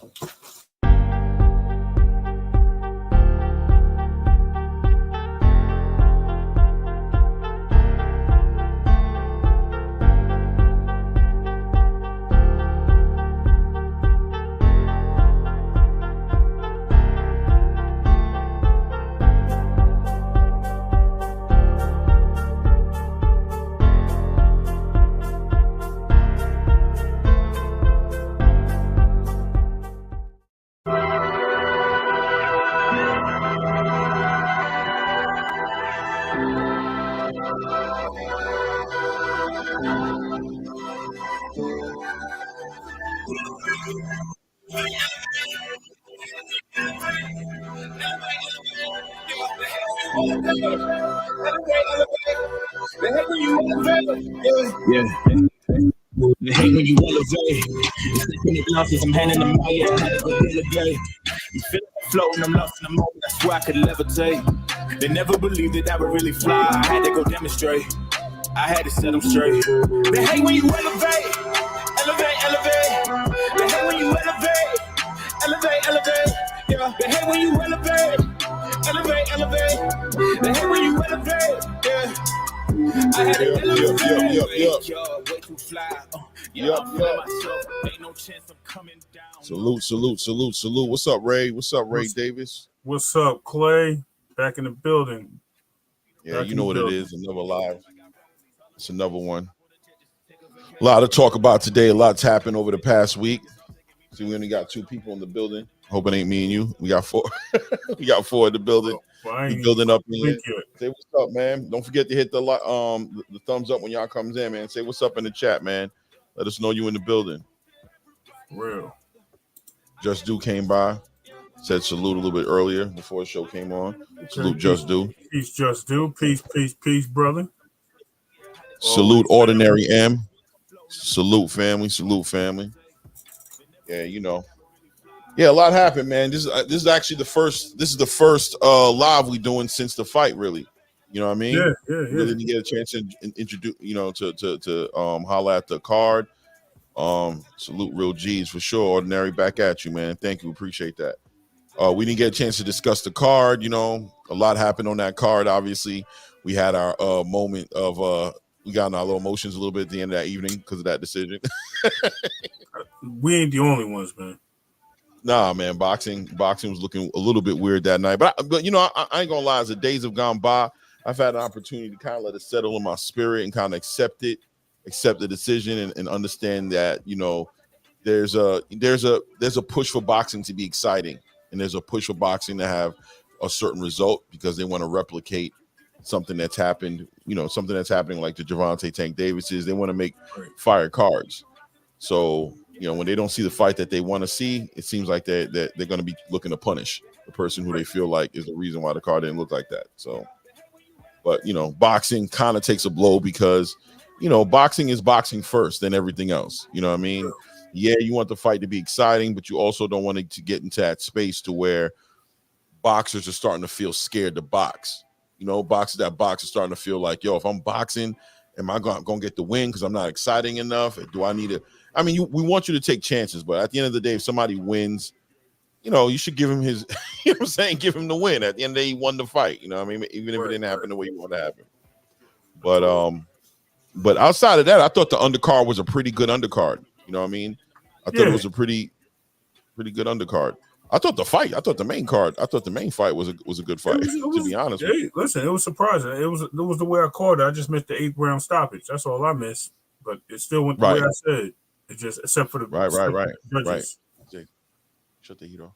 Yeah. They hate when you elevate. When it losses, I'm handing them all. Yeah, I had to go delegate. You feel like I'm floating, I'm lost in the moment. That's why I could levitate. They never believed that I would really fly. I had to go demonstrate. I had to set them straight. They hate when you elevate. Elevate, elevate. They hate when you elevate. Elevate, elevate. Yeah. They hate when you elevate. Elevate, elevate. They hate when you elevate. Yeah. I had to elevate. Way too fly. Ain't no chance of coming down. Salute. What's up, Ray? What's up, Ray Davis? What's up, Clay? Back in the building. Yeah, you know what it is. Another live. It's another one. A lot to talk about today. A lot's happened over the past week. See, we only got 2 people in the building. Hope it ain't me and you. We got 4. We got 4 in the building. We building up in here. Say what's up, man. Don't forget to hit the thumbs up when y'all comes in, man. Say what's up in the chat, man. Let us know you in the building. Real. Just Do came by. Said salute a little bit earlier before the show came on. Salute Just Do. Peace, Just Do. Peace, brother. Salute Ordinary M. Salute family. Yeah, you know. Yeah, a lot happened, man. This is actually the first. This is the first live we doing since the fight, really. You know what I mean? Yeah. Really didn't get a chance to introduce, to holler at the card. Salute Real G's for sure. Ordinary, back at you, man. Thank you, appreciate that. We didn't get a chance to discuss the card. A lot happened on that card. Obviously, we had our moment of we got in our little emotions a little bit at the end of that evening because of that decision. We ain't the only ones, man. Nah, man, boxing was looking a little bit weird that night. But I ain't gonna lie, as the days have gone by, I've had an opportunity to kind of let it settle in my spirit and kind of accept the decision and understand that, there's a push for boxing to be exciting, and there's a push for boxing to have a certain result because they want to replicate something that's happened, something that's happening like the Gervonta Tank Davises. They want to make fire cards. So, when they don't see the fight that they want to see, it seems like they're going to be looking to punish the person who they feel like is the reason why the card didn't look like that. So, but, boxing kind of takes a blow because, boxing is boxing first, then everything else. You know what I mean? Yeah, you want the fight to be exciting, but you also don't want it to get into that space to where boxers are starting to feel scared to box. Boxers are starting to feel like, if I'm boxing, am I going to get the win because I'm not exciting enough? Do I need to? I mean, we want you to take chances, but at the end of the day, if somebody wins, you should give him his, give him the win. At the end of the day, he won the fight. Even if it didn't happen the way you want to happen. But outside of that, I thought the undercard was a pretty good undercard. You know what I mean? I thought it was a pretty good undercard. I thought the main fight was a good fight. To be honest, listen, it was surprising. It was the way I called it. I just missed the 8th round stoppage. That's all I missed. But it still went the way I said. It just except for the right. Shut the heat off.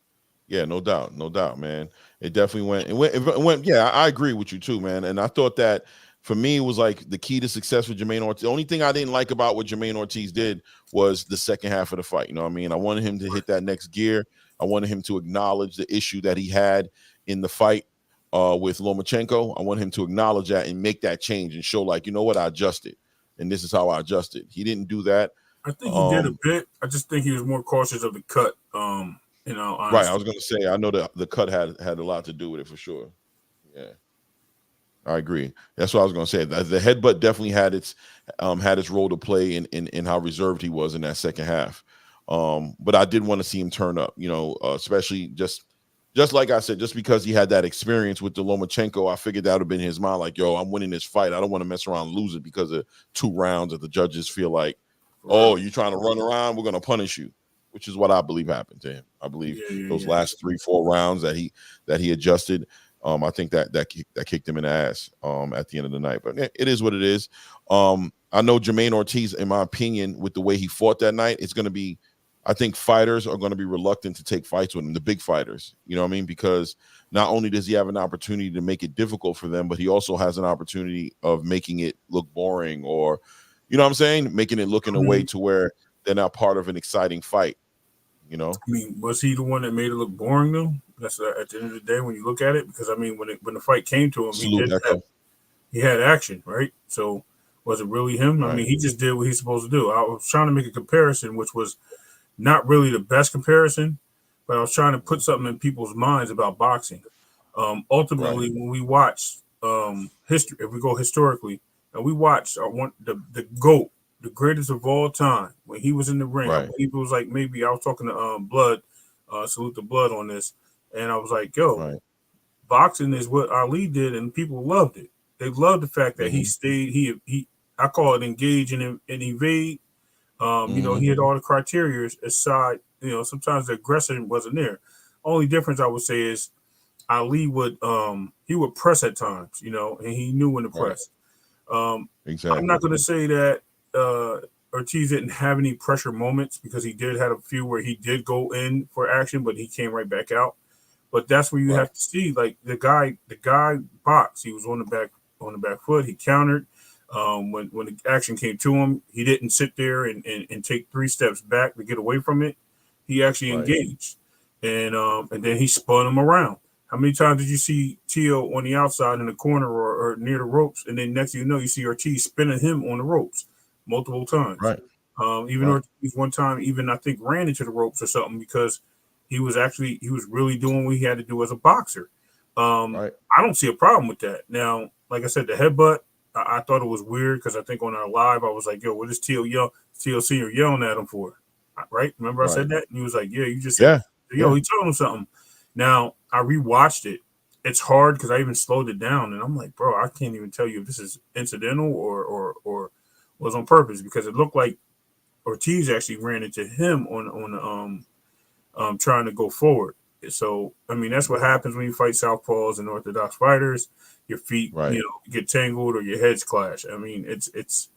Yeah, no doubt, man. It definitely went. Yeah, I agree with you too, man. And I thought that for me, it was like the key to success for Jamaine Ortiz. The only thing I didn't like about what Jamaine Ortiz did was the second half of the fight. You know what I mean? I wanted him to hit that next gear. I wanted him to acknowledge the issue that he had in the fight with Lomachenko. I want him to acknowledge that and make that change and show, like, you know what, I adjusted, and this is how I adjusted. He didn't do that. I think he did a bit. I just think he was more cautious of the cut. Honestly. Right. I was going to say, I know that the cut had a lot to do with it for sure. Yeah, I agree. That's what I was going to say. The headbutt definitely had its role to play in how reserved he was in that second half. But I did want to see him turn up, you know, especially just like I said, just because he had that experience with the Lomachenko, I figured that would have been his mind, like, yo, I'm winning this fight. I don't want to mess around and lose it because of 2 rounds that the judges feel like, oh, you're trying to run around, we're going to punish you, which is what I believe happened to him. I believe those last 3-4 rounds that he adjusted, I think that kicked him in the ass at the end of the night. But it is what it is. I know Jamaine Ortiz, in my opinion, with the way he fought that night, it's going to be, I think fighters are going to be reluctant to take fights with him, the big fighters, you know what I mean? Because not only does he have an opportunity to make it difficult for them, but he also has an opportunity of making it look boring, or, you know what I'm saying? Making it look in a way to where they're not part of an exciting fight, you know? I mean, was he the one that made it look boring, though? That's at the end of the day when you look at it, because, I mean, when the fight came to him, he had action, right? So was it really him? Right. I mean, he just did what he's supposed to do. I was trying to make a comparison, which was not really the best comparison, but I was trying to put something in people's minds about boxing. Ultimately, when we watch history, if we go historically, and we watch the GOAT, the greatest of all time, when he was in the ring, he was like, maybe I was talking to Blood, salute the Blood on this, and I was like, yo, boxing is what Ali did, and people loved it. They loved the fact that he stayed, he I call it engage and evade. You know, he had all the criteria aside, you know, sometimes the aggression wasn't there. Only difference I would say is Ali would he would press at times, you know, and he knew when to press. Exactly. I'm not going to say that Ortiz didn't have any pressure moments, because he did have a few where he did go in for action, but he came right back out. But that's where you have to see, like, the guy boxed. He was on the back foot. He countered. When the action came to him, he didn't sit there and take 3 steps back to get away from it. He actually engaged, and then he spun him around. How many times did you see Teo on the outside in the corner or near the ropes, and then next thing you know, you see Ortiz spinning him on the ropes multiple times? Ortiz one time even, I think, ran into the ropes or something, because he was really doing what he had to do as a boxer. I don't see a problem with that. Now, like I said, the headbutt, I thought it was weird, because I think on our live, I was like, yo, what is Teo Senior yelling at him for? Right? Remember I said that? And he was like, yeah, you just said, yo, he told him something. Now, I rewatched it. It's hard, because I even slowed it down, and I'm like, bro, I can't even tell you if this is incidental or was on purpose, because it looked like Ortiz actually ran into him on trying to go forward. So, I mean, that's what happens when you fight southpaws and orthodox fighters. Your feet, you know, get tangled or your heads clash. I mean, it's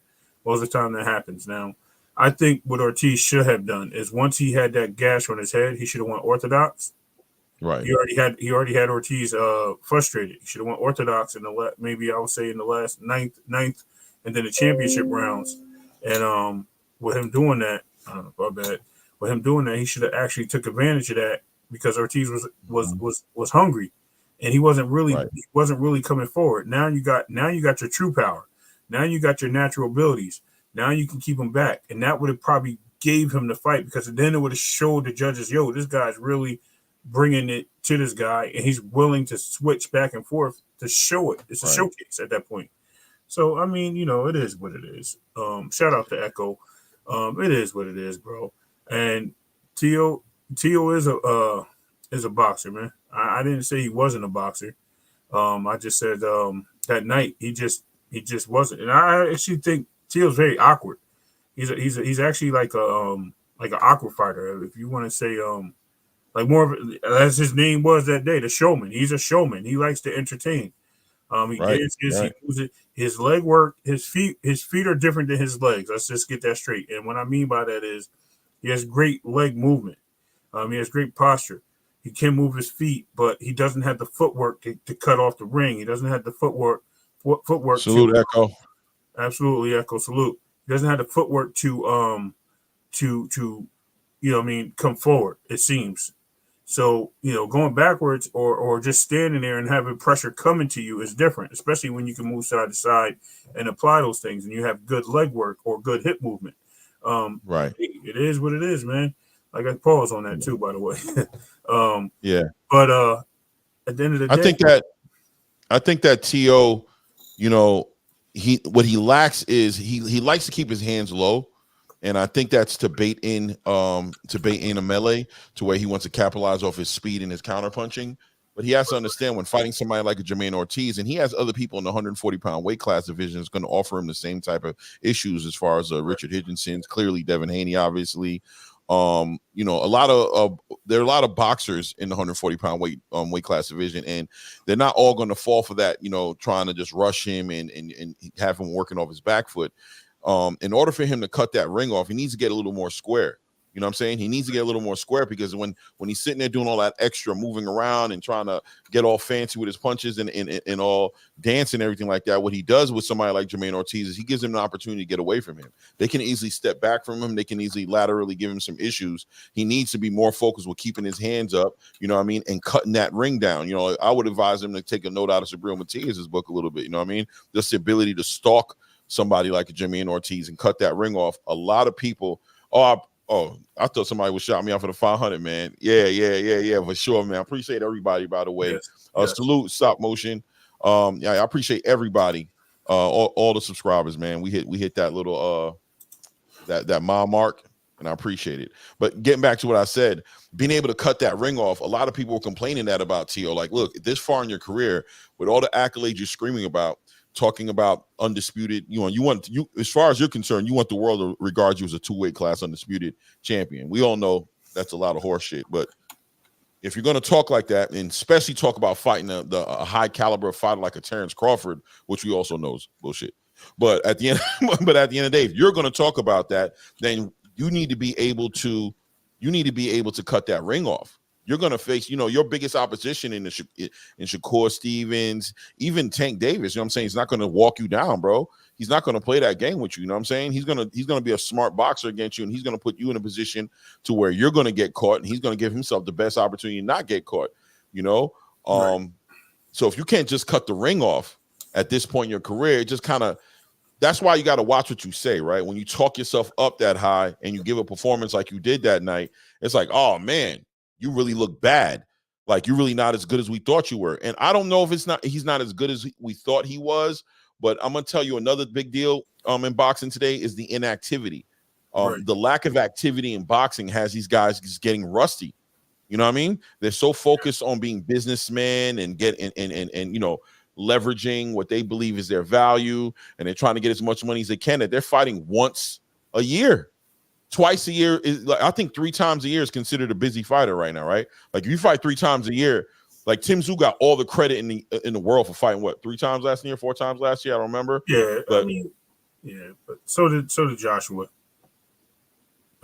most of the time that happens. Now, I think what Ortiz should have done is, once he had that gash on his head, he should have went orthodox. Right. He already had Ortiz frustrated. He should have went orthodox in the maybe I would say in the last ninth, and then the championship rounds. And with him doing that, with him doing that, he should have actually took advantage of that, because Ortiz was hungry, and he wasn't really coming forward. Now you got your true power. Now you got your natural abilities. Now you can keep him back, and that would have probably gave him the fight, because then it would have showed the judges, yo, this guy's really bringing it to this guy, and he's willing to switch back and forth to show it. It's a showcase at that point. So, I mean, you know, it is what it is. Shout out to Echo. It is what it is, bro. And Teo is a boxer, man. I didn't say he wasn't a boxer. I just said that night he just wasn't. And I actually think Teo's very awkward. He's actually like an awkward fighter, if you want to say like more of, as his name was that day, the showman. He's a showman. He likes to entertain. He dances, his leg work, his feet are different than his legs. Let's just get that straight. And what I mean by that is he has great leg movement. He has great posture. He can move his feet, but he doesn't have the footwork to cut off the ring. He doesn't have the footwork. Salute, Echo. Absolutely, Echo. Salute. He doesn't have the footwork to you know what I mean, come forward, it seems. So, you know, going backwards or just standing there and having pressure coming to you is different, especially when you can move side to side and apply those things and you have good leg work or good hip movement. It is what it is, man. I got pause on that too, by the way. But at the end of the day, I think that Teo, you know, what he lacks is he likes to keep his hands low, And I think that's to bait in a melee to where he wants to capitalize off his speed and his counter punching. But he has to understand when fighting somebody like a Jamaine Ortiz, and he has other people in the 140-pound weight class division is going to offer him the same type of issues as far as Richard Hitchinson's, clearly Devin Haney, obviously. You know, there are a lot of boxers in the 140-pound weight class division, and they're not all going to fall for that, you know, trying to just rush him and have him working off his back foot. In order for him to cut that ring off, he needs to get a little more square. You know what I'm saying? He needs to get a little more square, because when he's sitting there doing all that extra moving around and trying to get all fancy with his punches and all dance and everything like that, what he does with somebody like Jamaine Ortiz is he gives him an opportunity to get away from him. They can easily step back from him. They can easily laterally give him some issues. He needs to be more focused with keeping his hands up, you know what I mean, and cutting that ring down. You know, I would advise him to take a note out of Sabril Matias's book a little bit, you know what I mean? Just the ability to stalk somebody like a Jamaine Ortiz and cut that ring off. A lot of people, I thought somebody would shout me out for the 500, man. Yeah, for sure, man. I appreciate everybody, by the way. Yes. Salute, Stop Motion. Yeah, I appreciate everybody, all the subscribers, man. We hit that little that mile mark, and I appreciate it. But getting back to what I said, being able to cut that ring off, a lot of people were complaining that about Teo. Like, look, this far in your career, with all the accolades you're screaming about, talking about undisputed, you as far as you're concerned, you want the world to regard you as a two-weight class undisputed champion. We all know that's a lot of horse shit, but if you're going to talk like that, and especially talk about fighting a high caliber fighter like a Terrence Crawford, which we also know is bullshit, but at the end of the day, if you're going to talk about that, then you need to be able to cut that ring off. You're going to face, you know, your biggest opposition in Shakur Stevens, even Tank Davis. You know what I'm saying? He's not going to walk you down, bro. He's not going to play that game with you. You know what I'm saying? He's going to be a smart boxer against you, and he's going to put you in a position to where you're going to get caught, and he's going to give himself the best opportunity to not get caught, you know? Right. So if you can't just cut the ring off at this point in your career, it just kind of, that's why you got to watch what you say, right? When you talk yourself up that high and you give a performance like you did that night, it's like, oh, man, you really look bad. Like, you're really not as good as we thought you were. And I don't know if he's not as good as we thought he was, but I'm going to tell you another big deal in boxing today is the inactivity. Right. The lack of activity in boxing has these guys just getting rusty. You know what I mean? They're so focused on being businessmen and you know, leveraging what they believe is their value, and they're trying to get as much money as they can, that they're fighting once a year. Twice a year is, like, I think 3 times a year is considered a busy fighter right now, right? Like, if you fight 3 times a year, like Tim Tszyu got all the credit in the world for fighting 3 times last year, 4 times last year. I don't remember. Yeah, but, I mean, yeah, but so did Joshua.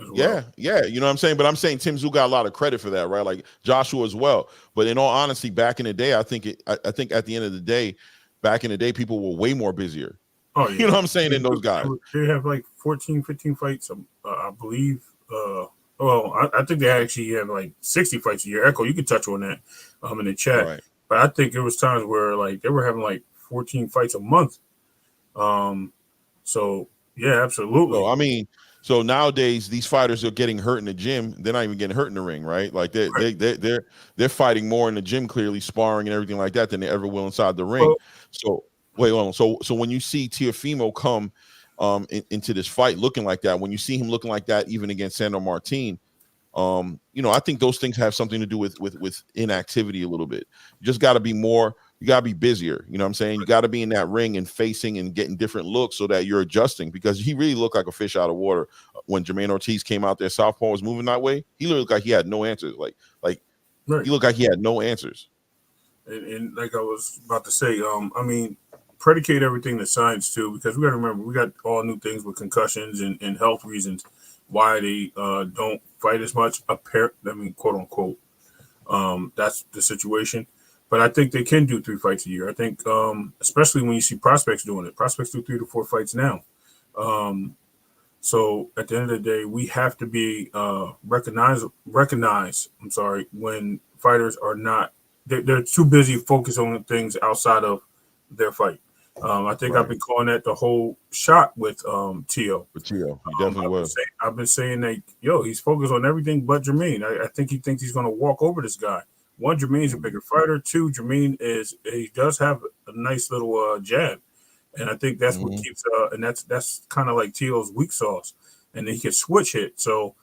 Well. Yeah, you know what I'm saying? But I'm saying Tim Tszyu got a lot of credit for that, right? Like Joshua as well. But in all honesty, back in the day, I think at the end of the day, back in the day, people were way more busier. Oh, yeah. You know what I'm saying? Than those guys. They have like 14, 15 fights, I believe. I think they actually have like 60 fights a year. Echo, you can touch on that in the chat. Right. But I think there was times where like they were having like 14 fights a month. So yeah, absolutely. So, I mean, so nowadays these fighters are getting hurt in the gym. They're not even getting hurt in the ring, right? Like they're fighting more in the gym, clearly sparring and everything like that, than they ever will inside the ring. So when you see Teofimo come into this fight looking like that, when you see him looking like that, even against Sandor Martin, you know, I think those things have something to do with inactivity a little bit. You just got to be more. You got to be busier. You know what I'm saying? You got to be in that ring and facing and getting different looks so that you're adjusting, because he really looked like a fish out of water when Jamaine Ortiz came out there. Southpaw was moving that way. He looked like he had no answers. Like right. He looked like he had no answers. And like I was about to say, I mean, predicate everything to science too, because we got to remember we got all new things with concussions and health reasons why they don't fight as much. Quote unquote. That's the situation. But I think they can do 3 fights a year. I think, especially when you see prospects doing it. Prospects do 3 to 4 fights now. So at the end of the day, we have to be recognize. When fighters are not, they're too busy focused on things outside of their fight. I think I've been calling that the whole shot with Teo. With Teo, he definitely was. I've been saying that, he's focused on everything but Jamaine. I think he thinks he's going to walk over this guy. 1, Jamaine's a bigger fighter. 2, Jamaine he does have a nice little jab, and I think that's what keeps and that's kind of like Teo's weak sauce. and he could switch hit. So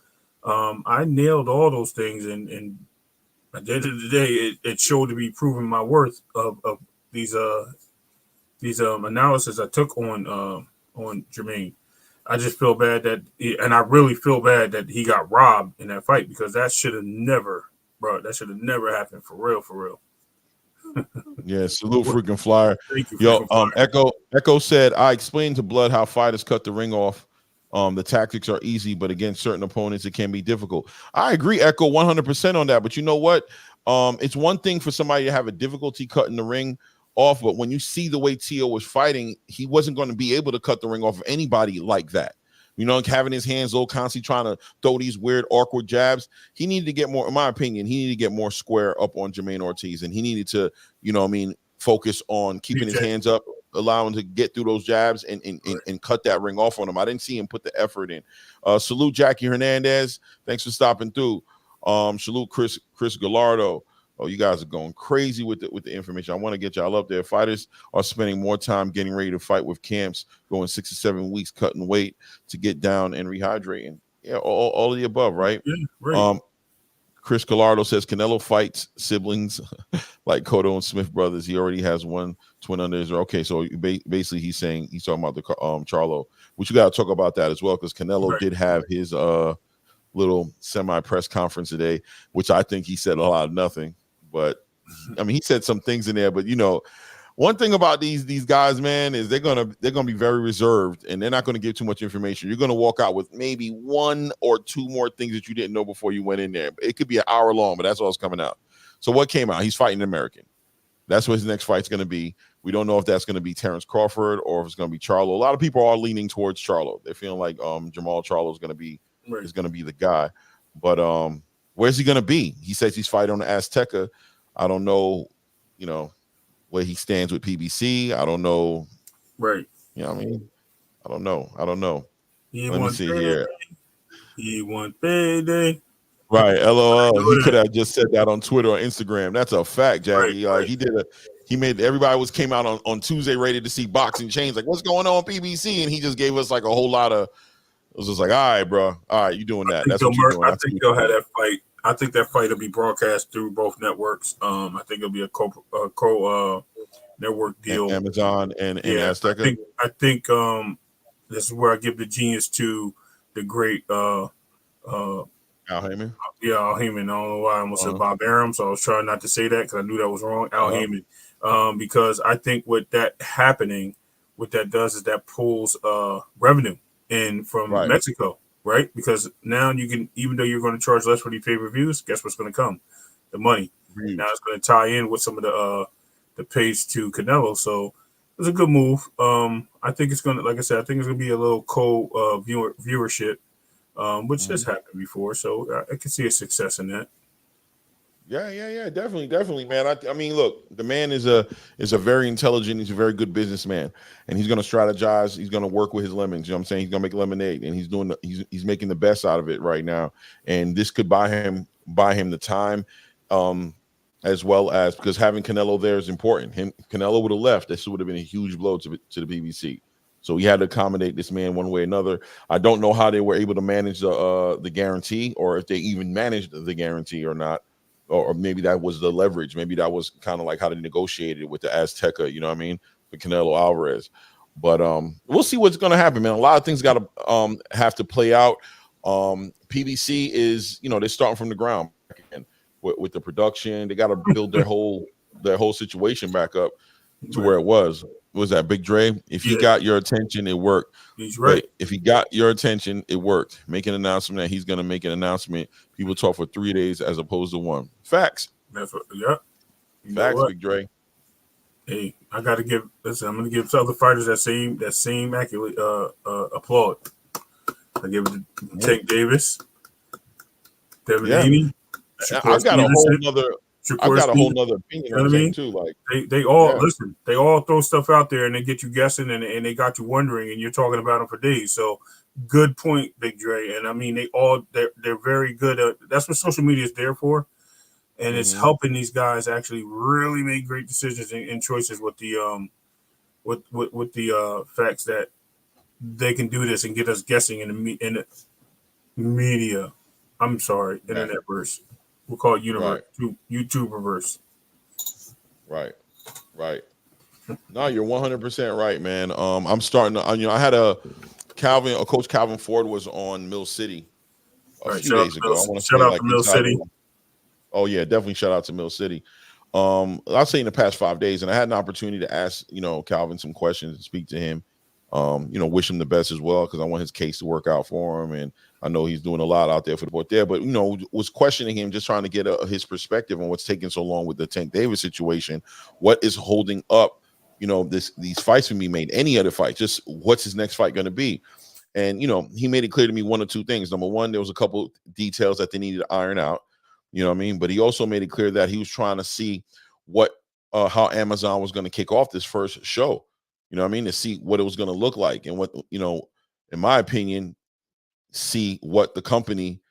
I nailed all those things, and at the end of the day, it showed to be proving my worth of these analysis I took on Jamaine. I just feel bad and I really feel bad that he got robbed in that fight, because that should have never, bro. That should have never happened, for real, for real. Yeah, salute freaking Flyer. Thank you, Yo, Flyer. Echo said, I explained to Blood how fighters cut the ring off. The tactics are easy, but against certain opponents, it can be difficult. I agree, Echo, 100% on that. But you know what? It's one thing for somebody to have a difficulty cutting the ring off, but when you see the way Teo was fighting, he wasn't going to be able to cut the ring off of anybody like that. You know, like having his hands low, constantly trying to throw these weird, awkward jabs. He needed to get more, in my opinion, he needed to get more square up on Jamaine Ortiz, and he needed to, you know what I mean, focus on keeping his hands up, allowing him to get through those jabs and cut that ring off on him. I didn't see him put the effort in. Salute Jackie Hernandez. Thanks for stopping through. Salute Chris Gallardo. Oh, you guys are going crazy with the information. I want to get y'all up there. Fighters are spending more time getting ready to fight with camps, going 6 to 7 weeks, cutting weight to get down and rehydrating. Yeah, all of the above, right? Yeah, right. Chris Gallardo says Canelo fights siblings like Cotto and Smith brothers. He already has one twin under his. Okay, so basically he's talking about the Charlo, which you got to talk about that as well, because Canelo did have his little semi-press conference today, which I think he said a lot of nothing. But I mean, he said some things in there. But you know, one thing about these guys, man, is they're gonna be very reserved, and they're not gonna give too much information. You're gonna walk out with maybe 1 or 2 more things that you didn't know before you went in there. It could be an hour long, but that's all that's coming out. So what came out? He's fighting an American. That's what his next fight's gonna be. We don't know if that's gonna be Terrence Crawford or if it's gonna be Charlo. A lot of people are leaning towards Charlo. They're feeling like Jamal Charlo is gonna be the guy. But where's he gonna be? He says he's fighting on the Azteca. I don't know, you know, where he stands with PBC. I don't know. Right. You know what I mean? I don't know. Let me see payday. here. He want payday. Right. LOL. He could have just said that on Twitter or Instagram. That's a fact, Jackie. Right. He made everybody came out on Tuesday ready to see boxing change. Like, what's going on PBC? And he just gave us like a whole lot of. It was just like, all right, bro. All right, you doing that? That's what you're doing. I think they'll have that fight. I think that fight will be broadcast through both networks. I think it'll be a co network deal. Amazon and Azteca. I think this is where I give the genius to the great Al Heyman. Yeah, Al Heyman. I don't know why I almost said Bob Arum, so I was trying not to say that because I knew that was wrong. Al Heyman. Because I think what that does is that pulls revenue in from Mexico. Right, because now you can, even though you're going to charge less for these pay-per-views, guess what's going to come? The money. Now it's going to tie in with some of the pays to Canelo. So it's a good move. I think it's going to, like I said, I think it's going to be a little viewership, which has happened before. So I can see a success in that. Yeah, definitely, man. I mean, look, the man is a very intelligent, he's a very good businessman, and he's gonna strategize, he's gonna work with his lemons, you know what I'm saying? He's gonna make lemonade, and he's making the best out of it right now. And this could buy him the time, as well as, because having Canelo there is important. Canelo would have left, this would have been a huge blow to the PBC. So he had to accommodate this man one way or another. I don't know how they were able to manage the guarantee, or if they even managed the guarantee or not. Or maybe that was the leverage. Maybe that was kind of like how they negotiated with the Azteca, you know what I mean, for Canelo Alvarez. But we'll see what's going to happen, man. A lot of things got to have to play out. PBC is, you know, they're starting from the ground again with the production. They got to build their whole situation back up to where it was. What was that, Big Dre? If he got your attention, it worked. He's right. But if he got your attention, it worked. Make an announcement that he's going to make an announcement. People talk for 3 days as opposed to 1. Facts. That's what, yeah. Facts, Big Dre. Hey, I got to give. Listen, I'm going to give other fighters that same accurate applaud. I give it to Tank Davis, Devin Haney. I've got a whole nother opinion on that too. Like they all listen. They all throw stuff out there and they get you guessing and they got you wondering and you're talking about them for days. So good point, Big Dre. And I mean, they're very good. That's what social media is there for, and it's helping these guys actually really make great decisions and choices with the facts that they can do this and get us guessing in the media. I'm sorry, Right. internetverse. We'll call it universe, Right. YouTuberverse. Right. Right. No, you're 100% right, man. I'm starting to, I had a Coach Calvin Ford was on Mill City a few days ago. I want to shout say out like to Mill City. Oh yeah, definitely shout out to Mill City. I'll say in the past 5 days, and I had an opportunity to ask, Calvin some questions and speak to him. Wish him the best as well, because I want his case to work out for him, and I know he's doing a lot out there for the board there. But was questioning him, just trying to get his perspective on what's taking so long with the Tank Davis situation. What is holding up, these fights from being made? Any other fight? Just what's his next fight going to be? And he made it clear to me one or two things. Number one, there was a couple details that they needed to iron out. You know what I mean? But he also made it clear that he was trying to see how Amazon was going to kick off this first show. You know what I mean? To see what it was going to look like, and what, in my opinion, see what the company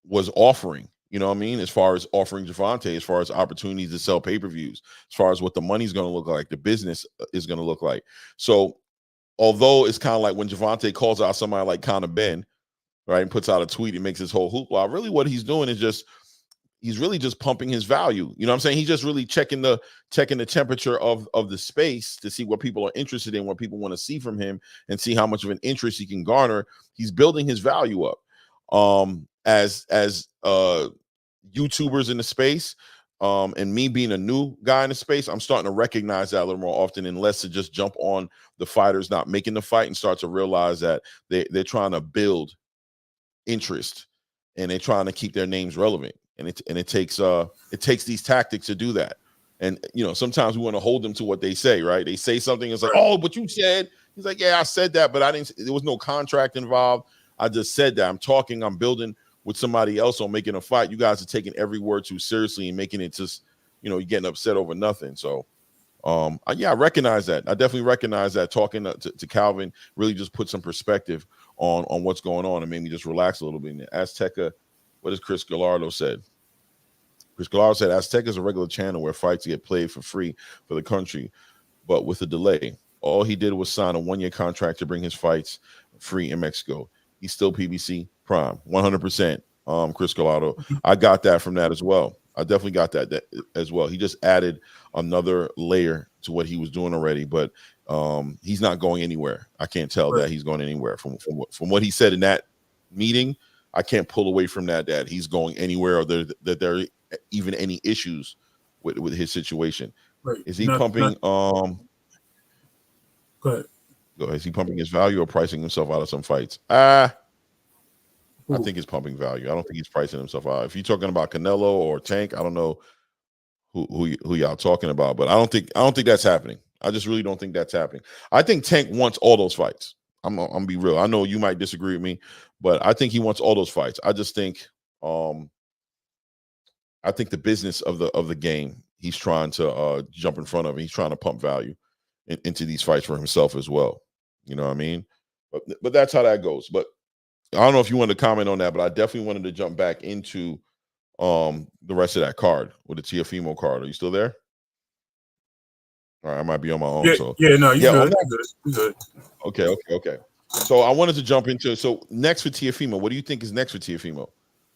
was offering. You know what I mean? As far as offering Javante, as far as opportunities to sell pay-per-views, as far as what the money's going to look like, the business is going to look like. So, although it's kind of like when Javante calls out somebody like Conor Ben, right, and puts out a tweet and makes his whole hoopla, really what he's doing is he's really just pumping his value. You know what I'm saying? He's just really checking the temperature of the space to see what people are interested in, what people want to see from him, and see how much of an interest he can garner. He's building his value up. As YouTubers in the space, and me being a new guy in the space, I'm starting to recognize that a little more often, and less to just jump on the fighters not making the fight, and start to realize that they're trying to build interest, and they're trying to keep their names relevant. And it takes these tactics to do that. And sometimes we want to hold them to what they say, right? They say something, it's like, oh, but you said. He's like, yeah, I said that, but I didn't. There was no contract involved. I just said that. I'm building with somebody else on making a fight. You guys are taking every word too seriously and making it just, you're getting upset over nothing. So I recognize that. I definitely recognize that. Talking to Calvin really just put some perspective on what's going on, and made me just relax a little bit. And Azteca, what does Chris Gallardo said? Chris Gallardo said, Azteca is a regular channel where fights get played for free for the country, but with a delay. All he did was sign a 1-year contract to bring his fights free in Mexico. He's still PBC Prime, 100%. Chris Gallardo, I got that from that as well. I definitely got that as well. He just added another layer to what he was doing already, but he's not going anywhere. I can't tell that he's going anywhere from what he said in that meeting. I can't pull away from that he's going anywhere, or that there are even any issues with his situation. Right. Is he pumping? Go ahead. Is he pumping his value or pricing himself out of some fights? I think he's pumping value. I don't think he's pricing himself out. If you're talking about Canelo or Tank, I don't know who y'all talking about, but I don't think that's happening. I just really don't think that's happening. I think Tank wants all those fights. I'm gonna be real. I know you might disagree with me, but I think he wants all those fights. I just think I think the business of the game, he's trying to jump in front of it. He's trying to pump value into these fights for himself as well. You know what I mean? But that's how that goes. But I don't know if you wanted to comment on that, but I definitely wanted to jump back into the rest of that card with the Teofimo card. Are you still there? All right, I might be on my own. You're good. Okay. So I wanted to jump into next for Teofimo. What do you think is next for Teofimo?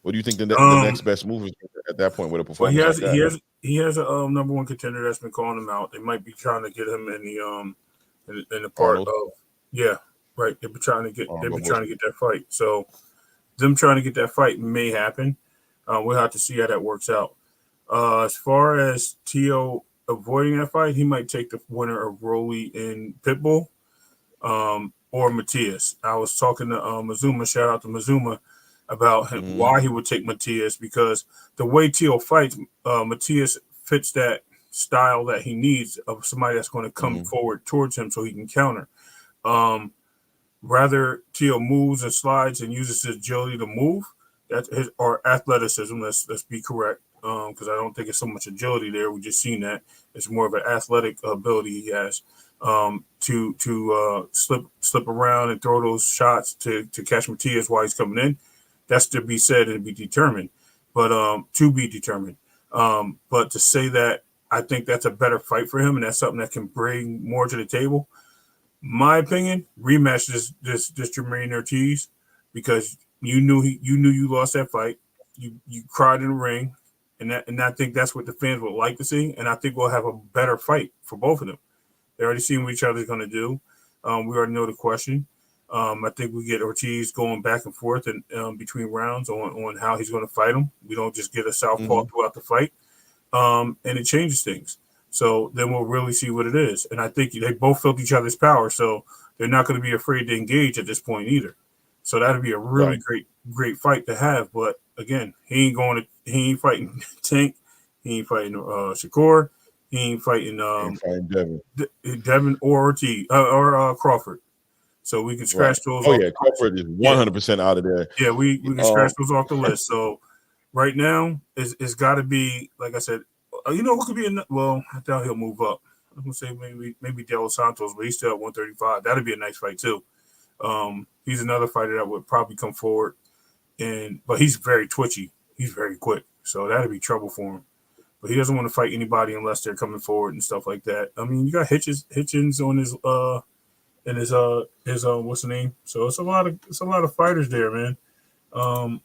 What do you think the next best move is at that point with a performance? Well, he has a number one contender that's been calling him out. They might be trying to get him in the part Arnold. Right. They've been trying to get that fight. So them trying to get that fight may happen. We'll have to see how that works out. As far as Teo avoiding that fight, he might take the winner of Rolly and Pitbull, or Matias. I was talking to Mazuma. Shout out to Mazuma about him, why he would take Matias, because the way Teo fights, Matias fits that style that he needs of somebody that's going to come forward towards him so he can counter. Rather Teo moves and slides and uses his agility to move, or athleticism. Let's be correct, because I don't think it's so much agility there. We just seen that it's more of an athletic ability he has to slip around and throw those shots to catch Matias while he's coming in. That's to be said and be determined, but to be determined. But to say that I think that's a better fight for him and that's something that can bring more to the table, My opinion, rematch this Jamaine Ortiz, because you knew you lost that fight. You cried in the ring, and I think that's what the fans would like to see. And I think we'll have a better fight for both of them. They already seen what each other's going to do. We already know the question. I think we get Ortiz going back and forth and between rounds on how he's going to fight him. We don't just get a southpaw throughout the fight, and it changes things. So then we'll really see what it is. And I think they both felt each other's power, so they're not going to be afraid to engage at this point either. So that'd be a really great fight to have. But again, he ain't fighting Tank, he ain't fighting Shakur, he ain't fighting Devin or Ortiz or Crawford. So we can scratch those. Oh yeah, Crawford is 100% out of there. Yeah, we can scratch those off the list. So right now it's got to be, like I said. You know who could be I doubt he'll move up. I'm gonna say maybe De Los Santos, but he's still at 135. That'd be a nice fight too. He's another fighter that would probably come forward, but he's very twitchy. He's very quick, so that'd be trouble for him. But he doesn't want to fight anybody unless they're coming forward and stuff like that. I mean, you got Hitchens on his what's the name? So it's a lot of fighters there, man. I mean,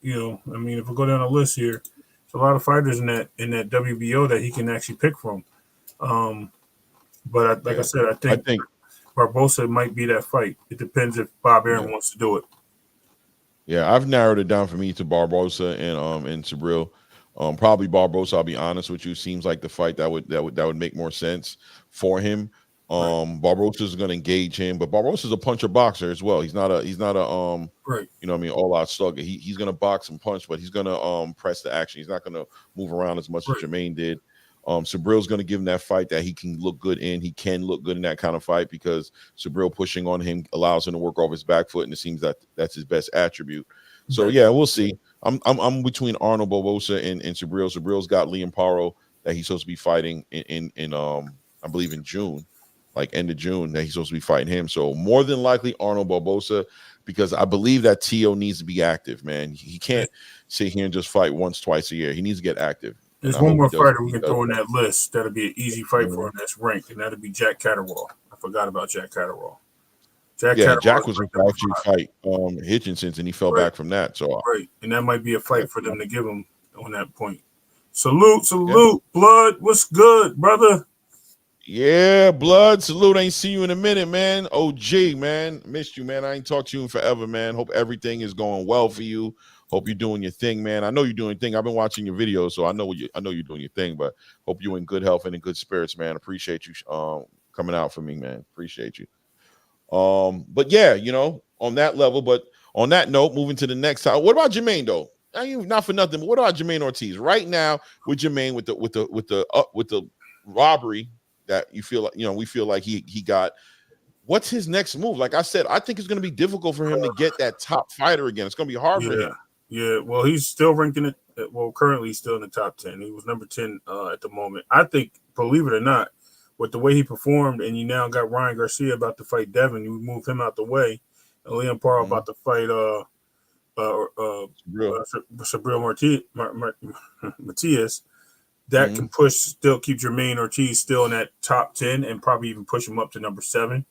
if we go down the list here. A lot of fighters in that WBO that he can actually pick from. But I said, I think Barbosa might be that fight. It depends if Bob Arum wants to do it. Yeah, I've narrowed it down for me to Barbosa and Subriel. Probably Barbosa, I'll be honest with you, seems like the fight that would make more sense for him. Barbosa is going to engage him, but Barbosa is a puncher boxer as well. He's not a you know what I mean, all out slugger. He's going to box and punch, but he's going to press the action. He's not going to move around as much as Jamaine did. Subril's going to give him that fight that he can look good in. He can look good in that kind of fight because Subriel pushing on him allows him to work off his back foot, and it seems that that's his best attribute. So yeah, we'll see. I'm between Arnold Barbosa and Subriel. Subril's got Liam Paro that he's supposed to be fighting in I believe in June. Like end of June, that he's supposed to be fighting him. So more than likely Arnold Barbosa, because I believe that Tio needs to be active, man. He can't sit here and just fight once, twice a year. He needs to get active. There's one more fighter we can throw in that list that'll be an easy fight for him that's ranked, and that'll be Jack Catterwall. I forgot about Jack Catterwall. Jack was going to actually fight Hitchens, and he fell back from that. So and that might be a fight for them to give him on that point. Salute, Blood. What's good, brother? Yeah, Blood, salute. I ain't see you in a minute, man. OG, man. Missed you, man. I ain't talked to you in forever, man. Hope everything is going well for you. Hope you're doing your thing, man. I know you're doing your thing. I've been watching your videos, so I know you're doing your thing, but hope you're in good health and in good spirits, man. Appreciate you coming out for me, man. Appreciate you. But yeah, you know, on that level, but on that note, moving to the next time. What about Jamaine though? Not for nothing, but what about Jamaine Ortiz right now with Jamaine with the robbery that you feel like, you know, we feel like he got? What's his next move? Like I said, I think it's going to be difficult for him to get that top fighter again. It's going to be hard for him. Yeah, well, he's still ranked in it. Well, currently he's still in the top 10. He was number 10 at the moment. I think, believe it or not, with the way he performed, and you now got Ryan Garcia about to fight Devin, you move him out the way, and Liam Paro about to fight Sabril Matias. That can still keep Jamaine Ortiz still in that top 10 and probably even push him up to number 7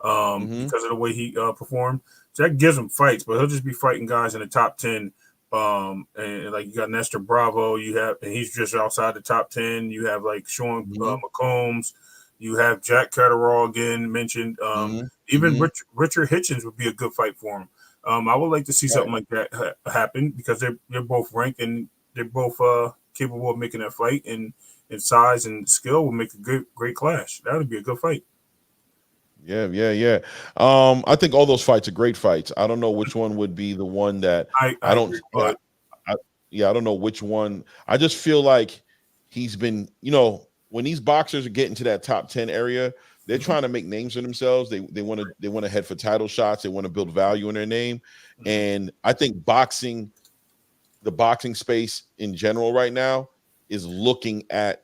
because of the way he performed. So that gives him fights, but he'll just be fighting guys in the top 10. And like you got Nestor Bravo, and he's just outside the top 10. You have like Sean McCombs, you have Jack Catterall again mentioned. Even Richard Hitchens would be a good fight for him. I would like to see something like that happen because they're both ranked and they're both capable of making that fight, and size and skill will make a great clash. That would be a good fight. Yeah. I think all those fights are great fights. I don't know which one would be the one that I don't know which one. I just feel like he's been, you know, when these boxers are getting to that top 10 area, they're trying to make names for themselves. They want to head for title shots. They want to build value in their name. And I think the boxing space in general right now is looking at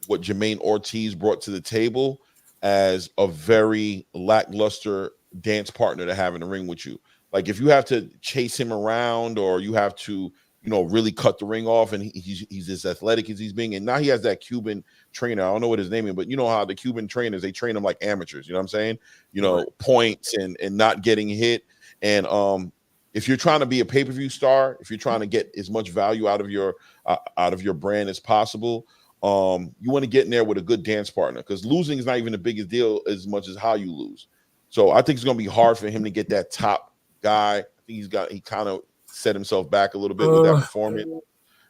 what Jamaine Ortiz brought to the table as a very lackluster dance partner to have in the ring with you. Like if you have to chase him around or you have to really cut the ring off, and he's as athletic as he's being. And now he has that Cuban trainer. I don't know what his name is, but you know how the Cuban trainers, they train them like amateurs. You know what I'm saying? Points and not getting hit. And if you're trying to be a pay-per-view star, if you're trying to get as much value out of your brand as possible, you want to get in there with a good dance partner, because losing is not even the biggest deal as much as how you lose. So I think it's going to be hard for him to get that top guy. I think he kind of set himself back a little bit with that performance,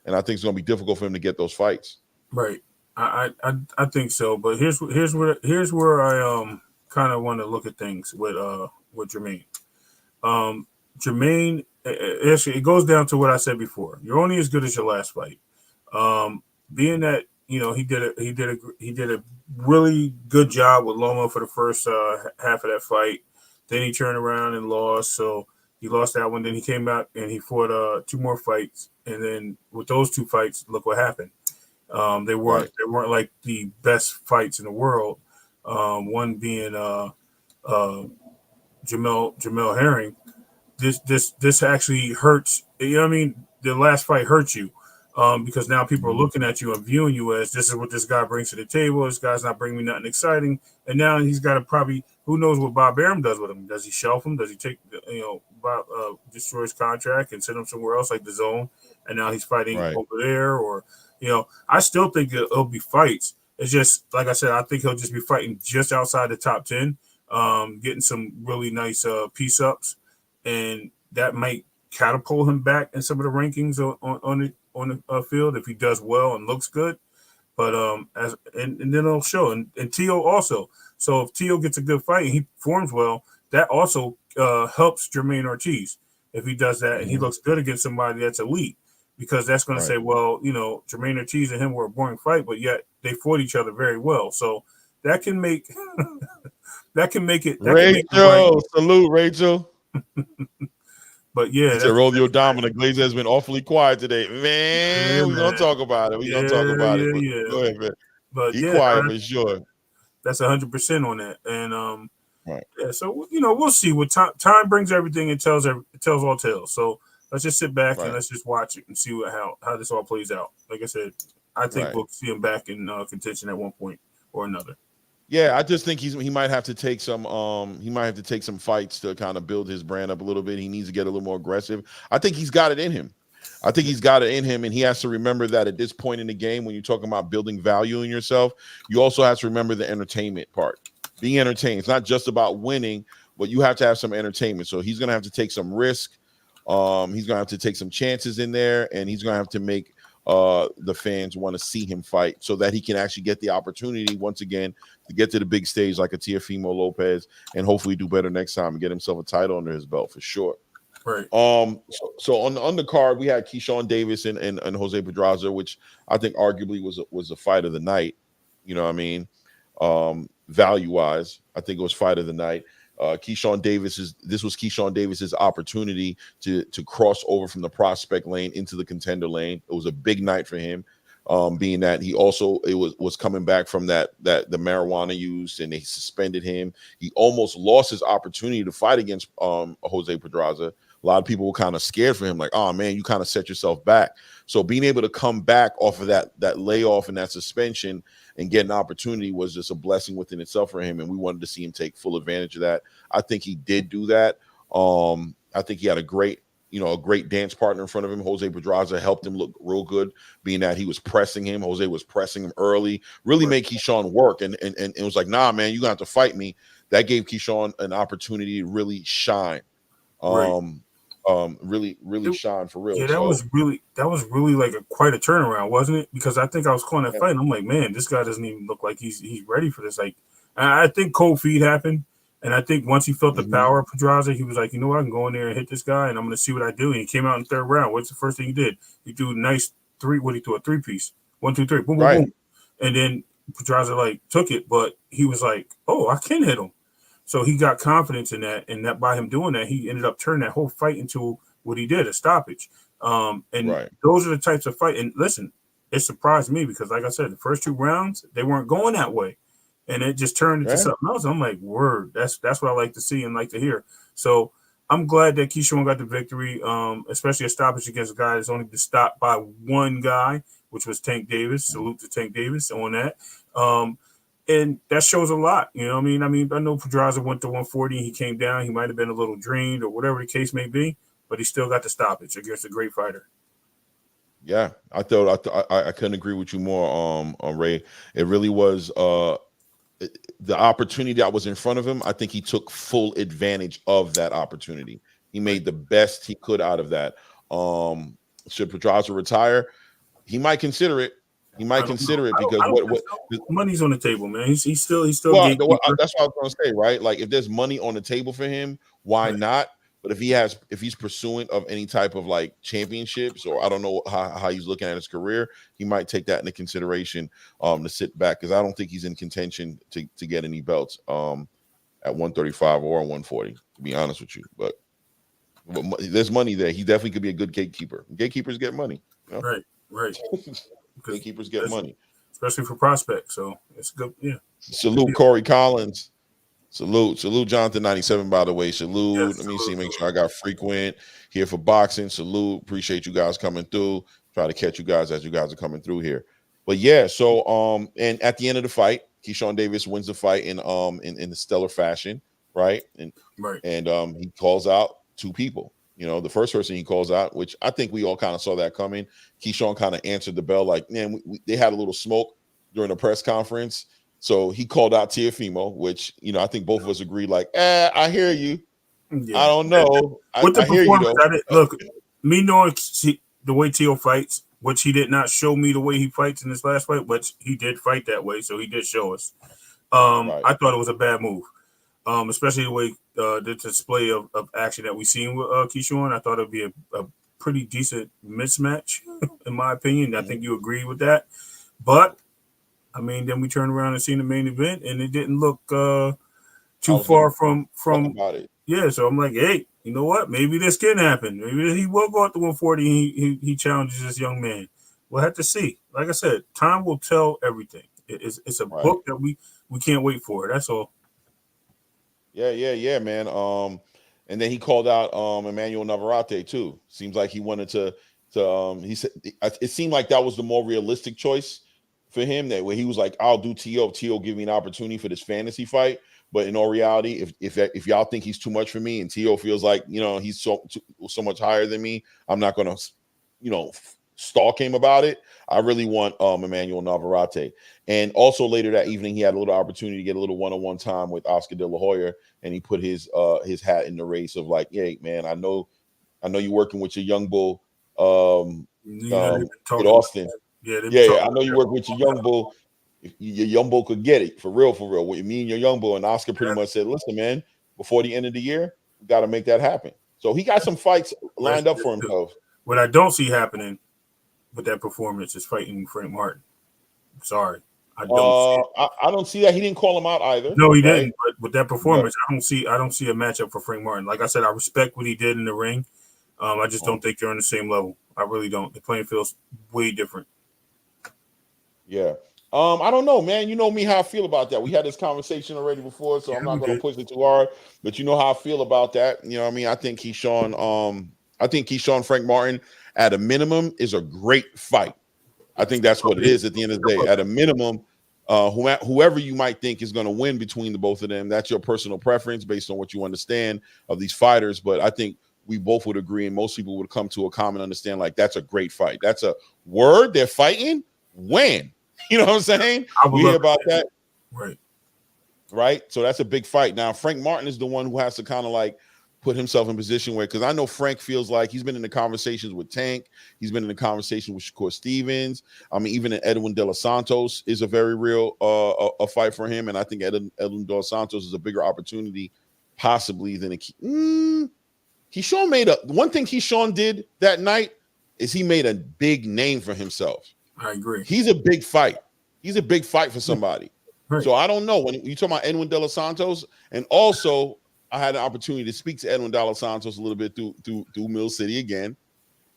and I think it's going to be difficult for him to get those fights. Right, I think so. But here's where I kind of want to look at things with Jamaine. Jamaine, it goes down to what I said before. You're only as good as your last fight. Being that he did a really good job with Loma for the first half of that fight. Then he turned around and lost. So he lost that one. Then he came back and he fought 2 more fights. And then with those 2 fights, look what happened. They weren't like the best fights in the world. One being Jamel Herring. This actually hurts. You know what I mean? The last fight hurts you. Because now people are looking at you and viewing you as, this is what this guy brings to the table. This guy's not bringing me nothing exciting. And now he's got to probably, who knows what Bob Arum does with him? Does he shelf him? Does he take, Bob, destroy his contract and send him somewhere else like the Zone? And now he's fighting over there, or, I still think it'll be fights. It's just, like I said, I think he'll just be fighting just outside the top 10, getting some really nice piece ups, and that might catapult him back in some of the rankings on the field if he does well and looks good. But and then it'll show. And Teo also. So if Teo gets a good fight and he performs well, that also helps Jamaine Ortiz if he does that and he looks good against somebody that's elite, because that's going to say, well, Jamaine Ortiz and him were a boring fight, but yet they fought each other very well. So that can make it. Rachel, salute, Rachel. But yeah, Rolio Dominic Glaze has been awfully quiet today. Man, we're gonna talk about it. We're gonna talk about it. But go ahead, man. But quiet for sure. That's 100% on that. And so we'll see what time brings everything and tells all tales. So let's just sit back and let's just watch it and see how this all plays out. Like I said, I think we'll see him back in contention at one point or another. Yeah, I just think he might have to take some fights to kind of build his brand up a little bit. He needs to get a little more aggressive. I think he's got it in him. And he has to remember that at this point in the game, when you're talking about building value in yourself, you also have to remember the entertainment part. Being entertained. It's not just about winning, but you have to have some entertainment. So he's gonna have to take some risk. He's gonna have to take some chances in there, and he's gonna have to make the fans want to see him fight so that he can actually get the opportunity once again to get to the big stage like a Teofimo Lopez, and hopefully do better next time and get himself a title under his belt for sure. Right. So on the undercard, we had Keyshawn Davis and Jose Pedraza, which I think arguably was a fight of the night. You know what I mean? Value wise, I think it was fight of the night. Keyshawn Davis's opportunity to cross over from the prospect lane into the contender lane. It was a big night for him, being that he also was coming back from the marijuana use, and they suspended him. He almost lost his opportunity to fight against Jose Pedraza. A lot of people were kind of scared for him, like, oh man, you kind of set yourself back. So being able to come back off of that layoff and that suspension and get an opportunity was just a blessing within itself for him, and we wanted to see him take full advantage of that. I think he did do that. I think he had a great dance partner in front of him. Jose Pedraza helped him look real good, being that he was pressing him. Jose was pressing him early, really made Keyshawn work, and it was like, nah, man, you're gonna have to fight me. That gave Keyshawn an opportunity to really shine. Really shine for real. Yeah, that was really like quite a turnaround, wasn't it? Because I think I was calling that fight, and I'm like, man, this guy doesn't even look like he's ready for this. Like, I think cold feet happened, and I think once he felt the power of Pedraza, he was like, you know what, I can go in there and hit this guy, and I'm going to see what I do. And he came out in the third round. What's the first thing he did? He threw a nice three. What he threw, a 3-piece, 1, 2, 3, boom, boom, boom, and then Pedraza took it, but he was like, oh, I can hit him. So he got confidence in that, and that by him doing that, he ended up turning that whole fight into what he did, a stoppage. Those are the types of fight. And listen, it surprised me because, like I said, the first 2 rounds, they weren't going that way. And it just turned into something else. I'm like, word, that's what I like to see and like to hear. So I'm glad that Keyshawn got the victory, especially a stoppage against a guy that's only been stopped by one guy, which was Tank Davis. Salute to Tank Davis on that. And that shows a lot. You know what I mean? I know Pedraza went to 140 and he came down. He might have been a little drained or whatever the case may be, but he still got the stoppage against a great fighter. Yeah, I couldn't agree with you more, Ray. It really was the opportunity that was in front of him. I think he took full advantage of that opportunity. He made the best he could out of that. Should Pedraza retire? He might consider it. He might consider it because what money's on the table, man. He's still. Well, that's what I was going to say, right? Like if there's money on the table for him, why not? But if he's pursuing of any type of like championships, or I don't know how he's looking at his career, he might take that into consideration to sit back, because I don't think he's in contention to get any belts at 135 or 140, to be honest with you. But there's money there. He definitely could be a good gatekeeper. Gatekeepers get money. You know? Right. Gatekeepers get money, especially for prospects. So it's good. Yeah. Salute Corey Collins. Salute Jonathan 97, by the way. Salute. Yes, let me see, make sure I got frequent here for boxing. Salute. Appreciate you guys coming through. Try to catch you guys as you guys are coming through here. But yeah, so and at the end of the fight, Keyshawn Davis wins the fight in the stellar fashion, right? And he calls out two people. You know, the first person he calls out, which I think we all kind of saw that coming. Keyshawn kind of answered the bell like, man, they had a little smoke during the press conference. So he called out Teofimo, which, you know, I think both of us agreed, like, I hear you. Yeah. I don't know. I hear you, though. Look, me knowing the way Teo fights, which he did not show me the way he fights in this last fight, but he did fight that way, so he did show us. I thought it was a bad move, especially the way the display of action that we seen with Keyshawn. I thought it would be a pretty decent mismatch, in my opinion. I think you agree with that. But I mean, then we turned around and seen the main event, and it didn't look too far from it. Yeah, so I'm like, hey, you know what? Maybe this can happen. Maybe he will go up to 140 and he challenges this young man. We'll have to see. Like I said, time will tell everything. It's a book that we can't wait for. That's all. Yeah, man. And then he called out Emmanuel Navarrete too. Seems like he wanted to he said it seemed like that was the more realistic choice for him, that where he was like, I'll do Teo give me an opportunity for this fantasy fight. But in all reality, if y'all think he's too much for me and Teo feels like, you know, he's so much higher than me, I'm not going to, you know, stalk him about it. I really want Emmanuel Navarrete. And also later that evening, he had a little opportunity to get a little one-on-one time with Oscar De La Hoya, and he put his hat in the race of like, hey, man, I know you're working with your young bull, with Austin. Yeah, I know you work with your young bull. Your young bull could get it for real. With me and your young bull, and Oscar pretty much said, listen, man, before the end of the year, we got to make that happen. So he got some fights lined up for himself. What I don't see happening with that performance is fighting Frank Martin. Sorry. I don't see that. He didn't call him out either. No, he didn't. But with that performance, I don't see a matchup for Frank Martin. Like I said, I respect what he did in the ring. I just don't think they're on the same level. I really don't. The playing field's way different. Yeah. I don't know, man. You know me, how I feel about that. We had this conversation already before, so I'm not going to push it too hard. But you know how I feel about that. You know what I mean? I think Keyshawn Frank Martin, at a minimum, is a great fight. I think that's what it is at the end of the day. At a minimum, whoever you might think is going to win between the both of them, that's your personal preference based on what you understand of these fighters. But I think we both would agree, and most people would come to a common understanding, like, that's a great fight. That's a word. They're fighting when. You know what I'm saying? We hear about that. Right. So that's a big fight. Now, Frank Martin is the one who has to kind of like put himself in position where, because I know Frank feels like he's been in the conversations with Tank. He's been in the conversation with Shakur Stevens. I mean, even Edwin De Los Santos is a very real a fight for him. And I think Edwin De Los Santos is a bigger opportunity possibly than Keyshawn made one thing Keyshawn did that night is he made a big name for himself. I agree. He's a big fight. He's a big fight for somebody. Right. So I don't know. When you talk about Edwin De Los Santos, and also I had an opportunity to speak to Edwin De Los Santos a little bit through Mill City again.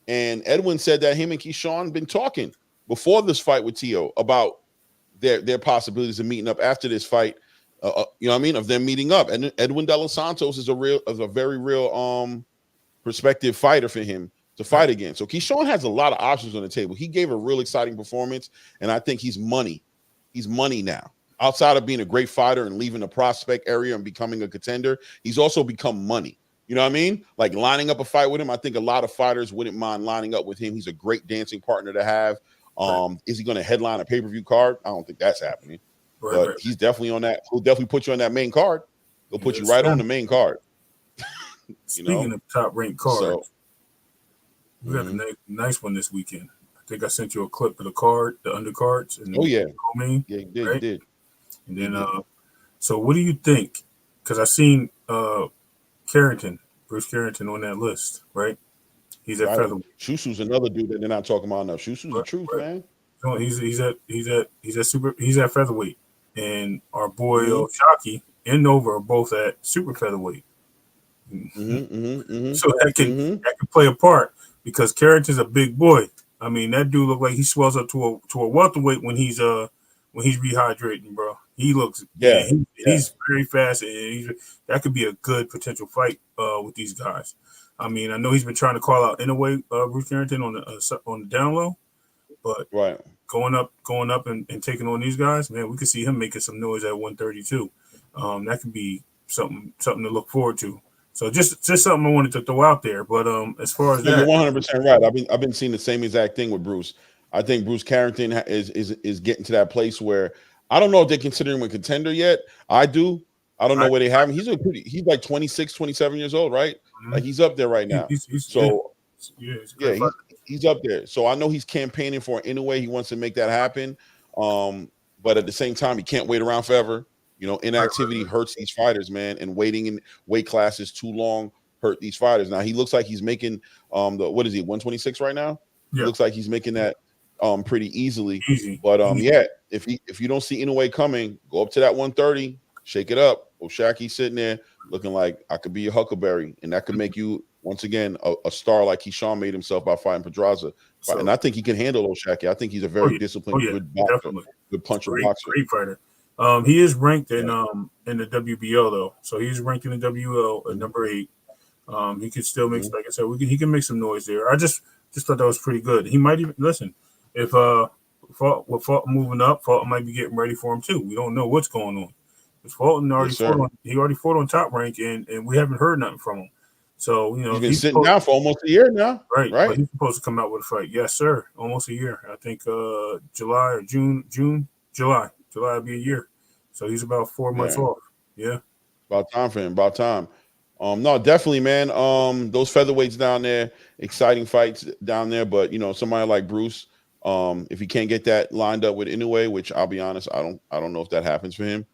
And Edwin said that him and Keyshawn been talking before this fight with Teo about their possibilities of meeting up after this fight you know what I mean, of them meeting up. And Edwin De Los Santos is a very real prospective fighter for him to fight against. So Keyshawn has a lot of options on the table. He gave a real exciting performance, and I think he's money. He's money now. Outside of being a great fighter and leaving the prospect area and becoming a contender, he's also become money. You know what I mean? Like lining up a fight with him, I think a lot of fighters wouldn't mind lining up with him. He's a great dancing partner to have. Is he going to headline a pay-per-view card? I don't think that's happening. But he's definitely on that. He'll definitely put you on that main card. He'll put you right on the main card. Speaking of top-ranked cards, we got a nice one this weekend. I think I sent you a clip of the card, the undercards. And yeah, he did. He did. And then, so what do you think? Because I seen Bruce Carrington on that list, right? He's at featherweight. Shushu's another dude that they're not talking about enough. Shushu's the truth, man. No, he's at featherweight, and our boy Shockey and Nova are both at super featherweight. So that can play a part because Carrington's a big boy. I mean, that dude look like he swells up to a welterweight when he's rehydrating, bro. He looks he's very fast, and that could be a good potential fight with these guys. I mean, I know he's been trying to call out Inoue, Bruce Carrington on the down low, but going up and taking on these guys, man, we could see him making some noise at 132. That could be something to look forward to. So just something I wanted to throw out there. But as far as that, you're 100% right. I've been seeing the same exact thing with Bruce. I think Bruce Carrington is getting to that place where I don't know if they consider him a contender yet. I do. I don't know where they have him. He's like 26, 27 years old, right? Like he's up there right now. He's up there. So I know he's campaigning for it in a way. He wants to make that happen. But at the same time, he can't wait around forever. You know, inactivity hurts these fighters, man, and waiting in weight classes too long hurt these fighters. Now he looks like he's making what is he, 126 right now? Yeah. Looks like he's making that pretty easily. But if you don't see Inoue coming, go up to that 130, shake it up. Oshaki's sitting there looking like I could be a huckleberry, and that could make you once again a star like Keyshawn made himself by fighting Pedraza. And I think he can handle Oshaki. I think he's a very disciplined, good boxer, good puncher, boxer. Great fighter. He is ranked in the WBO though, so he's ranked in the WBO at number 8. He could still make, like I said, he can make some noise there. I just thought that was pretty good. He might even listen if with Fulton moving up, Fulton might be getting ready for him too. We don't know what's going on. Because Fulton already fought on Top Rank, and we haven't heard nothing from him. So he's been sitting down for almost a year now, right? But he's supposed to come out with a fight, yes, sir. Almost a year. I think July or July will be a year. So he's about 4 months off. Yeah, about time for him. About time. No, definitely, man. Those featherweights down there, exciting fights down there. But somebody like Bruce, if he can't get that lined up with Inoue, which I'll be honest, I don't know if that happens for him.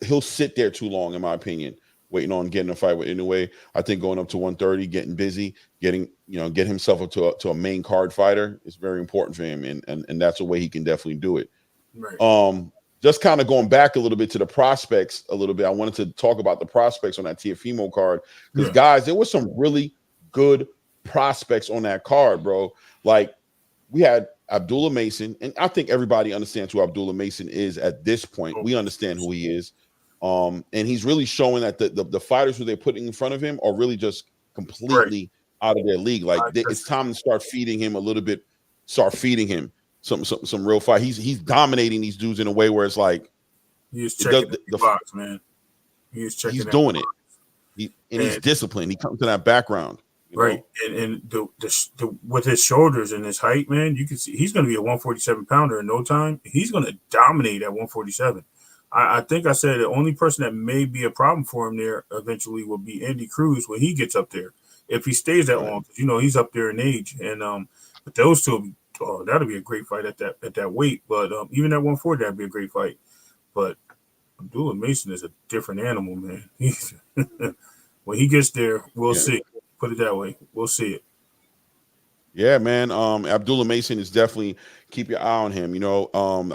He'll sit there too long, in my opinion, waiting on getting a fight with Inoue. I think going up to 130, getting busy, get himself up to a main card fighter is very important for him, and that's a way he can definitely do it. Right. Just kind of going back a little bit to the prospects a little bit. I wanted to talk about the prospects on that Teofimo card because guys, there was some really good prospects on that card, bro. Like we had Abdullah Mason, and I think everybody understands who Abdullah Mason is at this point. We understand who he is. And he's really showing that the fighters who they're putting in front of him are really just completely out of their league. Like it's time to start feeding him a little bit, start feeding him some real fight. He's dominating these dudes in a way where it's like he's checking the box, man. He's doing it. He's disciplined. He comes to that background. Right, and the with his shoulders and his height, man, you can see he's going to be a 147 pounder in no time. He's going to dominate at 147. I think I said the only person that may be a problem for him there eventually will be Andy Cruz when he gets up there, if he stays that long. He's up there in age, and but those two, that'll be a great fight at that weight. But even at 140, that'd be a great fight. But Abdullah Mason is a different animal, man. When he gets there, we'll see. Put it that way. We'll see it. Yeah, man. Abdullah Mason is definitely, keep your eye on him.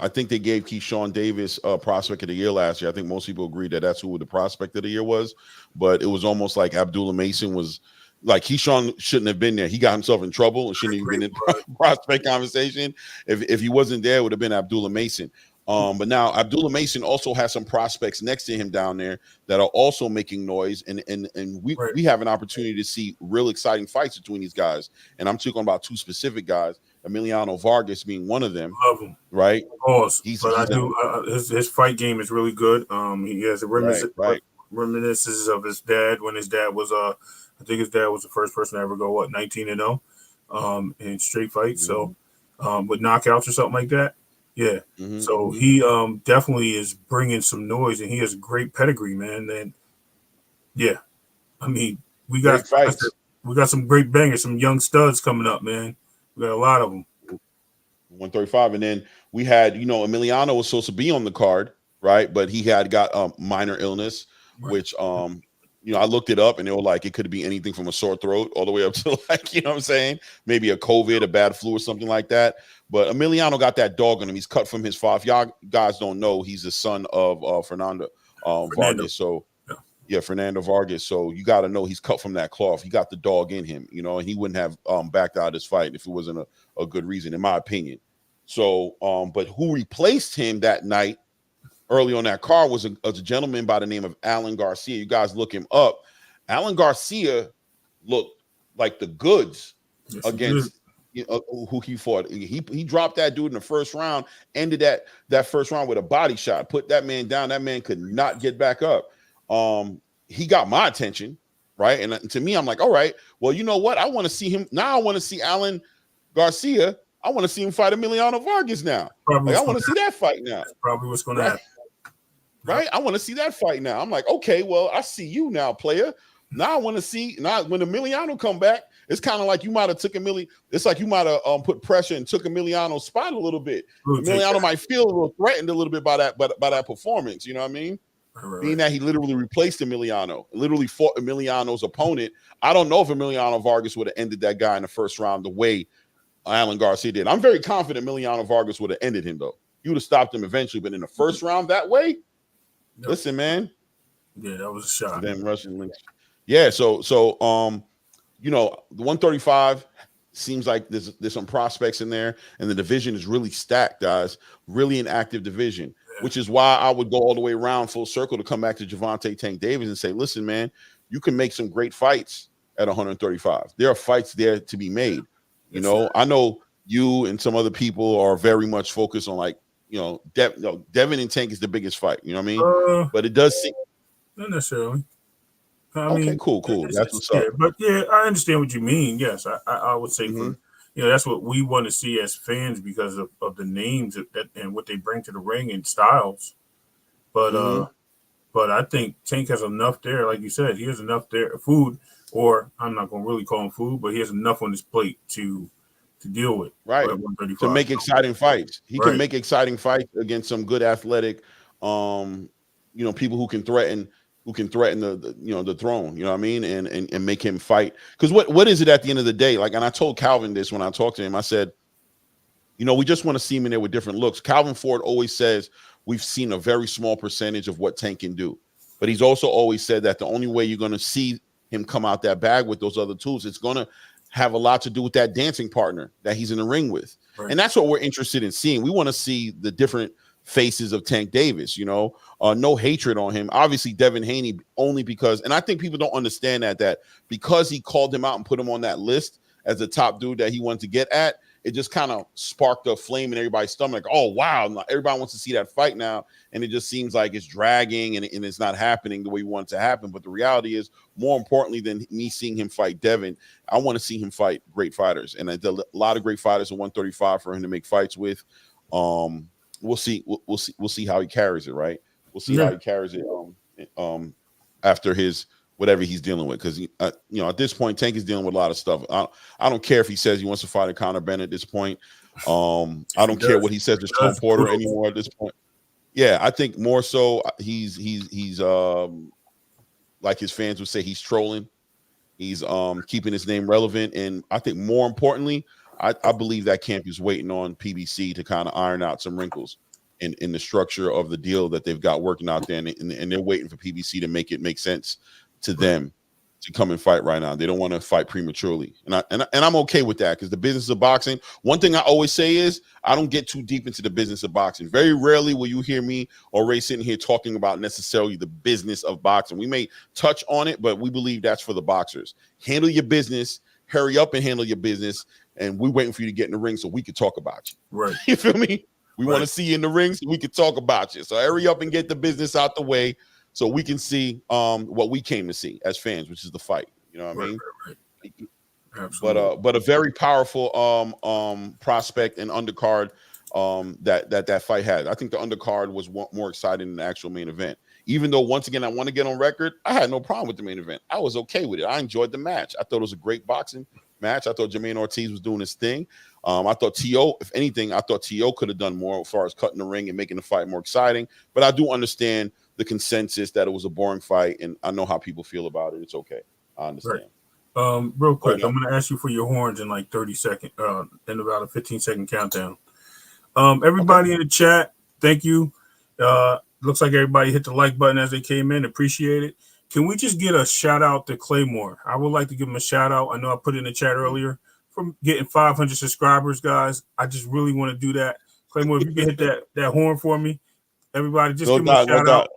I think they gave Keyshawn Davis prospect of the year last year. I think most people agree that that's who the prospect of the year was, but it was almost like Abdullah Mason was like Keyshawn shouldn't have been there. He got himself in trouble and shouldn't even been in prospect conversation. If he wasn't there, it would have been Abdullah Mason. But now Abdullah Mason also has some prospects next to him down there that are also making noise, and we have an opportunity to see real exciting fights between these guys. And I'm talking about two specific guys, Emiliano Vargas being one of them. Love him, right? His fight game is really good. He has a reminiscences of his dad when his dad was I think his dad was the first person to ever go 19-0 in straight fights. So with knockouts or something like that. Yeah. So he definitely is bringing some noise, and he has a great pedigree, man. And yeah, I mean, we got some great bangers, some young studs coming up, man. We got a lot of them. 135, and then we had, Emiliano was supposed to be on the card, right? But he had got minor illness, which I looked it up, and they were like, it could be anything from a sore throat all the way up to like, what I'm saying? Maybe a COVID, a bad flu or something like that. But Emiliano got that dog on him. He's cut from his father. If y'all guys don't know, he's the son of Fernando Vargas. So Fernando Vargas. So you got to know he's cut from that cloth. He got the dog in him, and he wouldn't have backed out of this fight if it wasn't a good reason, in my opinion. So, but who replaced him that night early on that card was a gentleman by the name of Alan Garcia. You guys look him up. Alan Garcia looked like the goods against who he fought. He dropped that dude in the first round, ended that first round with a body shot, put that man down. That man could not get back up. He got my attention, right? And to me, I'm like, all right, well, you know what? I want to see him now. I want to see Alan Garcia. I want to see him fight Emiliano Vargas now. I want to see that fight now. That's probably what's going to happen. Right? I want to see that fight now. I'm like, okay, well, I see you now, player. Now I want to see. Now when Emiliano come back, it's kind of like you might have took It's like you might have put pressure and took Emiliano's spot a little bit. Emiliano might feel a little threatened a little bit by that performance. You know what I mean? Right. Being that he literally replaced Emiliano, literally fought Emiliano's opponent. I don't know if Emiliano Vargas would have ended that guy in the first round the way Alan Garcia did. I'm very confident Emiliano Vargas would have ended him, though. He would have stopped him eventually, but in the first round that way, listen, man. Yeah, that was a shot. Then Russian links. Yeah, so the 135 seems like there's some prospects in there, and the division is really stacked, guys. Really an active division, which is why I would go all the way around full circle to come back to Gervonta Tank Davis and say, listen, man, you can make some great fights at 135. There are fights there to be made. I know you and some other people are very much focused on Devin and Tank is the biggest fight. You know what I mean? But it does seem not necessarily. I mean, cool. That's what's up. But yeah, I understand what you mean. Yes, I would say that's what we want to see as fans because of the names that and what they bring to the ring and styles. But but I think Tank has enough there, like you said, he has enough there food. Or I'm not going to really call him food, but he has enough on his plate to deal with. Right. To make exciting fights. He can make exciting fights against some good athletic, people who can threaten the throne, you know what I mean? And make him fight. Because what is it at the end of the day? Like, and I told Calvin this when I talked to him, I said, we just want to see him in there with different looks. Calvin Ford always says we've seen a very small percentage of what Tank can do. But he's also always said that the only way you're going to see him come out that bag with those other tools, it's going to have a lot to do with that dancing partner that he's in the ring with. Right. And that's what we're interested in seeing. We want to see the different faces of Tank Davis, no hatred on him. Obviously, Devin Haney, only because, and I think people don't understand that because he called him out and put him on that list as the top dude that he wanted to get at, it just kind of sparked a flame in everybody's stomach. Oh, wow. Everybody wants to see that fight now. And it just seems like it's dragging and it's not happening the way we want it to happen. But the reality is, more importantly than me seeing him fight Devin, I want to see him fight great fighters. And a lot of great fighters at 135 for him to make fights with. We'll see. We'll see how he carries it, right? We'll see how he carries it after his whatever he's dealing with, because at this point, Tank is dealing with a lot of stuff. I don't care if he says he wants to fight a Conor Bennett at this point. I don't care what he says to Sean Porter anymore at this point. Yeah, I think more so he's like his fans would say, he's trolling. He's keeping his name relevant, and I think more importantly, I believe that camp is waiting on PBC to kind of iron out some wrinkles in the structure of the deal that they've got working out there, and they're waiting for PBC to make it make sense to them. to come and fight right now. They don't want to fight prematurely, and I'm okay with that because the business of boxing. One thing I always say is I don't get too deep into the business of boxing. Very rarely will you hear me or Ray sitting here talking about necessarily the business of boxing. We may touch on it, but we believe that's for the boxers. Handle your business, hurry up and handle your business, and we're waiting for you to get in the ring so we can talk about you. Right? You feel me? We want to see you in the ring so we can talk about you. So hurry up and get the business out the way, so we can see what we came to see as fans, which is the fight. You know what I mean? Right. Absolutely. But a very powerful prospect and undercard that fight had. I think the undercard was more exciting than the actual main event. Even though, once again, I want to get on record, I had no problem with the main event. I was okay with it. I enjoyed the match. I thought it was a great boxing match. I thought Jamaine Ortiz was doing his thing. I thought T.O., if anything, I thought T.O. could have done more as far as cutting the ring and making the fight more exciting. But I do understand the consensus that it was a boring fight, and I know how people feel about it. It's okay. I understand. Right. Real quick, I'm going to ask you for your horns in like 30 seconds, in about a 15-second countdown. Everybody in the chat, thank you. Looks like everybody hit the like button as they came in. Appreciate it. Can we just get a shout out to Claymore? I would like to give him a shout out. I know I put it in the chat earlier from getting 500 subscribers, guys. I just really want to do that. Claymore, if you can hit that horn for me, everybody, just give me a shout out.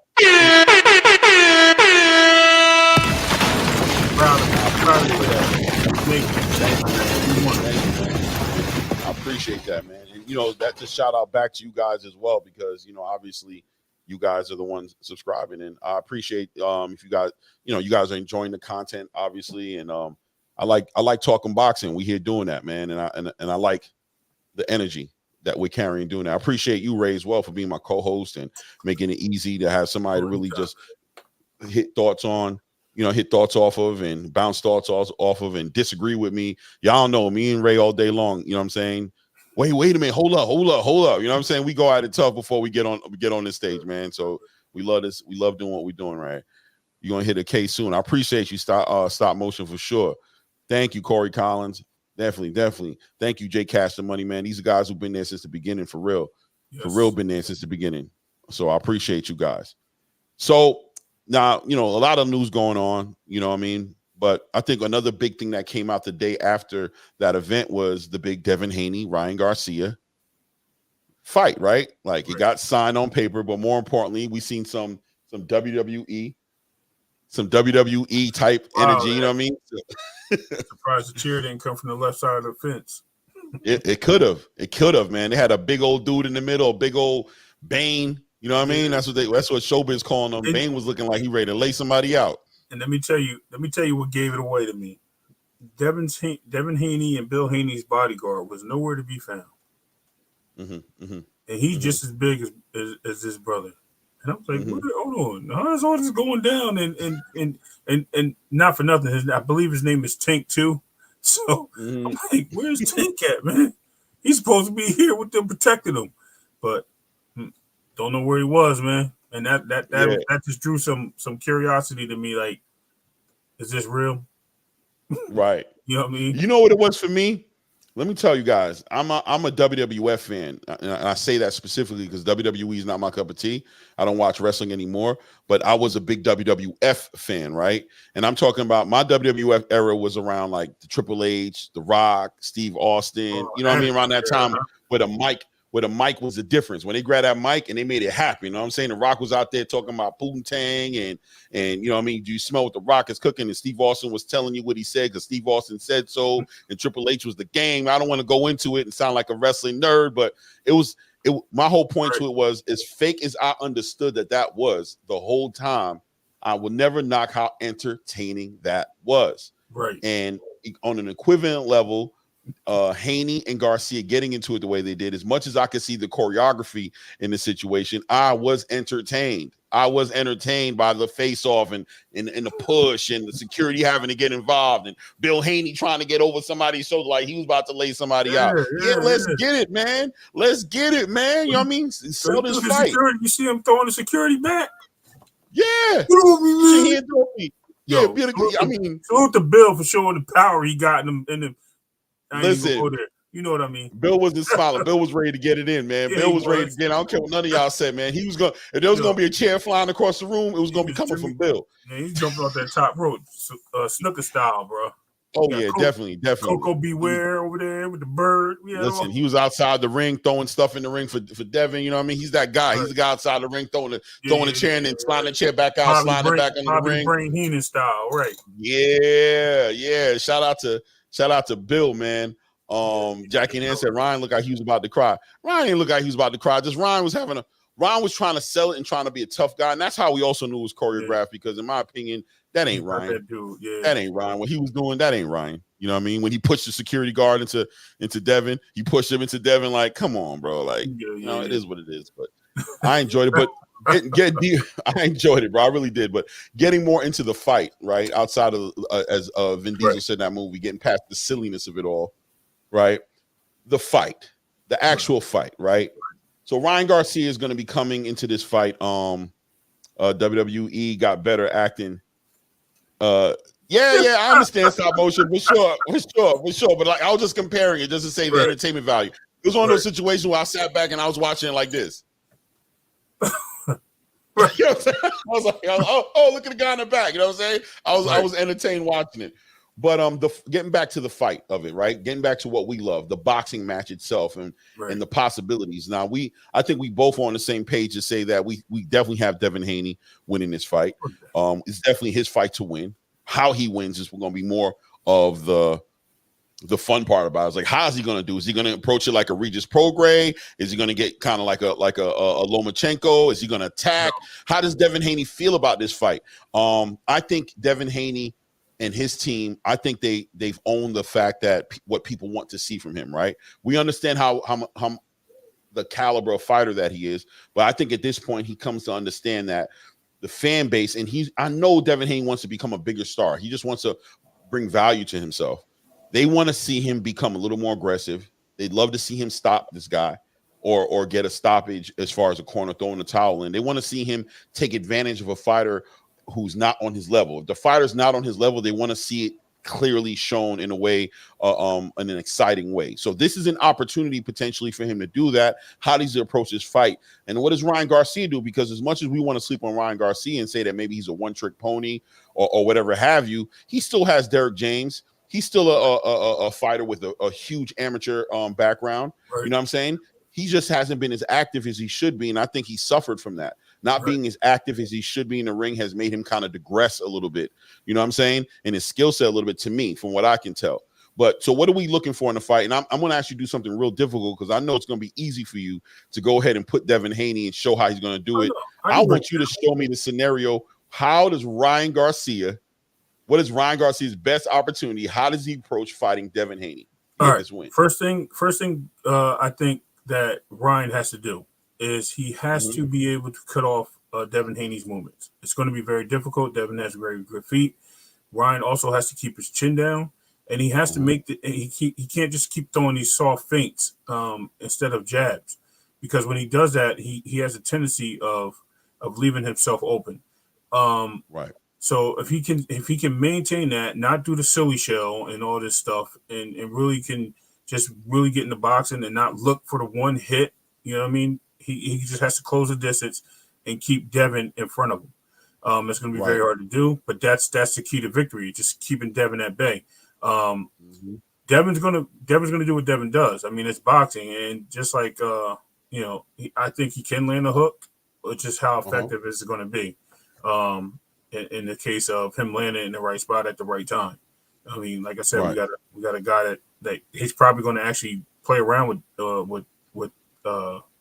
I appreciate that, man. And that's a shout out back to you guys as well, because obviously you guys are the ones subscribing, and I appreciate if you guys you guys are enjoying the content, obviously, and I like talking boxing. We here doing that, man, and I like the energy that we're carrying doing that. I appreciate you, Ray, as well, for being my co-host and making it easy to have somebody to really just hit thoughts off of and bounce thoughts off of and disagree with me. Y'all know me and Ray all day long. You know what I'm saying? Wait a minute. Hold up. You know what I'm saying? We go at it tough before we get on this stage, man. So we love this. We love doing what we're doing, right? You're going to hit a K soon. I appreciate you, stop motion, for sure. Thank you, Corey Collins. Definitely. Thank you, Jay Cash the Money, man. These are guys who've been there since the beginning, for real. Yes. For real, been there since the beginning. So I appreciate you guys. So now, a lot of news going on, you know what I mean? But I think another big thing that came out the day after that event was the big Devin Haney, Ryan Garcia fight, right? Like, it got signed on paper, but more importantly, we seen some WWE type energy, you know what I mean? Surprised the cheer didn't come from the left side of the fence. It could have, man. They had a big old dude in the middle, a big old Bane. You know what I mean? That's what showbiz calling him. Bane was looking like he ready to lay somebody out. And let me tell you what gave it away to me. Devin Haney and Bill Haney's bodyguard was nowhere to be found. And he's just as big as his brother. And I was like, hold on, how's all this going down? And not for nothing, I believe his name is Tank too. So I'm like, where's Tank at, man? He's supposed to be here with them protecting him, but don't know where he was, man. And that just drew some curiosity to me. Like, is this real? Right. You know what I mean? You know what it was for me? Let me tell you guys, I'm a WWF fan, and I say that specifically because WWE is not my cup of tea. I don't watch wrestling anymore, but I was a big WWF fan, right? And I'm talking about my WWF era was around like the Triple H, The Rock, Steve Austin, you know what I mean? Around that time where the mic was the difference. When they grabbed that mic and they made it happen, you know what I'm saying? The Rock was out there talking about Poontang and you know what I mean? Do you smell what the Rock is cooking? And Steve Austin was telling you what he said because Steve Austin said so. And Triple H was the game. I don't want to go into it and sound like a wrestling nerd, but my whole point to it was, as fake as I understood that was the whole time, I will never knock how entertaining that was. Right. And on an equivalent level, Haney and Garcia getting into it the way they did, as much as I could see the choreography in the situation, I was entertained. I was entertained by the face-off and the push and the security having to get involved and Bill Haney trying to get over somebody's shoulder like he was about to lay somebody out. Let's get it, man. Let's get it, man. You know what I mean? Sell this fight. You see him throwing the security back? Yeah. I mean, salute to Bill for showing the power he got in him. Listen, You know what I mean? Bill wasn't smiling. Bill was ready to get it in, man. Yeah, Bill was ready to get. I don't care what none of y'all said, man. He was going. If there was going to be a chair flying across the room, it was going to be coming from Bill. Yeah, he's jumping off that top rope, snooker style, bro. Oh yeah, definitely. Coco Beware over there with the bird. Listen, he was outside the ring throwing stuff in the ring for Devin. You know what I mean? He's that guy. Right. He's the guy outside the ring throwing the chair and then sliding the chair back out, sliding it back on the ring. Brain Heenan style, right? Yeah. Shout out to Bill, man. Jackie and Ann said Ryan looked like he was about to cry. Ryan didn't look like he was about to cry. Just Ryan was trying to sell it and trying to be a tough guy, and that's how we also knew it was choreographed. Because in my opinion, that ain't Ryan. That dude, that ain't Ryan. What he was doing, that ain't Ryan. You know what I mean? When he pushed the security guard into Devin, he pushed him into Devin. Like, come on, bro. Like, it is what it is. But I enjoyed it. But I enjoyed it, bro. I really did. But getting more into the fight, right? Outside of as Vin Diesel said in that movie, getting past the silliness of it all, right? The fight, the actual fight, right? So Ryan Garcia is going to be coming into this fight. WWE got better acting. Yeah, I understand stop motion, for sure. But like, I was just comparing it just to say the entertainment value. It was one of those situations where I sat back and I was watching it like this. You know what I'm saying? I was like, oh, look at the guy in the back. You know what I'm saying? I was entertained watching it. But getting back to the fight of it, right? Getting back to what we love, the boxing match itself and the possibilities. Now, I think we both are on the same page to say that we definitely have Devin Haney winning this fight. It's definitely his fight to win. How he wins is going to be more of the fun part about it. It's like, how is he going to do? Is he going to approach it like a Regis Prograis? Is he going to get kind of like a Lomachenko? Is he going to attack? How does Devin Haney feel about this fight? I think Devin Haney and his team, I think they've owned the fact that what people want to see from him, right? We understand how the caliber of fighter that he is, but I think at this point he comes to understand that the fan base, and I know Devin Haney wants to become a bigger star. He just wants to bring value to himself. They want to see him become a little more aggressive. They'd love to see him stop this guy or get a stoppage as far as a corner throwing the towel in. They want to see him take advantage of a fighter who's not on his level. If the fighter's not on his level, they want to see it clearly shown in a way, in an exciting way. So this is an opportunity potentially for him to do that. How does he approach this fight? And what does Ryan Garcia do? Because as much as we want to sleep on Ryan Garcia and say that maybe he's a one-trick pony or whatever have you, he still has Derek James. He's still a fighter with a huge amateur background. Right. You know what I'm saying? He just hasn't been as active as he should be, and I think he suffered from that. Not being as active as he should be in the ring has made him kind of digress a little bit. You know what I'm saying? And his skill set a little bit, to me, from what I can tell. But so what are we looking for in the fight? And I'm going to ask you to do something real difficult because I know it's going to be easy for you to go ahead and put Devin Haney and show how he's going to do it. I want you to show me the scenario. What is Ryan Garcia's best opportunity? How does he approach fighting Devin Haney? All right. Win? First thing, I think that Ryan has to do is he has to be able to cut off Devin Haney's movements. It's going to be very difficult. Devin has very good feet. Ryan also has to keep his chin down, and he has to make he can't just keep throwing these soft feints instead of jabs, because when he does that, he has a tendency of leaving himself open. Right. So if he can maintain that, not do the silly shell and all this stuff, and really can just really get in the boxing and not look for the one hit, you know what I mean? He just has to close the distance and keep Devin in front of him. It's going to be very hard to do, but that's the key to victory, just keeping Devin at bay. Devin's going to do what Devin does. I mean, it's boxing, and just like I think he can land a hook, but just how effective is it going to be? In the case of him landing in the right spot at the right time. I mean, like I said, we got a guy that he's probably going to actually play around with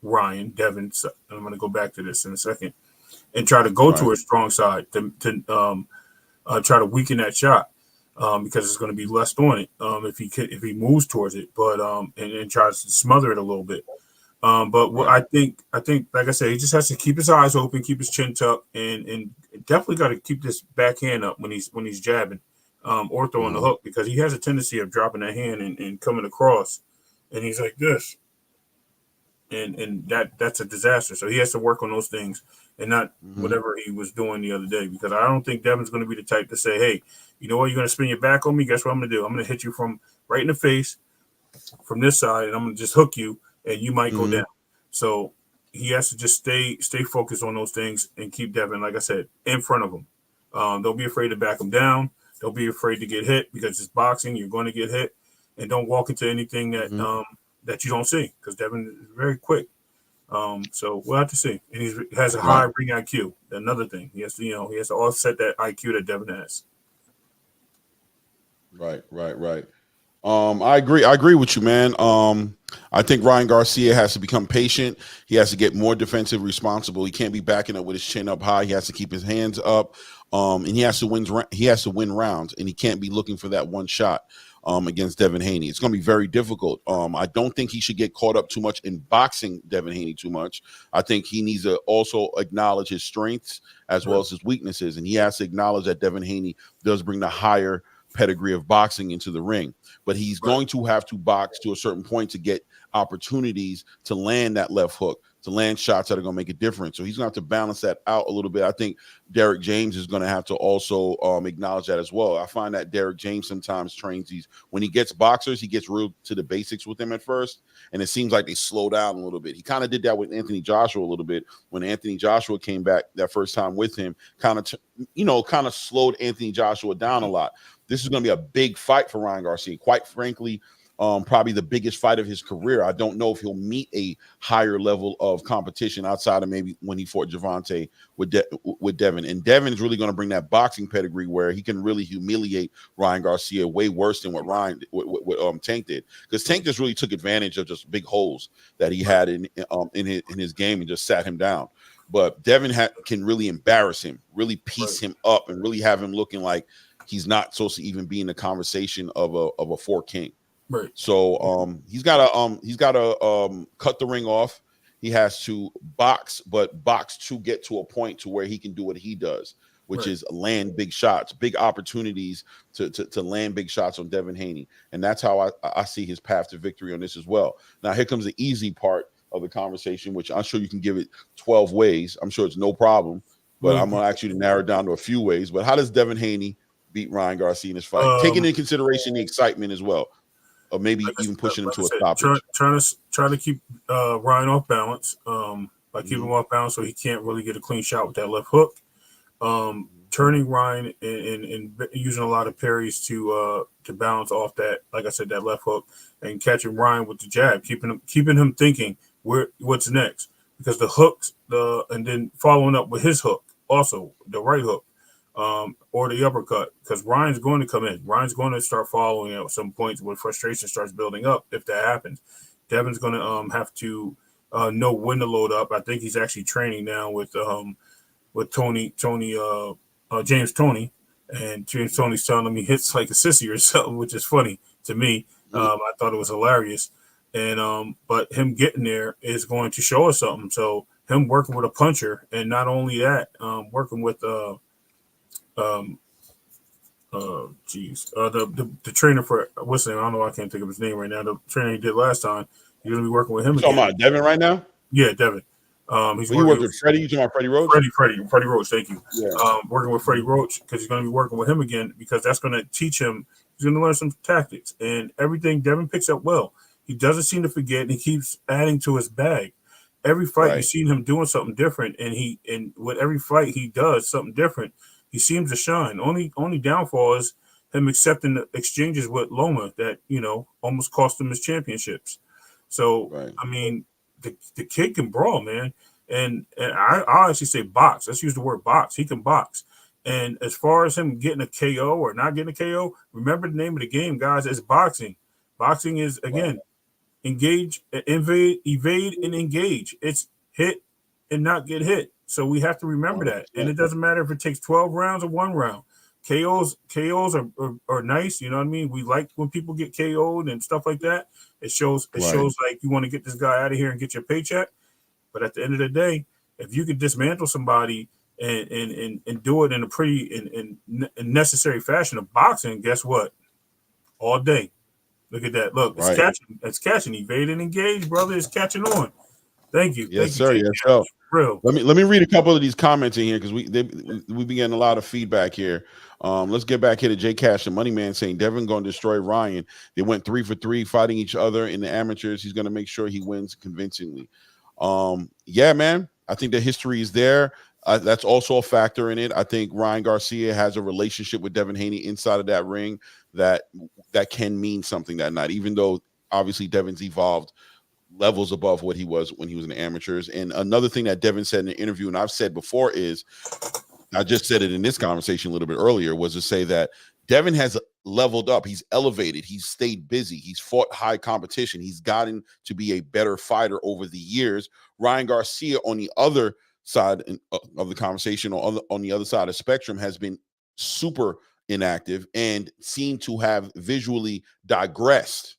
Ryan Devin. So I'm going to go back to this in a second and try to go to his strong side to try to weaken that shot because it's going to be less on it if he moves towards it, but and tries to smother it a little bit. But what I think, like I said, he just has to keep his eyes open, keep his chin tucked, and definitely got to keep this backhand up when he's jabbing or throwing the hook, because he has a tendency of dropping that hand and coming across, and he's like this, and that's a disaster. So he has to work on those things and not whatever he was doing the other day, because I don't think Devin's going to be the type to say, hey, you know what, you're going to spin your back on me. Guess what I'm going to do? I'm going to hit you from right in the face, from this side, and I'm gonna just hook you, and you might go down. So he has to just stay focused on those things and keep Devin, like I said, in front of him. Don't be afraid to back him down. Don't be afraid to get hit, because it's boxing. You're going to get hit, and don't walk into anything that that you don't see, because Devin is very quick. So we'll have to see. And he has a high ring IQ. Another thing, he has to offset that IQ that Devin has. Right. I agree with you, man. I think Ryan Garcia has to become patient. He has to get more defensive responsible. He can't be backing up with his chin up high. He has to keep his hands up. And he has to win rounds, and he can't be looking for that one shot against Devin Haney. It's going to be very difficult. I don't think he should get caught up too much in boxing Devin Haney too much. I think he needs to also acknowledge his strengths as well as his weaknesses, and he has to acknowledge that Devin Haney does bring the higher pedigree of boxing into the ring, but he's going to have to box to a certain point to get opportunities to land that left hook, to land shots that are going to make a difference. So he's going to have to balance that out a little bit. I think Derrick James is going to have to also acknowledge that as well. I find that Derrick James sometimes trains these, when he gets boxers, he gets real to the basics with them at first, and it seems like they slow down a little bit. He kind of did that with Anthony Joshua a little bit. When Anthony Joshua came back that first time with him, kind of slowed Anthony Joshua down a lot. This is going to be a big fight for Ryan Garcia. Quite frankly, probably the biggest fight of his career. I don't know if he'll meet a higher level of competition outside of maybe when he fought Javante with Devin. And Devin is really going to bring that boxing pedigree where he can really humiliate Ryan Garcia way worse than what Tank did. Because Tank just really took advantage of just big holes that he had in his game and just sat him down. But Devin can really embarrass him, really piece him up, and really have him looking like he's not supposed to even be in the conversation of a 4 king. Right. So he's got to cut the ring off. He has to box, but box to get to a point to where he can do what he does, which is land big shots, big opportunities to land big shots on Devin Haney. And that's how I see his path to victory on this as well. Now here comes the easy part of the conversation, which I'm sure you can give it 12 ways. I'm sure it's no problem, but I'm going to ask you to narrow it down to a few ways. But how does Devin Haney beat Ryan Garcia in this fight, taking into consideration the excitement as well, or maybe even pushing him to a stoppage? Trying to keep Ryan off balance, by keeping him off balance so he can't really get a clean shot with that left hook. Turning Ryan and using a lot of parries to balance off that, like I said, that left hook, and catching Ryan with the jab, keeping him thinking what's next, because the hooks, and then following up with his hook, also the right hook. Or the uppercut, because Ryan's going to come in. Ryan's going to start following at some points when frustration starts building up. If that happens, Devin's going to have to know when to load up. I think he's actually training now with James Toney, and James Toney's telling him he hits like a sissy or something, which is funny to me. I thought it was hilarious, and but him getting there is going to show us something. So him working with a puncher, and not only that, working with the trainer for what's his name? I don't know. I can't think of his name right now. The trainer he did last time. You're gonna be working with him again. Talking about Devin right now? Yeah, Devin. He's working with Freddie. You talking about Freddie Roach? Freddie Roach. Thank you. Yeah. Working with Freddie Roach, because he's gonna be working with him again, because that's gonna teach him. He's gonna learn some tactics and everything. Devin picks up well. He doesn't seem to forget, and he keeps adding to his bag. Every fight you've seen him doing something different, and with every fight he does something different. He seems to shine. Only downfall is him accepting the exchanges with Loma that, almost cost him his championships. So, I mean, the kid can brawl, man. And I'll actually say box. Let's use the word box. He can box. And as far as him getting a KO or not getting a KO, remember the name of the game, guys. It's boxing. Boxing is, again, engage, evade, and engage. It's hit and not get hit. So we have to remember that. And it doesn't matter if it takes 12 rounds or 1 round. KOs are nice. You know what I mean? We like when people get KO'd and stuff like that. It shows like you want to get this guy out of here and get your paycheck. But at the end of the day, if you can dismantle somebody and do it in a pretty and necessary fashion of boxing, guess what? All day. Look at that. Look, it's catching, evade and engage, brother. It's catching on. Thank you. Yes, Thank sir. you, Yes, sir. Real. Let me read a couple of these comments in here because we be getting a lot of feedback here. Let's get back here to J Cash, the money man, saying Devin going to destroy Ryan. They went 3 for 3 fighting each other in the amateurs. He's going to make sure he wins convincingly. Yeah, man. I think the history is there. That's also a factor in it. I think Ryan Garcia has a relationship with Devin Haney inside of that ring that can mean something that night, even though obviously Devin's evolved levels above what he was when he was in the amateurs. And another thing that Devin said in the interview, and I've said before, is I just said it in this conversation a little bit earlier, was to say that Devin has leveled up. He's elevated. He's stayed busy. He's fought high competition. He's gotten to be a better fighter over the years. Ryan Garcia, on the other side of the conversation, or on the other side of the spectrum, has been super inactive and seemed to have visually digressed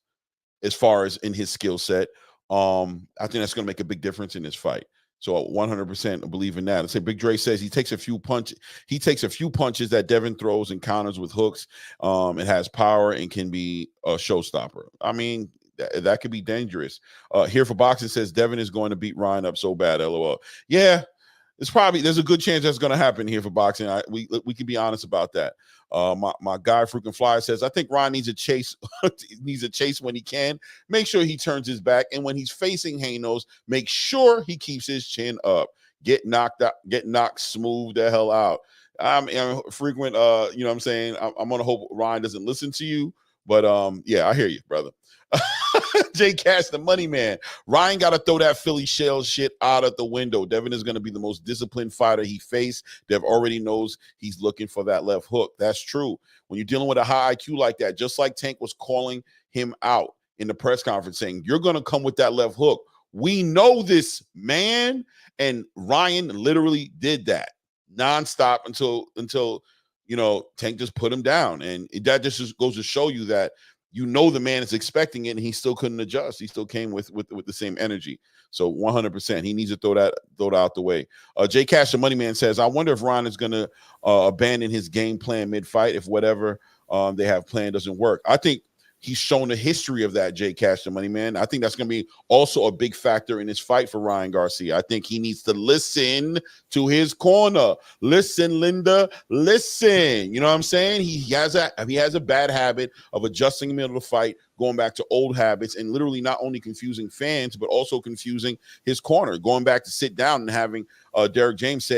as far as in his skill set. I think that's going to make a big difference in this fight. So 100% believe in that. I say Big Dre says he takes a few punches that Devin throws and counters with hooks. It has power and can be a showstopper. I mean, that could be dangerous. Here for Boxing says Devin is going to beat Ryan up so bad. LOL. Yeah, there's a good chance that's going to happen here for Boxing. We can be honest about that. My guy freaking Flyer says I think Ryan needs a chase. Needs a chase when he can. Make sure he turns his back, and when he's facing Hanos, make sure he keeps his chin up. Get knocked smooth the hell out. I'm frequent. You know what I'm saying? I'm gonna hope Ryan doesn't listen to you, but yeah, I hear you, brother. J Cash, the money man. Ryan got to throw that Philly shell shit out of the window. Devin is going to be the most disciplined fighter he faced. Dev already knows he's looking for that left hook. That's true. When you're dealing with a high IQ like that, just like Tank was calling him out in the press conference saying, you're going to come with that left hook. We know this, man. And Ryan literally did that nonstop until you know, Tank just put him down. And that just goes to show you that you know the man is expecting it, and he still couldn't adjust. He still came with the same energy. So 100%, he needs to throw that out the way. J Cash, the money man, says, I wonder if Ron is going to abandon his game plan mid-fight if whatever they have planned doesn't work. I think he's shown the history of that, J Cash, the money man. I think that's going to be also a big factor in his fight for Ryan Garcia. I think he needs to listen to his corner. Listen, Linda, listen. You know what I'm saying? He has a bad habit of adjusting in the middle of the fight, going back to old habits, and literally not only confusing fans, but also confusing his corner, going back to sit down and having Derek James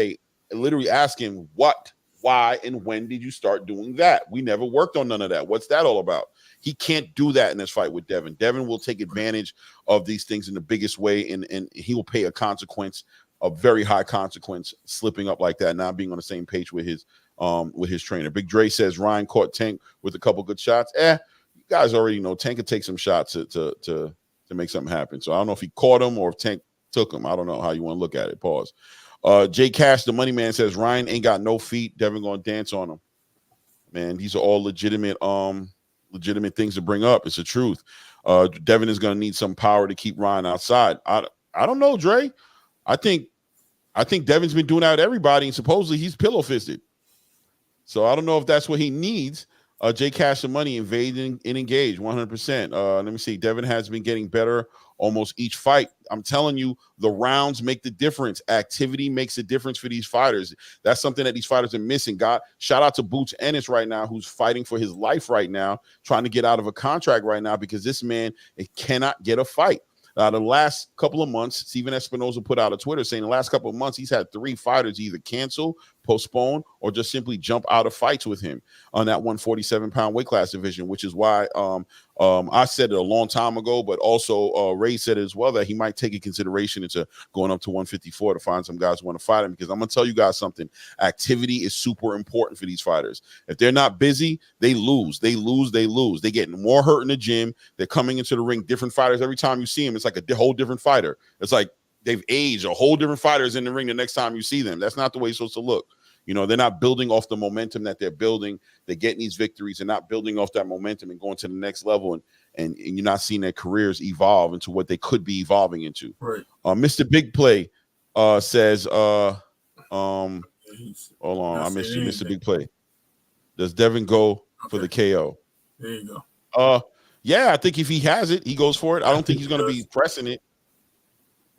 literally ask him, what, why, and when did you start doing that? We never worked on none of that. What's that all about? He can't do that in this fight with Devin. Devin will take advantage of these things in the biggest way, and he will pay a consequence, a very high consequence, slipping up like that, not being on the same page with his trainer. Big Dre says Ryan caught Tank with a couple good shots. You guys already know Tank could take some shots to make something happen. So I don't know if he caught him or if Tank took him. I don't know how you want to look at it. Pause. J Cash, the money man, says Ryan ain't got no feet. Devin gonna dance on him. Man, these are all legitimate things to bring up. It's the truth. Devin is going to need some power to keep Ryan outside. I don't know, Dre. I think Devin's been doing that with everybody, and supposedly he's pillow fisted. So I don't know if that's what he needs. J Cash, the money, invading and engage 100%. Let me see. Devin has been getting better almost each fight. I'm telling you, the rounds make the difference. Activity makes a difference for these fighters. That's something that these fighters are missing. Shout out to Boots Ennis right now, who's fighting for his life right now, trying to get out of a contract right now because this man cannot get a fight. The last couple of months, Steven Espinoza put out a Twitter saying the last couple of months, he's had 3 fighters either cancel, postpone, or just simply jump out of fights with him on that 147-pound weight class division, which is why I said it a long time ago, but also Ray said it as well, that he might take a consideration into going up to 154 to find some guys who want to fight him, because I'm going to tell you guys something. Activity is super important for these fighters. If they're not busy, they lose. They get more hurt in the gym. They're coming into the ring, different fighters. Every time you see them, it's like a whole different fighter. It's like they've aged. A whole different fighter is in the ring the next time you see them. That's not the way it's supposed to look. You know, they're not building off the momentum that they're building. They're getting these victories and not building off that momentum and going to the next level. And you're not seeing their careers evolve into what they could be evolving into. Right. Mr. Big Play says, hold on, I missed you. Mr. Big Play. Does Devin go for the KO? There you go. Yeah, I think if he has it, he goes for it. I don't think he's going to be pressing it.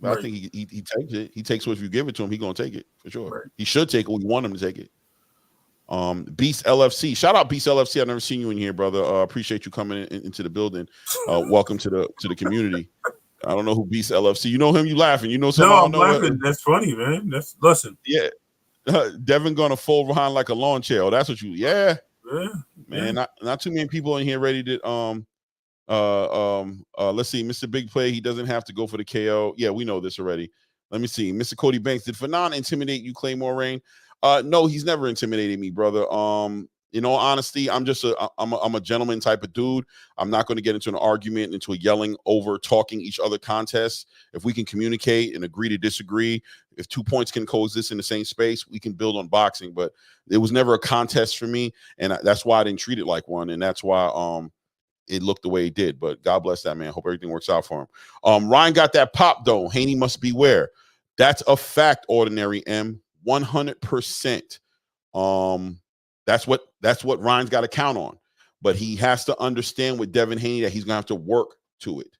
But I think he takes it. He takes what if you give it to him, he's gonna take it for sure. Right. He should take it. We want him to take it. Beast LFC. Shout out Beast LFC. I've never seen you in here, brother. Appreciate you coming into the building. Welcome to the community. I don't know who Beast LFC. You know him? You laughing? You know something? No, I'm laughing. That's funny, man. Listen. Yeah. Devin gonna fold behind like a lawn chair. Oh, that's what you. Yeah, man. Yeah. Not too many people in here ready to. Let's see, Mr. Big Play. He doesn't have to go for the KO. Yeah, we know this already. Let me see, Mr. Cody Banks. Did Fanon intimidate you, Claymore Rain? No, he's never intimidated me, brother. In all honesty, I'm a gentleman type of dude. I'm not going to get into an argument, into a yelling over talking each other contest. If we can communicate and agree to disagree, if 2 points can coexist in the same space, we can build on boxing. But it was never a contest for me, and that's why I didn't treat it like one, and that's why it looked the way it did. But God bless that man. Hope everything works out for him. Ryan got that pop though. Haney must beware. That's a fact. Ordinary M. 100%. That's what Ryan's got to count on. But he has to understand with Devin Haney that he's gonna have to work to it.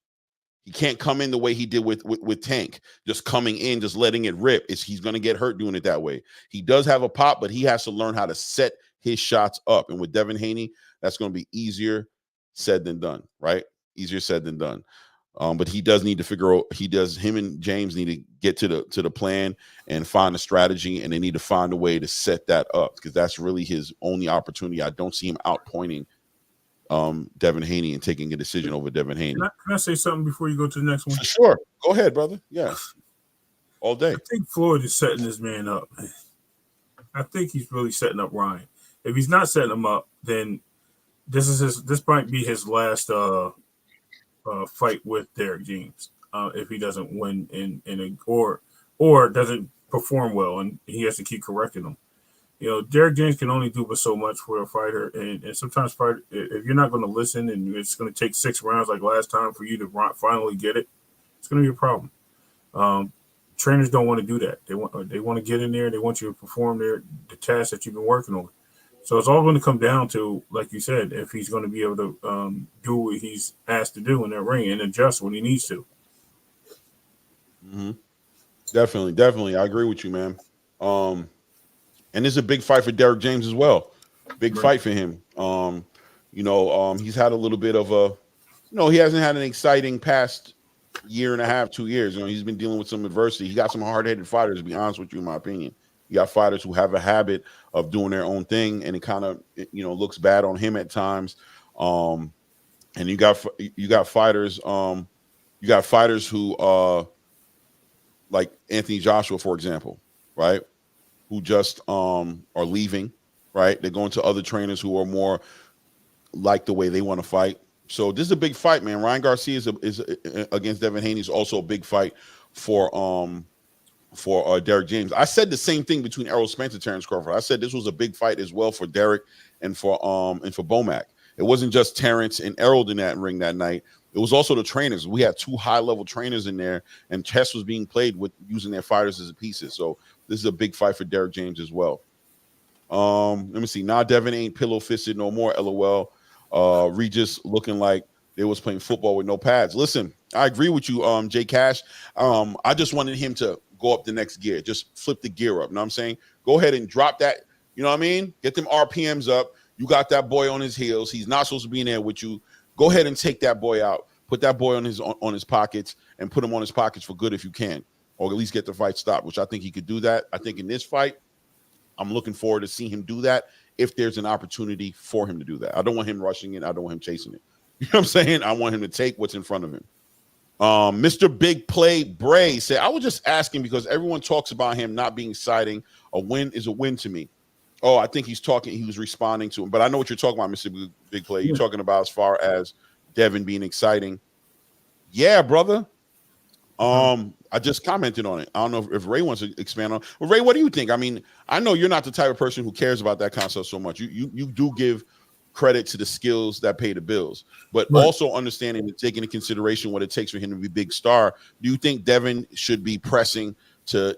He can't come in the way he did with Tank, just coming in, just letting it rip. He's gonna get hurt doing it that way. He does have a pop, but he has to learn how to set his shots up. And with Devin Haney, that's gonna be easier said than done, right? Easier said than done. But he does need to figure out. Him and James need to get to the plan and find a strategy, and they need to find a way to set that up because that's really his only opportunity. I don't see him outpointing Devin Haney and taking a decision over Devin Haney. Can I say something before you go to the next one? Sure, go ahead, brother. Yeah, all day. I think Floyd is setting this man up. I think he's really setting up Ryan. If he's not setting him up, then this might be his last fight with Derek James if he doesn't win or doesn't perform well, and he has to keep correcting him. You know, Derek James can only do but so much for a fighter, and sometimes if you're not going to listen and it's going to take 6 rounds like last time for you to finally get it, it's going to be a problem. Trainers don't want to do that. They want to get in there. They want you to perform the task that you've been working on. So it's all going to come down to, like you said, if he's going to be able to do what he's asked to do in that ring and adjust when he needs to. Mm-hmm. Definitely. I agree with you, man. And it's a big fight for Derek James as well. Big fight for him. He's had a little bit of he hasn't had an exciting past year and a half, 2 years. He's been dealing with some adversity. He got some hard-headed fighters, to be honest with you, in my opinion. You got fighters who have a habit of doing their own thing, and it kind of looks bad on him at times. And you got fighters who like Anthony Joshua, for example, right? Who just are leaving, right? They're going to other trainers who are more like the way they want to fight. So this is a big fight, man. Ryan Garcia is against Devin Haney is also a big fight for Derek James. I said the same thing between Errol Spence and Terrence Crawford. I said this was a big fight as well for Derek and for Bomac. It wasn't just Terrence and Errol in that ring that night. It was also the trainers. We had 2 high-level trainers in there, and chess was being played with using their fighters as pieces. So this is a big fight for Derek James as well. Let me see. Nah, Devin ain't pillow-fisted no more, LOL. Regis looking like they was playing football with no pads. Listen, I agree with you, Jay Cash. I just wanted him to go up the next gear. Just flip the gear up. You know what I'm saying? Go ahead and drop that. You know what I mean? Get them RPMs up. You got that boy on his heels. He's not supposed to be in there with you. Go ahead and take that boy out. Put that boy on his pockets and put him on his pockets for good if you can, or at least get the fight stopped, which I think he could do that. I think in this fight, I'm looking forward to seeing him do that if there's an opportunity for him to do that. I don't want him rushing it. I don't want him chasing it. You know what I'm saying? I want him to take what's in front of him. Mr. Big Play Bray said, I was just asking because everyone talks about him not being exciting. A win is a win to me. Oh, I think he was responding to him, but I know what you're talking about, Mr. Big Play. You're talking about as far as Devin being exciting. Yeah, brother. I just commented on it. I don't know if Ray wants to expand on it. Well, Ray, what do you think? I mean, I know you're not the type of person who cares about that kind of stuff so much. You do give credit to the skills that pay the bills, but also understanding and taking into consideration what it takes for him to be a big star. Do you think Devin should be pressing to,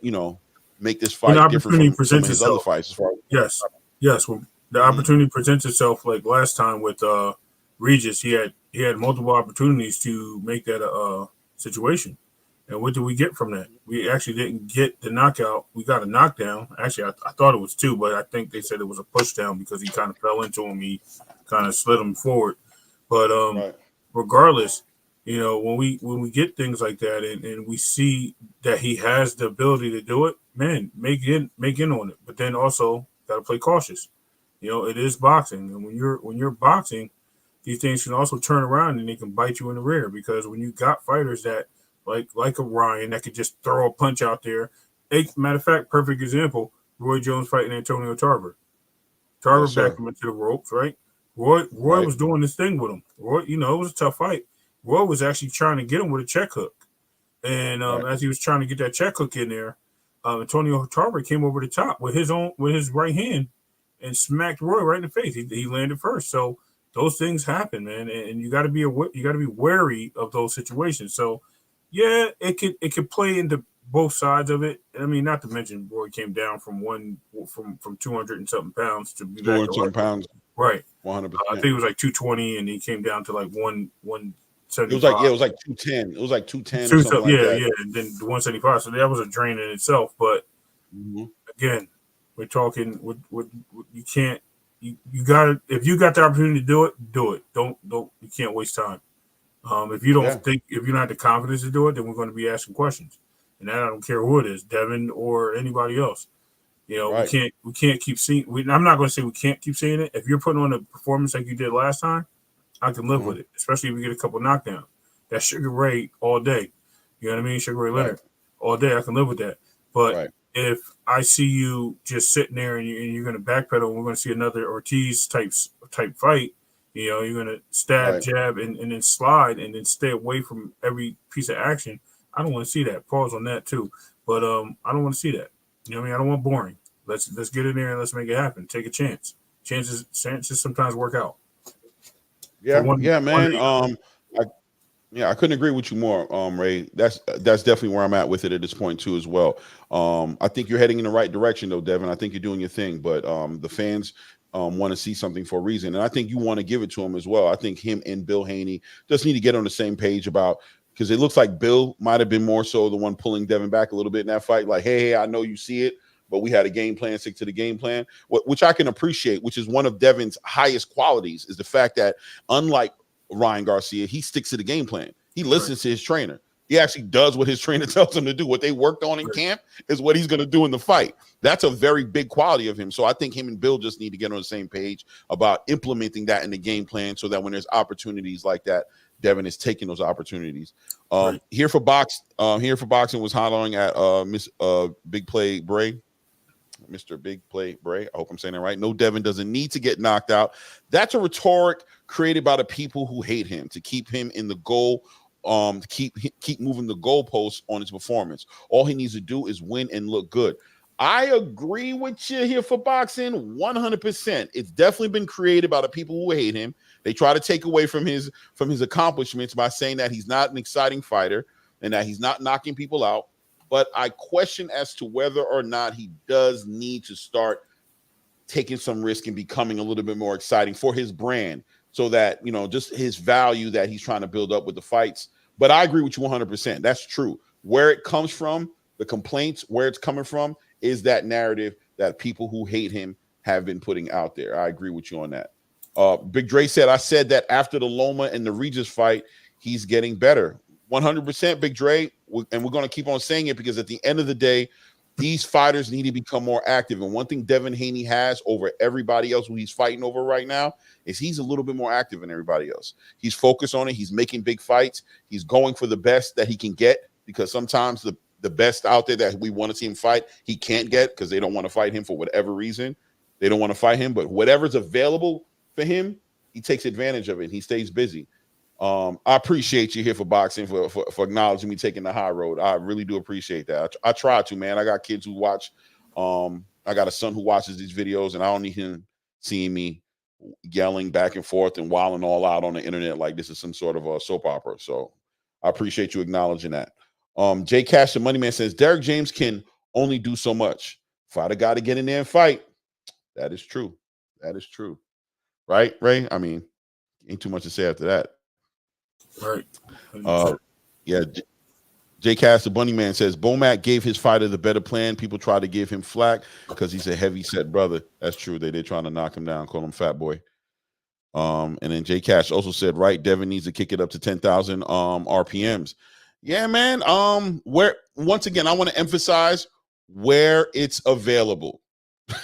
make this fight different from his other fights? As far as yes. Well, the opportunity presents itself like last time with Regis. He had multiple opportunities to make that a situation. And what did we get from that? We actually didn't get the knockout. We got a knockdown. Actually, I thought it was 2, but I think they said it was a push down because he kind of fell into him. He kind of slid him forward. But regardless, you know, when we get things like that and we see that he has the ability to do it, man, make in on it. But then also got to play cautious. You know, it is boxing, and when you're boxing, these things can also turn around and they can bite you in the rear, because when you got fighters that like a Ryan that could just throw a punch out there. Matter of fact, perfect example: Roy Jones fighting Antonio Tarver. Tarver backed him into the ropes, right? Roy was doing this thing with him. Roy, you know, it was a tough fight. Roy was actually trying to get him with a check hook, and as he was trying to get that check hook in there, Antonio Tarver came over the top with his right hand and smacked Roy right in the face. He landed first, so those things happen, man, and you got to be wary of those situations. So, yeah, it could play into both sides of it. I mean, not to mention Roy came down from 200 and something pounds to be back to 200 pounds, right? 100%. I think it was like 220, and he came down to like 175. It was like 210. It was like 210 or something like that. Yeah, and then the 175. So that was a drain in itself. But again, we're talking. You can't. You got to, if you got the opportunity to do it, do it. Don't. You can't waste time. If you don't think, if you don't have the confidence to do it, then we're going to be asking questions, and that I don't care who it is, Devin or anybody else. You know, we can't keep seeing. I'm not going to say we can't keep seeing it. If you're putting on a performance like you did last time, I can live with it, especially if we get a couple knockdowns. That's Sugar Ray all day. You know what I mean? Sugar Ray Leonard all day. I can live with that. But if I see you just sitting there and you're going to backpedal, and we're going to see another Ortiz type fight. You know, you're going to stab, jab, and then slide, and then stay away from every piece of action. I don't want to see that. Pause on that too. But I don't want to see that. You know what I mean? I don't want boring. Let's get in there and let's make it happen. Take a chance. Chances sometimes work out. Yeah, man. I couldn't agree with you more, Ray. That's definitely where I'm at with it at this point too, as well. I think you're heading in the right direction, though, Devin. I think you're doing your thing, but the fans want to see something for a reason, and I think you want to give it to him as well. I think him and Bill Haney just need to get on the same page about, because it looks like Bill might have been more so the one pulling Devin back a little bit in that fight. Like, hey, I know you see it, but we had a game plan, stick to the game plan, which I can appreciate, which is one of Devin's highest qualities, is the fact that, unlike Ryan Garcia, he sticks to the game plan. He listens to his trainer. He actually does what his trainer tells him to do. What they worked on in camp is what he's going to do in the fight. That's a very big quality of him. So I think him and Bill just need to get on the same page about implementing that in the game plan, so that when there's opportunities like that, Devin is taking those opportunities. Here for boxing was hollering at Miss Big Play Bray. Mr. Big Play Bray. I hope I'm saying that right. No, Devin doesn't need to get knocked out. That's a rhetoric created by the people who hate him to keep him in the goal, to keep moving the goalposts on his performance. All he needs to do is win and look good. I agree with you here for boxing 100%. It's definitely been created by the people who hate him. They try to take away from his accomplishments by saying that he's not an exciting fighter and that he's not knocking people out. But I question as to whether or not he does need to start taking some risk and becoming a little bit more exciting for his brand, so that, you know, just his value that he's trying to build up with the fights. But I agree with you 100%. That's true. Where it comes from, the complaints, where it's coming from, is that narrative that people who hate him have been putting out there. I agree with you on that. Big Dre said, I said that after the Loma and the Regis fight, he's getting better. 100%, Big Dre, and we're going to keep on saying it, because at the end of the day, these fighters need to become more active. And one thing Devin Haney has over everybody else who he's fighting over right now is he's a little bit more active than everybody else. He's focused on it. He's making big fights. He's going for the best that he can get, because sometimes the best out there that we want to see him fight, he can't get because they don't want to fight him for whatever reason. They don't want to fight him, but whatever's available for him, he takes advantage of it. He stays busy. I appreciate you here for boxing, for acknowledging me taking the high road. I really do appreciate that. I try to, man. I got kids who watch. I got a son who watches these videos, and I don't need him seeing me yelling back and forth and wilding all out on the internet like this is some sort of a soap opera. So I appreciate you acknowledging that. Jay Cash, the Money Man, says Derek James can only do so much. Fight a guy to get in there and fight. That is true. That is true. Right, Ray? I mean, ain't too much to say after that. Right. Yeah. J. Cass, the Bunny Man, says Bomac gave his fighter the better plan. People try to give him flack because he's a heavy set brother. That's true. They did trying to knock him down, call him fat boy. And then J. Cash also said, right, Devin needs to kick it up to 10,000 RPMs. Yeah, man. Where once again, I want to emphasize where it's available.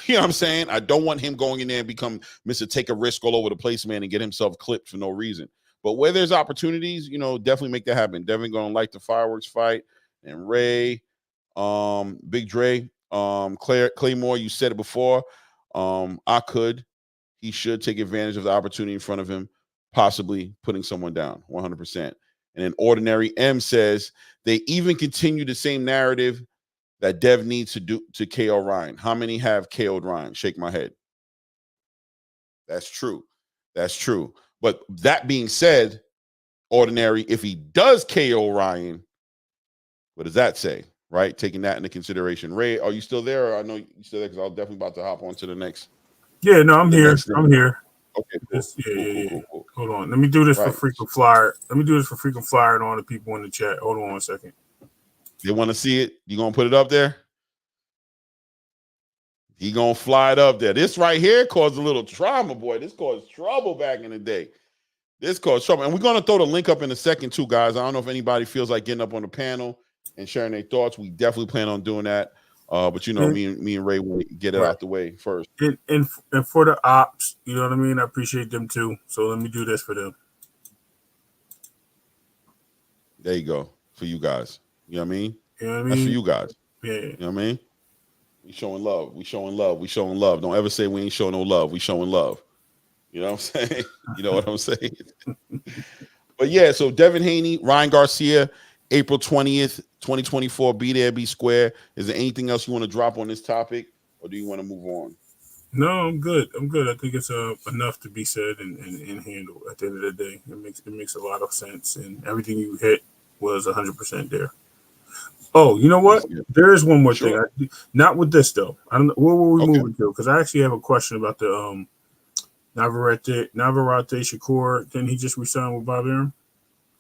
You know what I'm saying? I don't want him going in there and become Mr. Take a Risk all over the place, man, and get himself clipped for no reason. But where there's opportunities, you know, definitely make that happen. Devin gonna like the fireworks fight. And Ray, Big Dre, Claymore, you said it before. He should take advantage of the opportunity in front of him, possibly putting someone down 100%. And then Ordinary M says they even continue the same narrative that Dev needs to do to KO Ryan. How many have KO'd Ryan? Shake my head. That's true. That's true. But that being said, Ordinary, if he does KO Ryan, what does that say? Right? Taking that into consideration. Ray, are you still there? Or I know you're still there because I was definitely about to hop on to the next. Yeah, no, I'm here. I'm here. Okay. Cool. Cool. Hold on. Let me do this for frequent flyer. Let me do this for frequent flyer and all the people in the chat. Hold on 1 second. They want to see it. You gonna put it up there? He gonna fly it up there. This right here caused a little trauma, boy. This caused trouble back in the day. This caused trouble. And we're gonna throw the link up in a second too, guys. I don't know if anybody feels like getting up on the panel and sharing their thoughts. We definitely plan on doing that. But you know, me and Ray will get it out the way first. And for the ops, you know what I mean? I appreciate them too. So let me do this for them. There you go. For you guys. You know what I mean? You know what I mean? That's for you guys. Yeah. You know what I mean? We showing love. We showing love. We showing love. Don't ever say we ain't showing no love. We showing love. You know what I'm saying? You know what I'm saying? But yeah, so Devin Haney, Ryan Garcia, April 20th, 2024. Be there, be square. Is there anything else you want to drop on this topic, or do you want to move on? No, I'm good. I think it's enough to be said and handled at the end of the day. It makes a lot of sense, and everything you hit was 100% there. Oh, you know what? There is one more thing. Not with this though. I don't know where were we moving to, because I actually have a question about the Navarrete Shakur. Didn't he just resign with Bob Arum?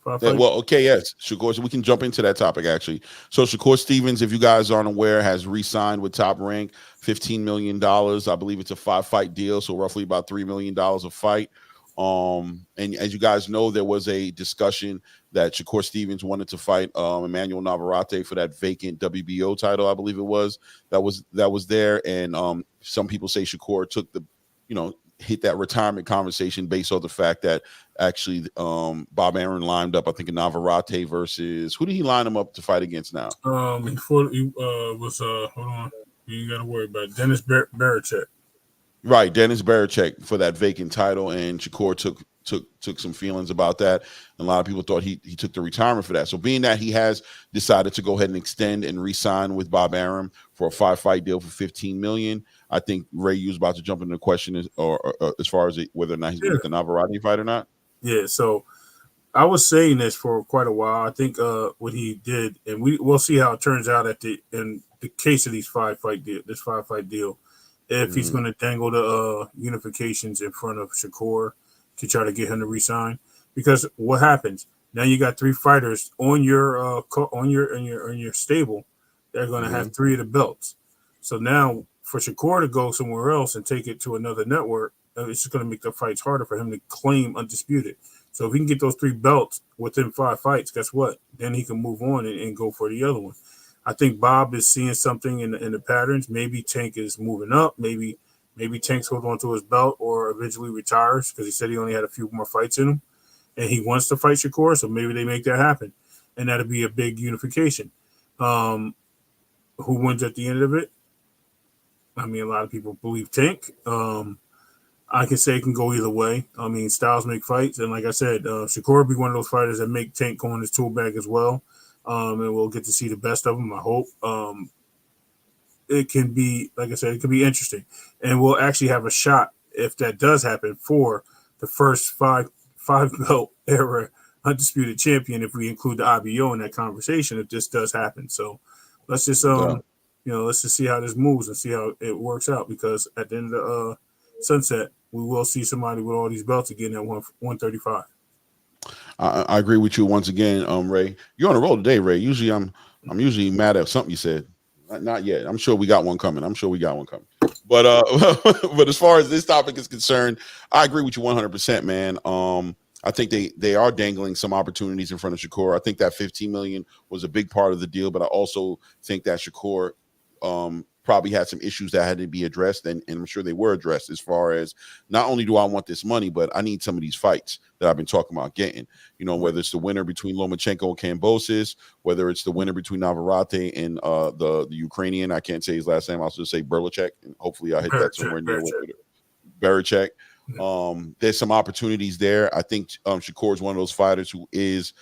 Yes, Shakur. So we can jump into that topic actually. So Shakur Stevens, if you guys aren't aware, has re-signed with Top Rank, $15 million. I believe it's a 5-fight deal, so roughly about $3 million a fight. And as you guys know, there was a discussion that Shakur Stevens wanted to fight Emmanuel Navarrete for that vacant WBO title, I believe it was. That was there, and some people say Shakur took the, hit that retirement conversation based on the fact that actually Bob Arum lined up, I think, a Navarrete versus, who did he line him up to fight against now? Before he was hold on, you ain't gotta worry about it. Dennis Barachek. Right, Dennis Barachek for that vacant title, and Shakur took some feelings about that. And a lot of people thought he took the retirement for that. So being that he has decided to go ahead and extend and re-sign with Bob Arum for a 5-fight deal for $15 million, I think Ray, you was about to jump into the question as far as whether or not he's going to get the Navarrete fight or not. Yeah. So I was saying this for quite a while. I think what he did, and we'll see how it turns out in the case of this 5-fight deal. If he's going to dangle the unifications in front of Shakur to try to get him to resign, because what happens now? You got 3 fighters on your stable. They're going to have 3 of the belts. So now for Shakur to go somewhere else and take it to another network, it's just going to make the fights harder for him to claim undisputed. So if he can get those 3 belts within 5 fights, guess what? Then he can move on and go for the other one. I think Bob is seeing something in the patterns. Maybe Tank is moving up. Maybe Tank's holding on to his belt or eventually retires, because he said he only had a few more fights in him, and he wants to fight Shakur. So maybe they make that happen, and that'd be a big unification. Who wins at the end of it? I mean, a lot of people believe Tank. I can say it can go either way. I mean, styles make fights, and like I said, Shakur would be one of those fighters that make Tank go in his tool bag as well. And we'll get to see the best of them, I hope. It can be, like I said, it can be interesting. And we'll actually have a shot, if that does happen, for the first five belt era undisputed champion, if we include the IBO in that conversation, if this does happen. So let's just let's just see how this moves and see how it works out, because at the end of the sunset, we will see somebody with all these belts again at 135. I agree with you once again, Ray. You're on the roll today, Ray. Usually I'm usually mad at something you said. Not yet. I'm sure we got one coming. But but as far as this topic is concerned, I agree with you 100%, man. I think they are dangling some opportunities in front of Shakur. I think that 15 million was a big part of the deal, but I also think that Shakur probably had some issues that had to be addressed, and I'm sure they were addressed as far as not only do I want this money, but I need some of these fights that I've been talking about getting. You know, whether it's the winner between Lomachenko and Kambosos, whether it's the winner between Navarrete and the Ukrainian, I can't say his last name, I'll just say Berlicek, and hopefully I hit that somewhere near Berlicek. There's some opportunities there. I think Shakur is one of those fighters who is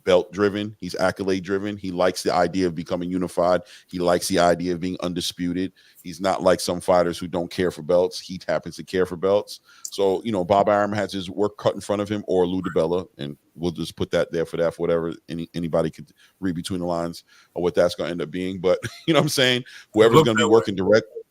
belt driven. He's accolade driven. He likes the idea of becoming unified. He likes the idea of being undisputed. He's not like some fighters who don't care for belts. He happens to care for belts. So, Bob Arum has his work cut in front of him, or Lou DiBella, and we'll just put that there for whatever anybody could read between the lines of what that's going to end up being. But you know what I'm saying? Whoever's going to be working directly,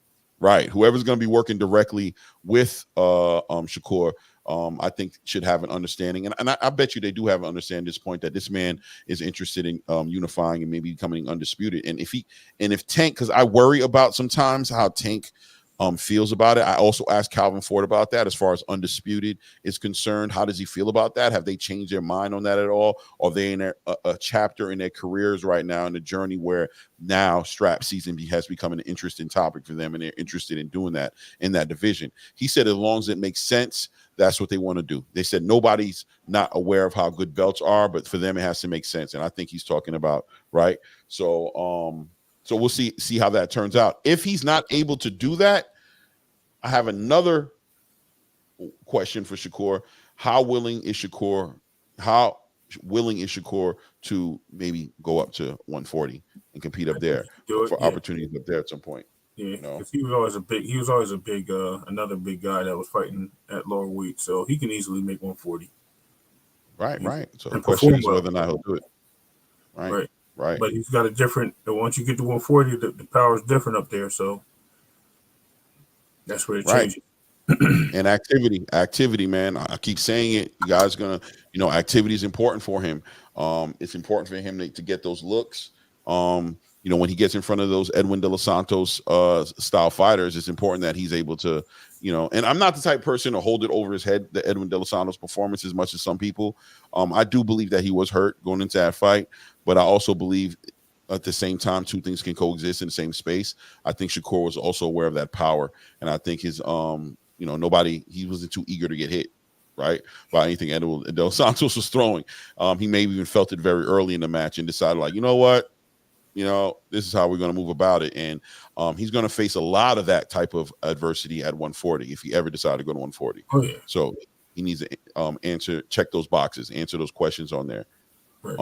right? Whoever's going to be working directly with Shakur, I think should have an understanding, and I bet you they do have an understanding at this point that this man is interested in unifying and maybe becoming undisputed. And if Tank, because I worry about sometimes how Tank feels about it. I also asked Calvin Ford about that as far as undisputed is concerned. How does he feel about that? Have they changed their mind on that at all? Are they in a chapter in their careers right now in the journey where now strap season has become an interesting topic for them, and they're interested in doing that in that division? He said as long as it makes sense, that's what they want to do. They said nobody's not aware of how good belts are, but for them it has to make sense. And I think he's talking about, right? So so we'll see how that turns out. If he's not able to do that, I have another question for Shakur. How willing is Shakur to maybe go up to 140 and compete up there for opportunities up there at some point? Yeah, because he was always a big another big guy that was fighting at lower weight, so he can easily make 140. Right. So the question is whether or not he'll do it. Right. But he's got a different. Once you get to 140, the power is different up there. So that's where it changes. And activity, man. I keep saying it. You guys gonna, activity is important for him. It's important for him to get those looks. When he gets in front of those Edwin De Los Santos style fighters, it's important that he's able to, and I'm not the type of person to hold it over his head, the Edwin De Los Santos performance, as much as some people. I do believe that he was hurt going into that fight, but I also believe at the same time, two things can coexist in the same space. I think Shakur was also aware of that power, and I think his, he wasn't too eager to get hit, right, by anything Edwin De Los Santos was throwing. He maybe even felt it very early in the match and decided, like, you know what? This is how we're going to move about it. And he's going to face a lot of that type of adversity at 140 if he ever decided to go to 140. Oh, yeah. So he needs to check those boxes, answer those questions on there for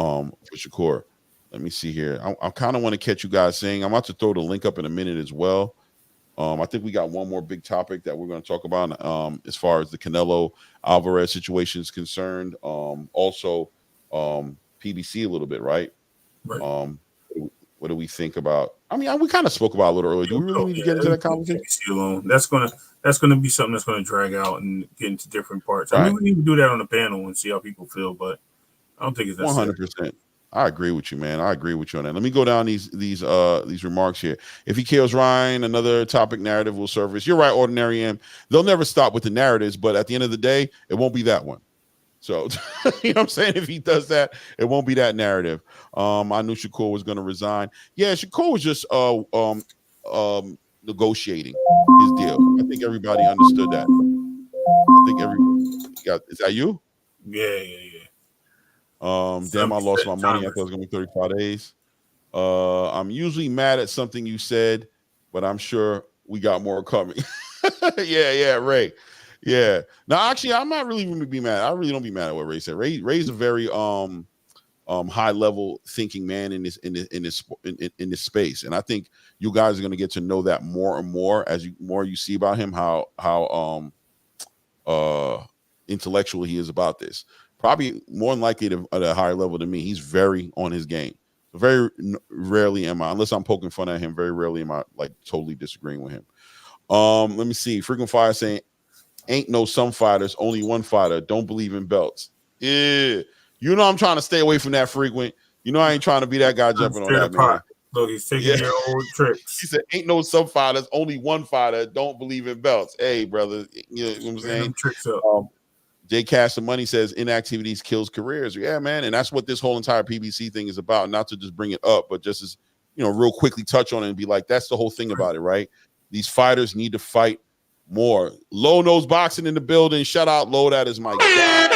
Shakur. Let me see here. I kind of want to catch you guys saying, I'm about to throw the link up in a minute as well. I think we got one more big topic that we're going to talk about as far as the Canelo Alvarez situation is concerned. Also, PBC a little bit, right? What do we think about? I mean, we kind of spoke about it a little earlier. Do we really need to get into that conversation? That's gonna be something that's gonna drag out and get into different parts. I mean, we can even do that on the panel and see how people feel, but I don't think it's 100%. I agree with you, man. I agree with you on that. Let me go down these remarks here. If he kills Ryan, another topic narrative will surface. You're right, Ordinary M. They'll never stop with the narratives, but at the end of the day, it won't be that one. So, you know what I'm saying? If he does that, it won't be that narrative. I knew Shakur was going to resign. Yeah, Shakur was just negotiating his deal. I think everybody understood that. Is that you? Yeah. Damn, I lost my money. I thought it was going to be 35 days. I'm usually mad at something you said, but I'm sure we got more coming. Yeah, Ray. Yeah. Now, actually, I'm not really going to be mad. I really don't be mad at what Ray said. Ray's a very high level thinking man in this space, and I think you guys are going to get to know that more and more as you see about him, how intellectual he is about this. Probably more than likely at a higher level than me. He's very on his game. Very rarely am I, unless I'm poking fun at him. Very rarely am I like totally disagreeing with him. Let me see. Frequent Fire saying Ain't no some fighters, only one fighter. Don't believe in belts. Yeah. You know I'm trying to stay away from that frequent. You know I ain't trying to be that guy jumping on that, man. Look, he's taking your old tricks. He said, ain't no some fighters, only one fighter. Don't believe in belts. Hey, brother. You know what I'm saying? Tricks up. J Cash the Money says inactivities kills careers. Yeah, man. And that's what this whole entire PBC thing is about. Not to just bring it up, but just as, you know, real quickly touch on it and be like, that's the whole thing about it, right? These fighters need to fight more. Low Nose Boxing in the building. Shout out Low. That is my guy.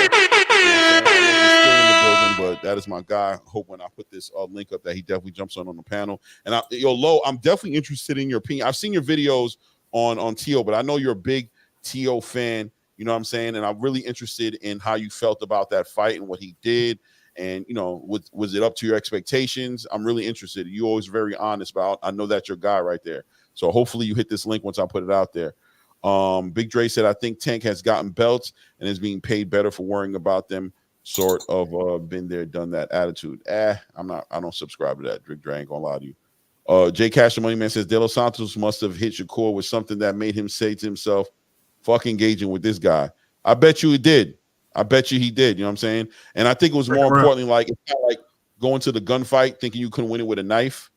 But that is my guy. Hope when I put this link up that he definitely jumps on the panel. And Low, I'm definitely interested in your opinion. I've seen your videos on Teo, but I know you're a big Teo fan. You know what I'm saying? And I'm really interested in how you felt about that fight and what he did. And, you know, was it up to your expectations? I'm really interested. You're always very honest about. I know that's your guy right there. So hopefully you hit this link once I put it out there. Big Dre said, I think Tank has gotten belts and is being paid better for worrying about them. Sort of been there, done that attitude. I don't subscribe to that. Big Dre ain't gonna lie to you. J Cash the Money Man says De Los Santos must have hit Shakur with something that made him say to himself, fuck engaging with this guy. I bet you he did. I bet you he did. You know what I'm saying? And I think it was more importantly, like it's not like going to the gunfight thinking you couldn't win it with a knife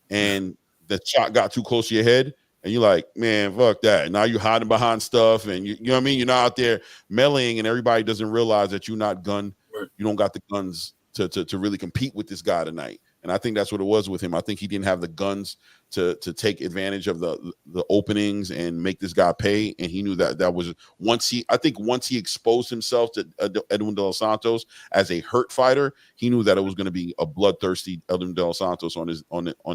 and the shot got too close to your head. And you're like, man, fuck that. Now you're hiding behind stuff, and you know what I mean? You're not out there meleeing, and everybody doesn't realize that you're not gun. You don't got the guns to really compete with this guy tonight. And I think that's what it was with him. I think he didn't have the guns to take advantage of the openings and make this guy pay. And he knew that was once he exposed himself to Edwin De Los Santos as a hurt fighter, he knew that it was going to be a bloodthirsty Edwin De Los Santos on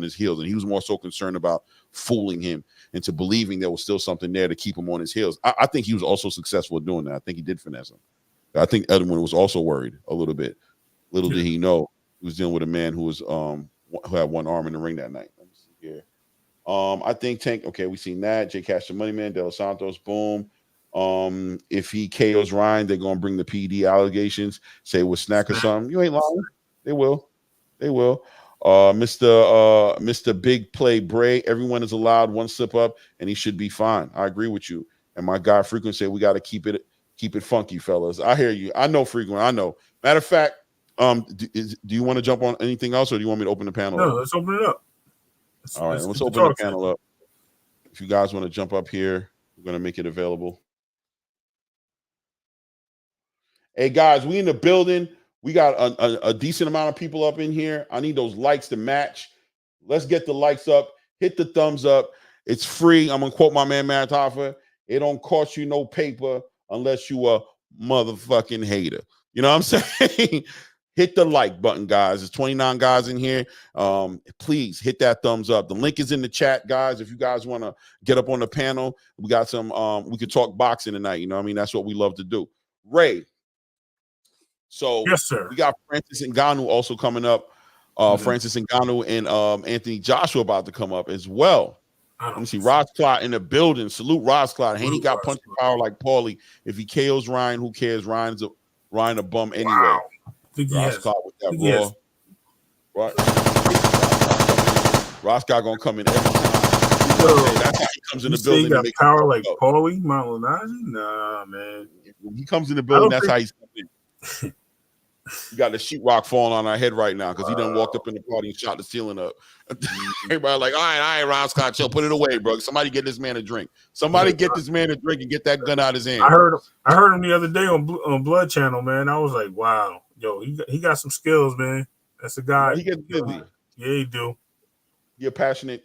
his heels. And he was more so concerned about fooling him into believing there was still something there to keep him on his heels. I think he was also successful at doing that. I think he did finesse him. I think Edwin was also worried a little bit. Little did he know he was dealing with a man who was who had one arm in the ring that night. Let me see here. I think Tank. Okay, we seen that. J Cash the Money Man, De Los Santos. Boom. If he KOs Ryan, they're gonna bring the PD allegations. Say it was snack or something. You ain't lying. They will. They will. Mr. Big Play Bray. Everyone is allowed one slip up, and he should be fine. I agree with you. And my guy Frequent said we got to keep it funky, fellas. I hear you. I know Frequent. I know. Matter of fact, do you want to jump on anything else, or do you want me to open the panel? No, let's open it up. All right, let's open the panel up. If you guys want to jump up here, we're gonna make it available. Hey guys, we in the building. We got a decent amount of people up in here. I need those likes to match. Let's get the likes up. Hit the thumbs up. It's free. I'm gonna quote my man Matt Hoffa. It don't cost you no paper unless you a motherfucking hater. You know what I'm saying? Hit the like button, guys. There's 29 guys in here. Please hit that thumbs up. The link is in the chat, guys. If you guys want to get up on the panel, we got some. We could talk boxing tonight. You know what I mean? That's what we love to do. Ray. So yes, sir. We got Francis Ngannou also coming up. Francis Ngannou and Anthony Joshua about to come up as well. Let me see. Rosclot in the building. Salute Rosclot. Haney got punching power like Paulie. If he KOs Ryan, who cares? Ryan a bum anyway. Wow. Rosclot with that raw. Right. Rosclot gonna come in every time. That's how he comes in the building. He got power like Paulie Malignaggi? Nah, man. When he comes in the building, that's how he's coming in. You got the sheetrock falling on our head right now because he done walked up in the party and shot the ceiling up. Everybody like, all right, Ron Scott, chill, put it away, bro. Somebody get this man a drink. Somebody get this man a drink and get that gun out of his hand. I heard him the other day on Blood Channel, man. I was like, wow, yo, he got some skills, man. That's a guy. He gets busy. Yeah, he do. He a passionate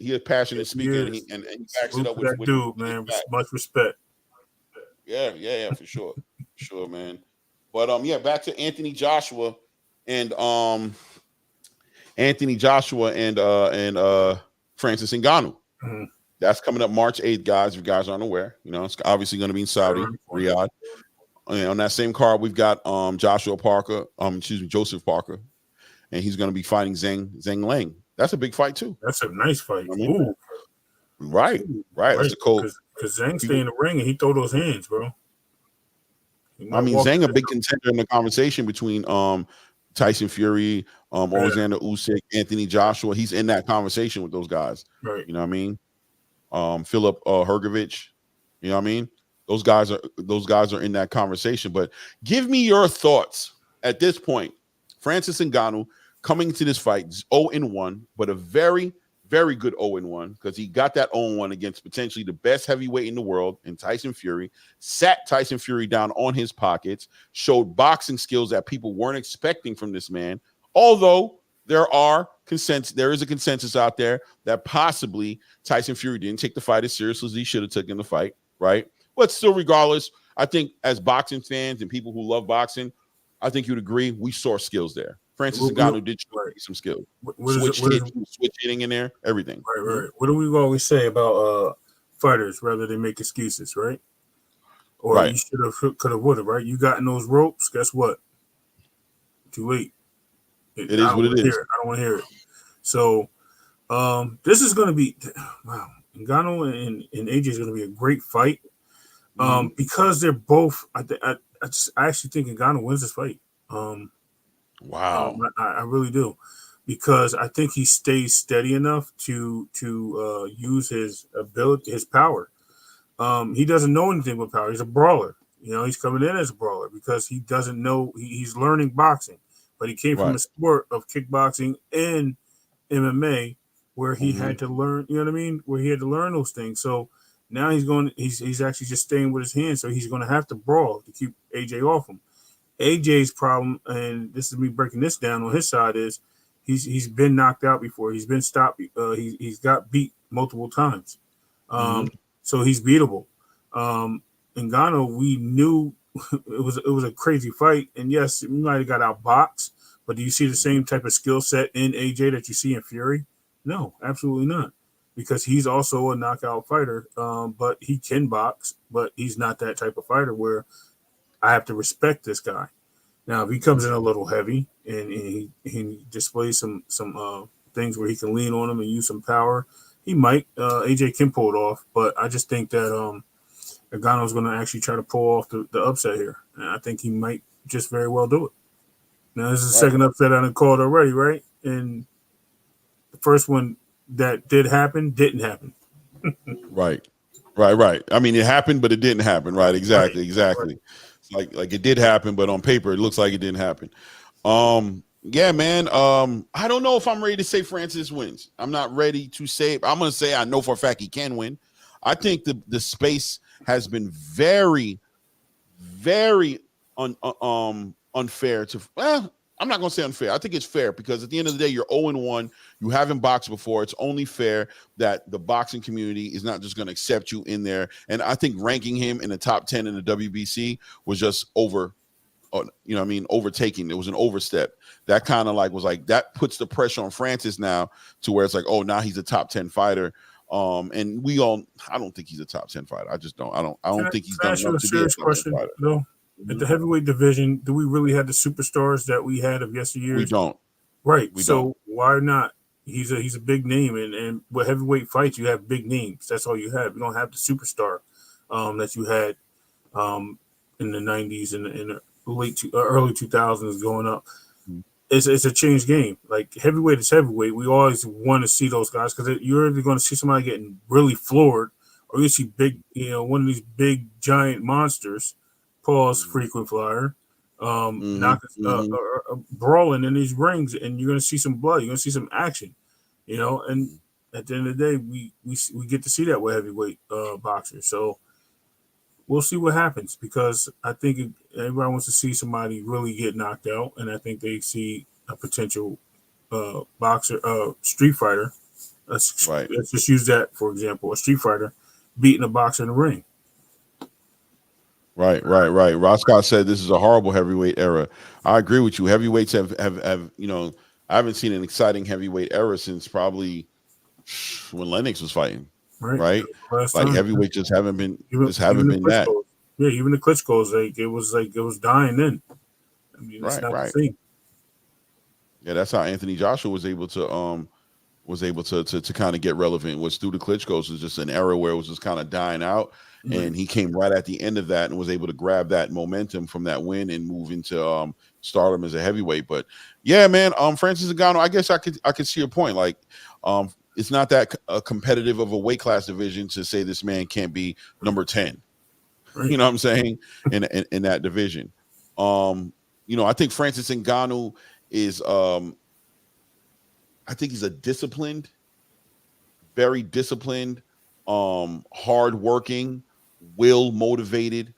speaker, and he backs it up with that dude, man. Much respect. Yeah, for sure, man. But back to Anthony Joshua and Francis Ngannou. Mm-hmm. That's coming up March 8th, guys. If you guys aren't aware, you know, it's obviously going to be in Saudi, Riyadh. And on that same card, we've got Joseph Parker, and he's going to be fighting Zhang Lang. That's a big fight too. That's a nice fight. I mean, right. That's a cool. Because Zhang stay in the ring and he throw those hands, bro. I mean, Zhang a big contender in the conversation between Tyson Fury, Alexander Usyk, Anthony Joshua. He's in that conversation with those guys. Right. You know what I mean? Philip Hergovich. You know what I mean? those guys are in that conversation. But give me your thoughts at this point. Francis Ngannou coming to this fight 0-1, but a very, very good 0-1 because he got that 0-1 against potentially the best heavyweight in the world in Tyson Fury, sat Tyson Fury down on his pockets, showed boxing skills that people weren't expecting from this man. Although there is a consensus out there that possibly Tyson Fury didn't take the fight as seriously as he should have taken the fight, right? But still, regardless, I think as boxing fans and people who love boxing, I think you'd agree we saw skills there. Francis Ngannou did show some skills. Switch hitting in there, everything. Right. What do we always say about fighters? Rather than make excuses, right? Or you should have, could have, would have, right? You got in those ropes. Guess what? Too late. It is what it is. I don't want to hear it. So this is going to be Ngannou and AJ is going to be a great fight because they're both. I actually think Ngannou wins this fight. Wow, I really do, because I think he stays steady enough to use his ability, his power. He doesn't know anything about power. He's a brawler. You know, he's coming in as a brawler because he doesn't know. He's learning boxing, but he came from a sport of kickboxing and MMA where he had to learn. You know what I mean? Where he had to learn those things. So now he's actually just staying with his hands. So he's going to have to brawl to keep AJ off him. AJ's problem, and this is me breaking this down on his side, is he's been knocked out before. He's been stopped. He's got beat multiple times. So he's beatable. Ngannou, we knew it was a crazy fight, and yes, he might have got outboxed, but do you see the same type of skill set in AJ that you see in Fury? No, absolutely not, because he's also a knockout fighter, but he can box, but he's not that type of fighter where I have to respect this guy. Now, if he comes in a little heavy and he displays some things where he can lean on him and use some power, he might. AJ can pull it off, but I just think that Ngannou's going to actually try to pull off the upset here. And I think he might just very well do it. Now, this is the second upset I done called already, right? And the first one that did happen didn't happen. Right. I mean, it happened, but it didn't happen. Right. Exactly. Right. Like it did happen, but on paper, it looks like it didn't happen. Yeah, man. I don't know if I'm ready to say Francis wins. I'm not ready to say. I'm going to say I know for a fact he can win. I think the space has been very, very unfair to. Well, I'm not going to say unfair. I think it's fair because at the end of the day, you're 0-1. You haven't boxed before. It's only fair that the boxing community is not just going to accept you in there. And I think ranking him in the top 10 in the WBC was just overtaking. It was an overstep. That kind of that puts the pressure on Francis now to where it's like, oh, now he's a top 10 fighter. And I don't think he's a top 10 fighter. I just don't. I don't think he's done enough to be a top 10 fighter. No. At the heavyweight division, do we really have the superstars that we had of yesteryear? We don't. Right. So why not? He's a big name, and with heavyweight fights, you have big names. That's all you have. You don't have the superstar that you had in the 90s and in the early 2000s going up. It's a changed game. Like heavyweight is heavyweight. We always want to see those guys because you're either going to see somebody getting really floored, or you see big, one of these big giant monsters. Pause, frequent flyer, brawling in these rings, and you're going to see some blood. You're going to see some action, And at the end of the day, we get to see that with heavyweight boxers. So we'll see what happens because I think everybody wants to see somebody really get knocked out, and I think they see a potential boxer, street fighter. Let's just use that for example: a street fighter beating a boxer in the ring. Right. Ross Scott said this is a horrible heavyweight era. I agree with you. Heavyweights have I haven't seen an exciting heavyweight era since probably when Lennox was fighting. Right. Like heavyweight just haven't been been that. Yeah, even the Klitschko's it was dying then. I mean, it's not the thing. Yeah, that's how Anthony Joshua was able to kind of get relevant. Was through the Klitschko's was just an era where it was just kind of dying out. And he came right at the end of that and was able to grab that momentum from that win and move into stardom as a heavyweight. But yeah, man, Francis Ngannou, I guess I could see your point. Like, it's not that competitive of a weight class division to say this man can't be number 10. You know what I'm saying? In that division. You know, I think Francis Ngannou is I think he's a disciplined, very disciplined, hardworking, motivated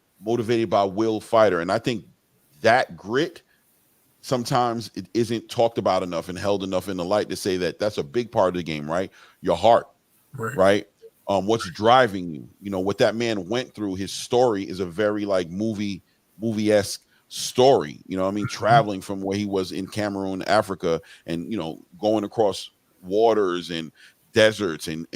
by will fighter. And I think that grit sometimes it isn't talked about enough and held enough in the light to say that that's a big part of the game, right? Your heart, right? What's driving you? You know, what that man went through, his story is a very like movie-esque story. You know what I mean? Traveling from where he was in Cameroon, Africa, and, you know, going across waters and deserts and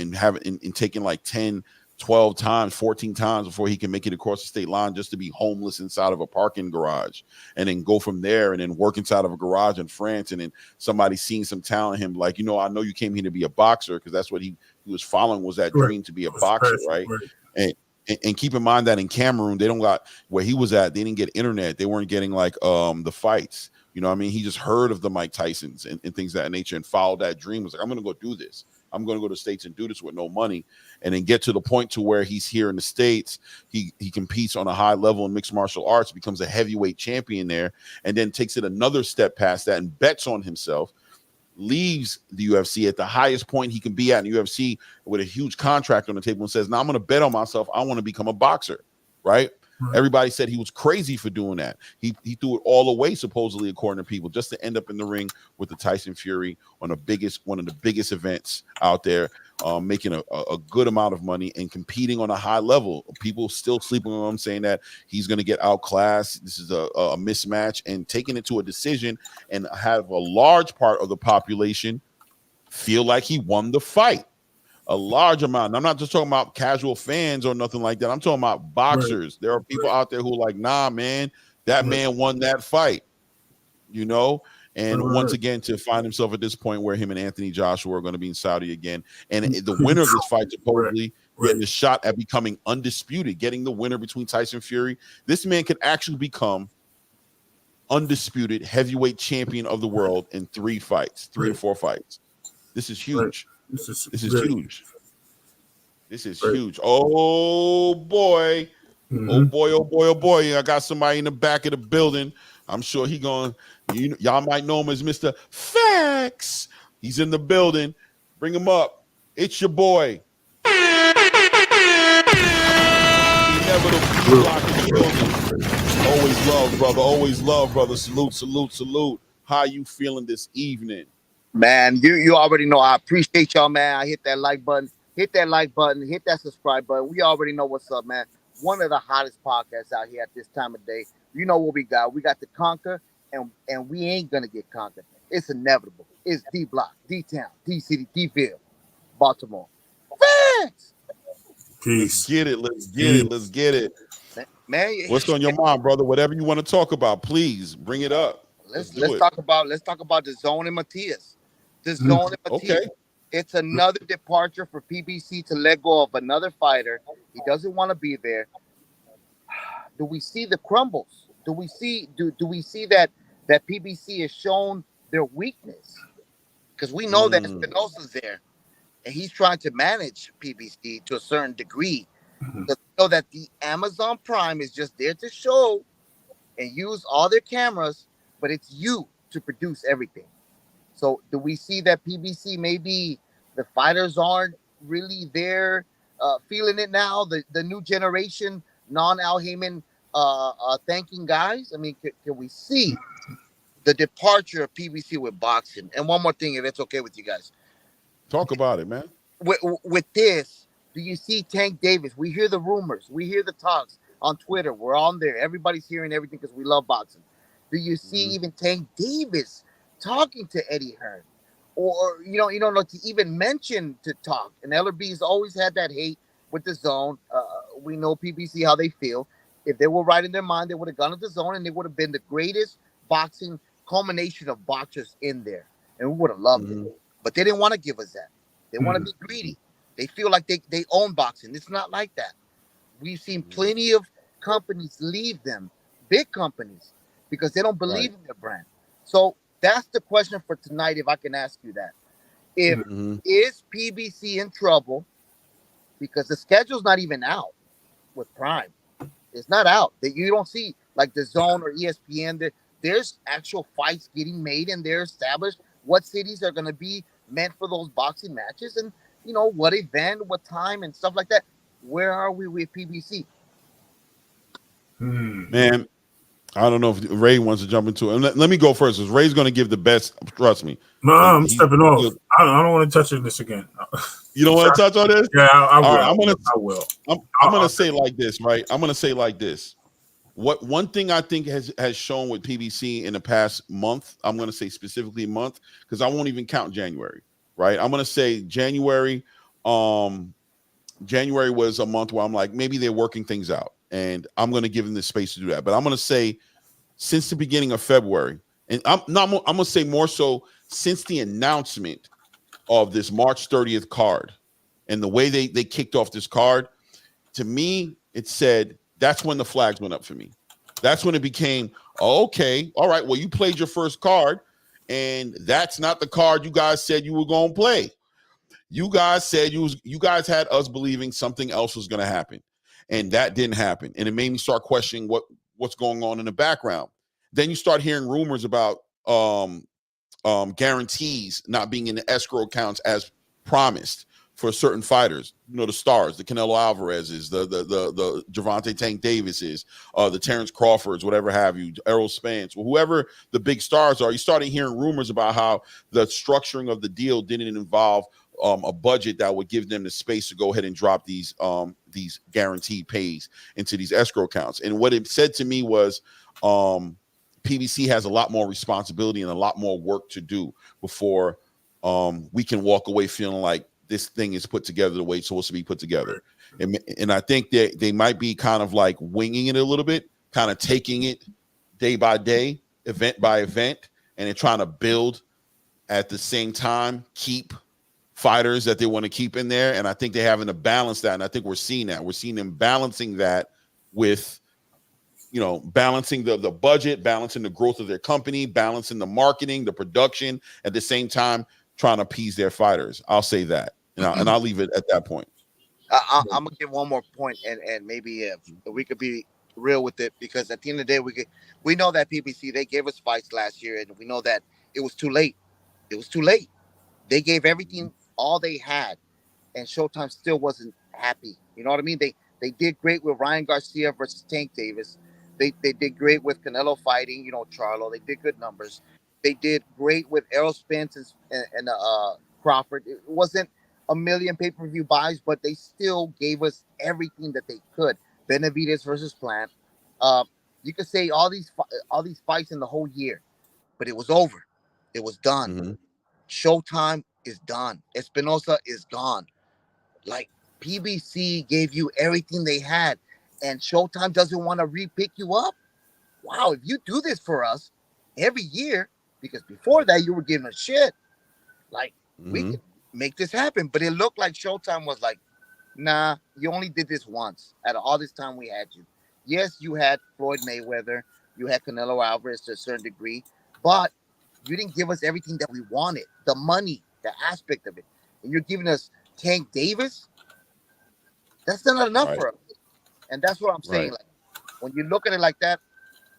taking like 10, 12 times, 14 times before he can make it across the state line just to be homeless inside of a parking garage, and then go from there and then work inside of a garage in France, and then somebody seeing some talent in him, like, you know, I know you came here to be a boxer, because that's what he was following, was that dream to be a boxer, right? And keep in mind that in Cameroon, they don't got, where he was at, they didn't get internet, they weren't getting like the fights. You know what I mean? He just heard of the Mike Tysons and things of that nature and followed that dream. Was like, I'm going to go do this. I'm going to go to the States and do this with no money, and then get to the point to where he's here in the States. He competes on a high level in mixed martial arts, becomes a heavyweight champion there, and then takes it another step past that and bets on himself, leaves the UFC at the highest point he can be at in the UFC with a huge contract on the table, and says, now I'm going to bet on myself. I want to become a boxer, right? Everybody said he was crazy for doing that. He threw it all away, supposedly, according to people, just to end up in the ring with the Tyson Fury on one of the biggest events out there, making a good amount of money and competing on a high level. People still sleeping on him, saying that he's going to get outclassed. This is a mismatch, and taking it to a decision, and have a large part of the population feel like he won the fight. A large amount. And I'm not just talking about casual fans or nothing like that. I'm talking about boxers. There are people out there who are like, nah, man, that man won that fight, you know? And once again, to find himself at this point where him and Anthony Joshua are going to be in Saudi again. And the winner of this fight supposedly getting the shot at becoming undisputed, getting the winner between Tyson Fury. This man could actually become undisputed heavyweight champion of the world in 3 or 4 fights. This is huge. This is huge. This is huge. Oh boy. Oh boy, oh boy, oh boy. I got somebody in the back of the building. I'm sure he going, y'all might know him as Mr. Facts. He's in the building. Bring him up. It's your boy. Always love, brother. Always love, brother. Salute, salute, salute. How you feeling this evening? Man, you already know I appreciate y'all, man. I hit that like button, hit that subscribe button. We already know what's up, man. One of the hottest podcasts out here at this time of day. You know what we got. We got to conquer, and we ain't going to get conquered. It's inevitable. It's D-Block, D-Town, D-City, D-Ville, Baltimore. Thanks! Peace. Let's get it. Man, what's on your mind, brother? Whatever you want to talk about, please bring it up. Let's talk about the Zone and Matias. The Zone and Matias. Okay. It's another departure for PBC to let go of another fighter. He doesn't want to be there. Do we see the crumbles? Do we see that PBC has shown their weakness? Because we know that Espinosa's there, and he's trying to manage PBC to a certain degree. Because we know that the Amazon Prime is just there to show and use all their cameras, but it's you to produce everything. So do we see that PBC, maybe the fighters aren't really there feeling it now? The new generation, non-Al Heyman thanking guys? I mean, can we see the departure of PBC with boxing? And one more thing, if it's okay with you guys. Talk about it, man. With this, do you see Tank Davis? We hear the rumors. We hear the talks on Twitter. We're on there. Everybody's hearing everything because we love boxing. Do you see even Tank Davis talking to Eddie Hearn? Or, you don't know to even mention to talk. And LRB's always had that hate with the Zone. We know PBC, how they feel. If they were right in their mind, they would have gone to the Zone and they would have been the greatest boxing culmination of boxers in there. And we would have loved it. But they didn't want to give us that. They want to be greedy. They feel like they own boxing. It's not like that. We've seen plenty of companies leave them, big companies, because they don't believe in their brand. So that's the question for tonight, if I can ask you that. Is PBC in trouble? Because the schedule's not even out with Prime. It's not out. That you don't see like the Zone or ESPN. There's actual fights getting made, and they're established what cities are going to be meant for those boxing matches, and what event, what time, and stuff like that. Where are we with PBC? Man, I don't know if Ray wants to jump into it. Let me go first, because Ray's going to give the best. Trust me. No, I'm stepping off. I don't want to touch on this again. You don't want to touch on this? Yeah, I will. Right, I will. I'm going to say like this, right? I'm going to say like this. One thing I think has shown with PBC in the past month, I'm going to say specifically month, because I won't even count January, right? I'm going to say January. January was a month where I'm like, maybe they're working things out, and I'm going to give them the space to do that. But I'm going to say since the beginning of February, and I'm going to say more so since the announcement of this March 30th card and the way they kicked off this card, to me, it said, that's when the flags went up for me. That's when it became, okay, all right, well, you played your first card, and that's not the card you guys said you were going to play. You guys said you guys had us believing something else was going to happen, and that didn't happen. And it made me start questioning what's going on in the background. Then you start hearing rumors about guarantees not being in the escrow accounts as promised for certain fighters, the stars, the Canelo Alvarez's, the Gervonta Tank Davis's, the Terrence Crawfords, whatever have you, Errol Spence, whoever the big stars are. You started hearing rumors about how the structuring of the deal didn't involve a budget that would give them the space to go ahead and drop these guaranteed pays into these escrow accounts. And what it said to me was, PBC has a lot more responsibility and a lot more work to do before we can walk away feeling like this thing is put together the way it's supposed to be put together. And I think that they might be kind of like winging it a little bit, kind of taking it day by day, event by event, and they're trying to build at the same time, keep fighters that they want to keep in there. And I think they're having to balance that. And I think we're seeing that. We're seeing them balancing that with, balancing the budget, balancing the growth of their company, balancing the marketing, the production, at the same time, trying to appease their fighters. I'll say that. And I'll leave it at that point. I'm going to give one more point, and maybe if we could be real with it, because at the end of the day, we know that PBC, they gave us fights last year, and we know that it was too late. It was too late. They gave everything, all they had, and Showtime still wasn't happy. You know what I mean? They did great with Ryan Garcia versus Tank Davis. They did great with Canelo fighting, Charlo. They did good numbers. They did great with Errol Spence and Crawford. It wasn't a million pay-per-view buys, but they still gave us everything that they could. Benavidez versus Plant. You could say all these fights in the whole year, but it was over. It was done. Mm-hmm. Showtime is done. Espinosa is gone. Like, PBC gave you everything they had, and Showtime doesn't want to re-pick you up. Wow, if you do this for us every year, because before that you were giving us shit, like, we can make this happen. But it looked like Showtime was like, nah, you only did this once out of all this time we had you. Yes, you had Floyd Mayweather, you had Canelo Alvarez to a certain degree, but you didn't give us everything that we wanted, the money, the aspect of it. And you're giving us Tank Davis? That's not enough for us. And that's what I'm saying. Like, when you look at it like that,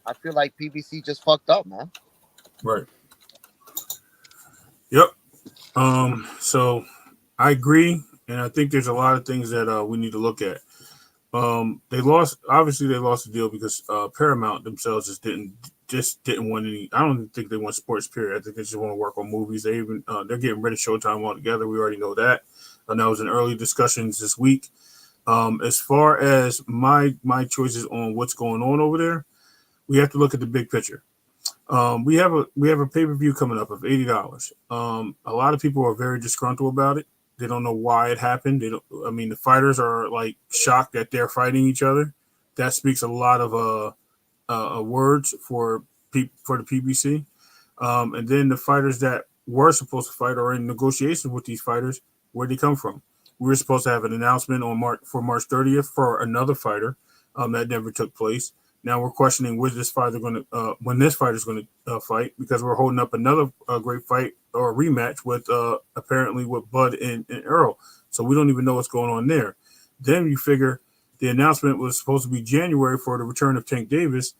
I feel like PBC just fucked up, man. Right. Yep. So I agree, and I think there's a lot of things that we need to look at. They lost the deal because Paramount themselves just didn't want any. I don't think they want sports, period. I think they just want to work on movies. They're getting rid of Showtime altogether. We already know that. And that was in early discussions this week. As far as my choices on what's going on over there, we have to look at the big picture. We have a pay-per-view coming up of $80. A lot of people are very disgruntled about it. They don't know why it happened. The fighters are like shocked that they're fighting each other. That speaks a lot of words for the PBC. And then the fighters that were supposed to fight are in negotiations with these fighters. Where'd they come from? We were supposed to have an announcement on March 30th for another fighter. That never took place. Now we're questioning when this fighter's going to fight, because we're holding up another great fight or a rematch with apparently with Bud and Earl. So we don't even know what's going on there. Then you figure The announcement was supposed to be January for the return of Tank Davis.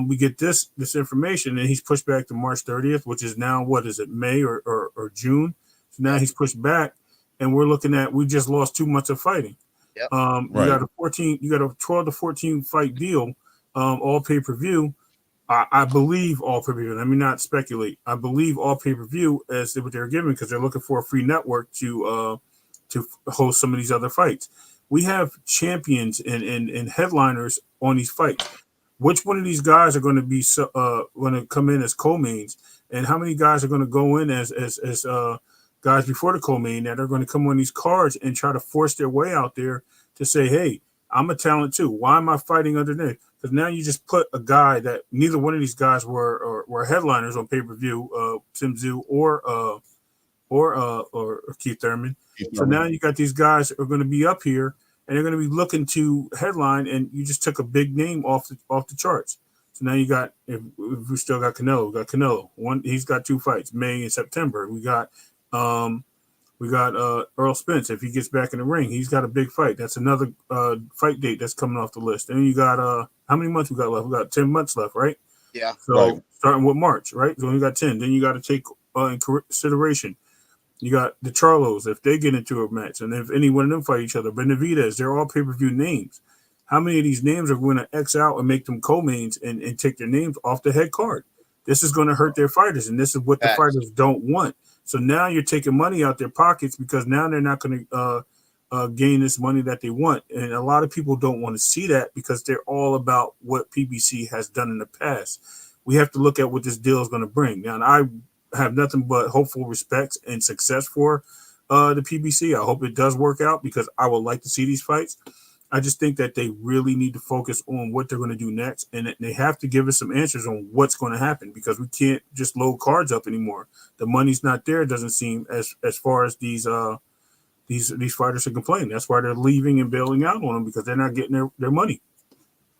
We get this information, and he's pushed back to March 30th, which is now, what is it, May or June? So now he's pushed back, and we're looking at, we just lost 2 months of fighting. Yep. You got a 12 to 14 fight deal, all pay-per-view. I believe all pay-per-view. Let me not speculate. I believe all pay-per-view as what they're giving, because they're looking for a free network to host some of these other fights. We have champions and headliners on these fights. Which one of these guys are going to be going to come in as co-mains, and how many guys are going to go in as guys before the co-main that are going to come on these cards and try to force their way out there to say, hey, I'm a talent too. Why am I fighting underneath? Because now you just put a guy that neither one of these guys were headliners on pay-per-view, Tim Tszyu or Keith Thurman. So now you got these guys that are going to be up here and they're going to be looking to headline, and you just took a big name off the charts. So now you got, if we still got Canelo, we got Canelo. He's got 2 fights, May and September. We got Earl Spence. If he gets back in the ring, he's got a big fight. That's another fight date that's coming off the list. And you got how many months we got left? We got 10 months left, right? Yeah. So starting with March, right? So you got 10. Then you got to take in consideration. You got the Charlos, if they get into a match, and if any one of them fight each other. Benavidez, they're all pay-per-view names. How many of these names are going to X out and make them co-mains and take their names off the head card? This is going to hurt their fighters, and this is what the fighters don't want. So now you're taking money out their pockets, because now they're not going to gain this money that they want. And a lot of people don't want to see that, because they're all about what PBC has done in the past. We have to look at what this deal is going to bring. Now, and I have nothing but hopeful respects and success for the PBC. I hope it does work out, because I would like to see these fights. I just think that they really need to focus on what they're going to do next, and they have to give us some answers on what's going to happen, because we can't just load cards up anymore. The money's not there, it doesn't seem, as far as these fighters are complaining. That's why they're leaving and bailing out on them, because they're not getting their money.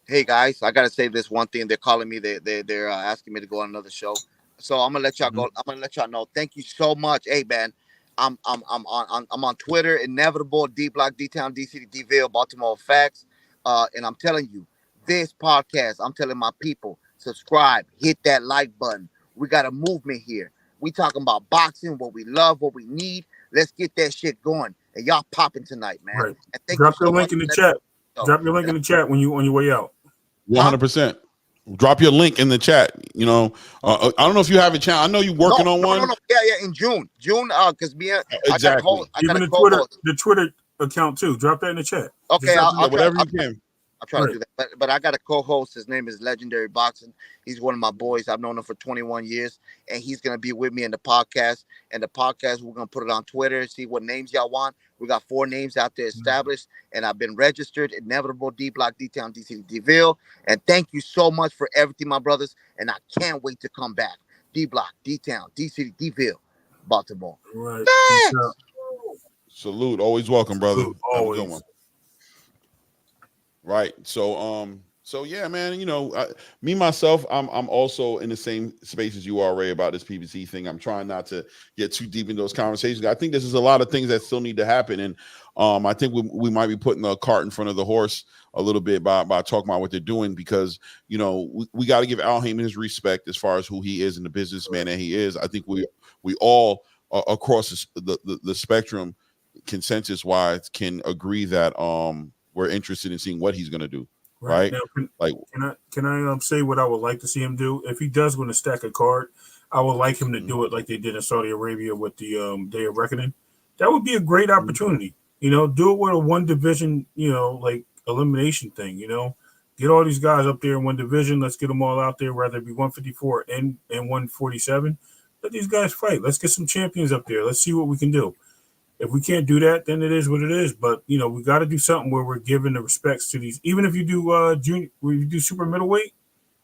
Hey guys, I gotta say this one thing. They're calling me. They're asking me to go on another show. So I'm gonna let y'all go. I'm gonna let y'all know. Thank you so much. Hey man, I'm on Twitter, Inevitable, D Block, D Town, DC, DVille, Baltimore Facts. And I'm telling you, this podcast, I'm telling my people, subscribe, hit that like button. We got a movement here. We talking about boxing, what we love, what we need. Let's get that shit going. And y'all popping tonight, man. Right. And Drop your link in the chat. Drop your link in the chat when you on your way out. 100%. Drop your link in the chat. You know, I don't know if you have a channel. I know you're working on one. No. Yeah, in June, because exactly. Even the Twitter account too. Drop that in the chat. Okay, I'll whatever you can. I'll try to do that. But I got a co-host. His name is Legendary Boxing. He's one of my boys. I've known him for 21 years, and he's gonna be with me in the podcast. And the podcast, we're gonna put it on Twitter. See what names y'all want. We got 4 names out there established, and I've been registered. Inevitable, D Block, D Town, DC, DVille. And thank you so much for everything, my brothers. And I can't wait to come back. D Block, D Town, DC, DVille, Baltimore. Right. Salute. Always welcome, brother. Always. Right. So yeah, man, you know, me myself, I'm also in the same space as you are, Ray, about this PBC thing. I'm trying not to get too deep in those conversations. I think this is a lot of things that still need to happen. And I think we might be putting the cart in front of the horse a little bit by talking about what they're doing, because, you know, we got to give Al Haymon his respect as far as who he is and the businessman that he is. I think we all across the spectrum, consensus wise, can agree that we're interested in seeing what he's going to do. Right. Now, can I say what I would like to see him do? If he does win a stack of card, I would like him to do it like they did in Saudi Arabia with the Day of Reckoning. That would be a great opportunity. You know, do it with a one division, you know, like elimination thing. You know, get all these guys up there in one division. Let's get them all out there, whether it be 154 and 147. Let these guys fight. Let's get some champions up there. Let's see what we can do. If we can't do that, then it is what it is. But, you know, we got to do something where we're giving the respects to these. Even if you do junior, where you do super middleweight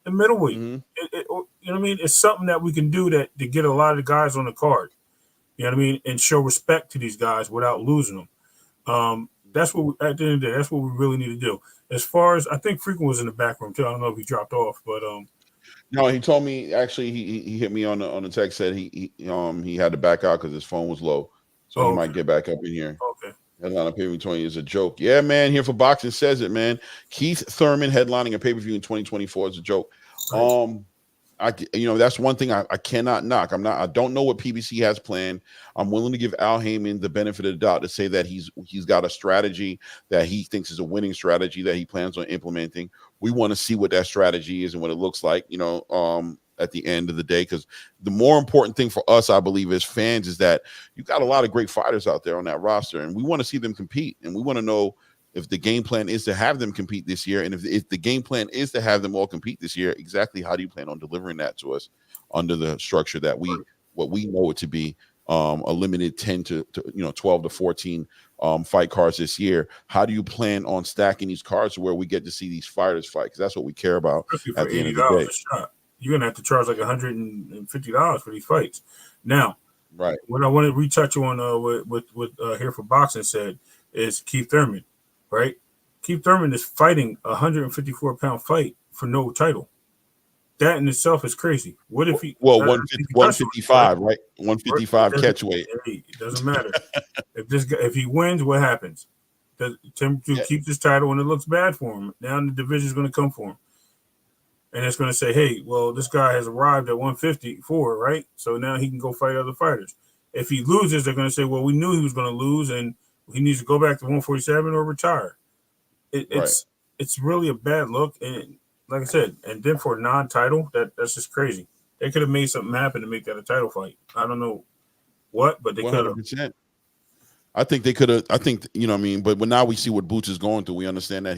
and middleweight, you know what I mean? It's something that we can do to get a lot of the guys on the card. You know what I mean? And show respect to these guys without losing them. That's what at the end of the day, that's what we really need to do. As far as I think Frequent was in the back room too. I don't know if he dropped off, but no, he told me actually he hit me on the text, said he had to back out because his phone was low. So he might get back up in here. Okay. Headline of pay-per-view 20 is a joke. Yeah, man. Here for Boxing says it, man. Keith Thurman headlining a pay-per-view in 2024 is a joke. Right. That's one thing I cannot knock. I don't know what PBC has planned. I'm willing to give Al Heyman the benefit of the doubt to say that he's got a strategy that he thinks is a winning strategy that he plans on implementing. We want to see what that strategy is and what it looks like, at the end of the day, because the more important thing for us, I believe, as fans, is that you got a lot of great fighters out there on that roster, and we want to see them compete, and we want to know if the game plan is to have them compete this year, and if the game plan is to have them all compete this year, exactly how do you plan on delivering that to us under the structure that what we know it to be, a limited 10 to 12 to 14 fight cards this year? How do you plan on stacking these cards where we get to see these fighters fight? Because that's what we care about at the end of the day. A shot. You're gonna have to charge like $150 for these fights. Now, right? What I want to retouch on with here for Boxing said is Keith Thurman, right? Keith Thurman is fighting a 154-pound fight for no title. That in itself is crazy. What if he 155, right? 155 catch weight. It doesn't matter. If he wins, what happens? Tim keeps his title, and it looks bad for him. Now the division is going to come for him. And it's going to say, hey, well, this guy has arrived at 154, right? So now he can go fight other fighters. If he loses, they're going to say, well, we knew he was going to lose, and he needs to go back to 147 or retire. It's really a bad look. And like I said, and then for a non-title, that's just crazy. They could have made something happen to make that a title fight. I don't know what, but they could have. I think they could have. I think, but now we see what Boots is going through. We understand that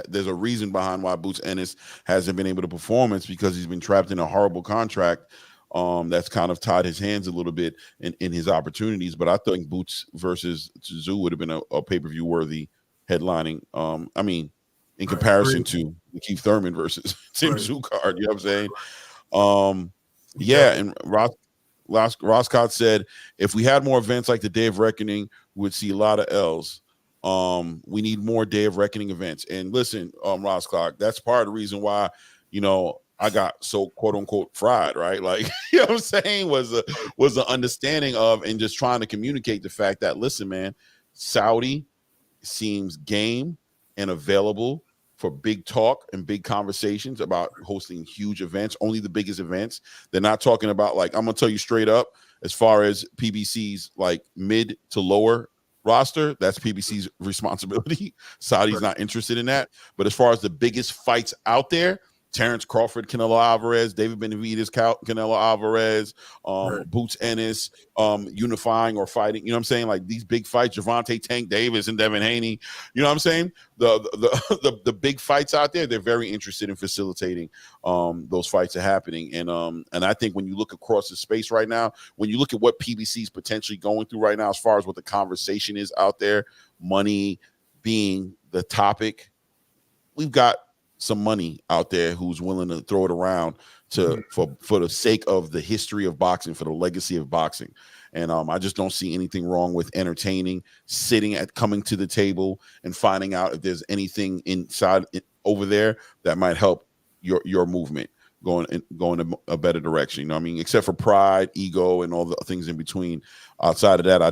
there's a reason behind why Boots Ennis hasn't been able to perform. It's because he's been trapped in a horrible contract that's kind of tied his hands a little bit in his opportunities. But I think Boots versus Zoo would have been a pay-per-view worthy headlining. In comparison to the Keith Thurman versus Tim Zoo card, you know what I'm saying? And Roscott said, if we had more events like the Day of Reckoning, we would see a lot of L's. We need more Day of Reckoning events. And listen, Roscott, that's part of the reason why, I got so quote unquote fried, right? Like, you know what I'm saying, was the understanding of, and just trying to communicate the fact that, listen, man, Saudi seems game and available for big talk and big conversations about hosting huge events, only the biggest events. They're not talking about, like, I'm gonna tell you straight up, as far as PBC's like mid to lower roster, that's PBC's responsibility. Saudi's not interested in that. But as far as the biggest fights out there, Terrence Crawford, Canelo Alvarez, David Benavidez, Canelo Alvarez, Boots Ennis, unifying or fighting, you know what I'm saying? Like these big fights, Gervonta Tank Davis and Devin Haney, you know what I'm saying? The big fights out there, they're very interested in facilitating those fights are happening. And I think when you look across the space right now, when you look at what PBC is potentially going through right now, as far as what the conversation is out there, money being the topic, we've got some money out there who's willing to throw it around for the sake of the history of boxing, for the legacy of boxing. And I just don't see anything wrong with entertaining, coming to the table and finding out if there's anything inside over there that might help your movement going in a better direction. You know what I mean? Except for pride, ego, and all the things in between. Outside of that, I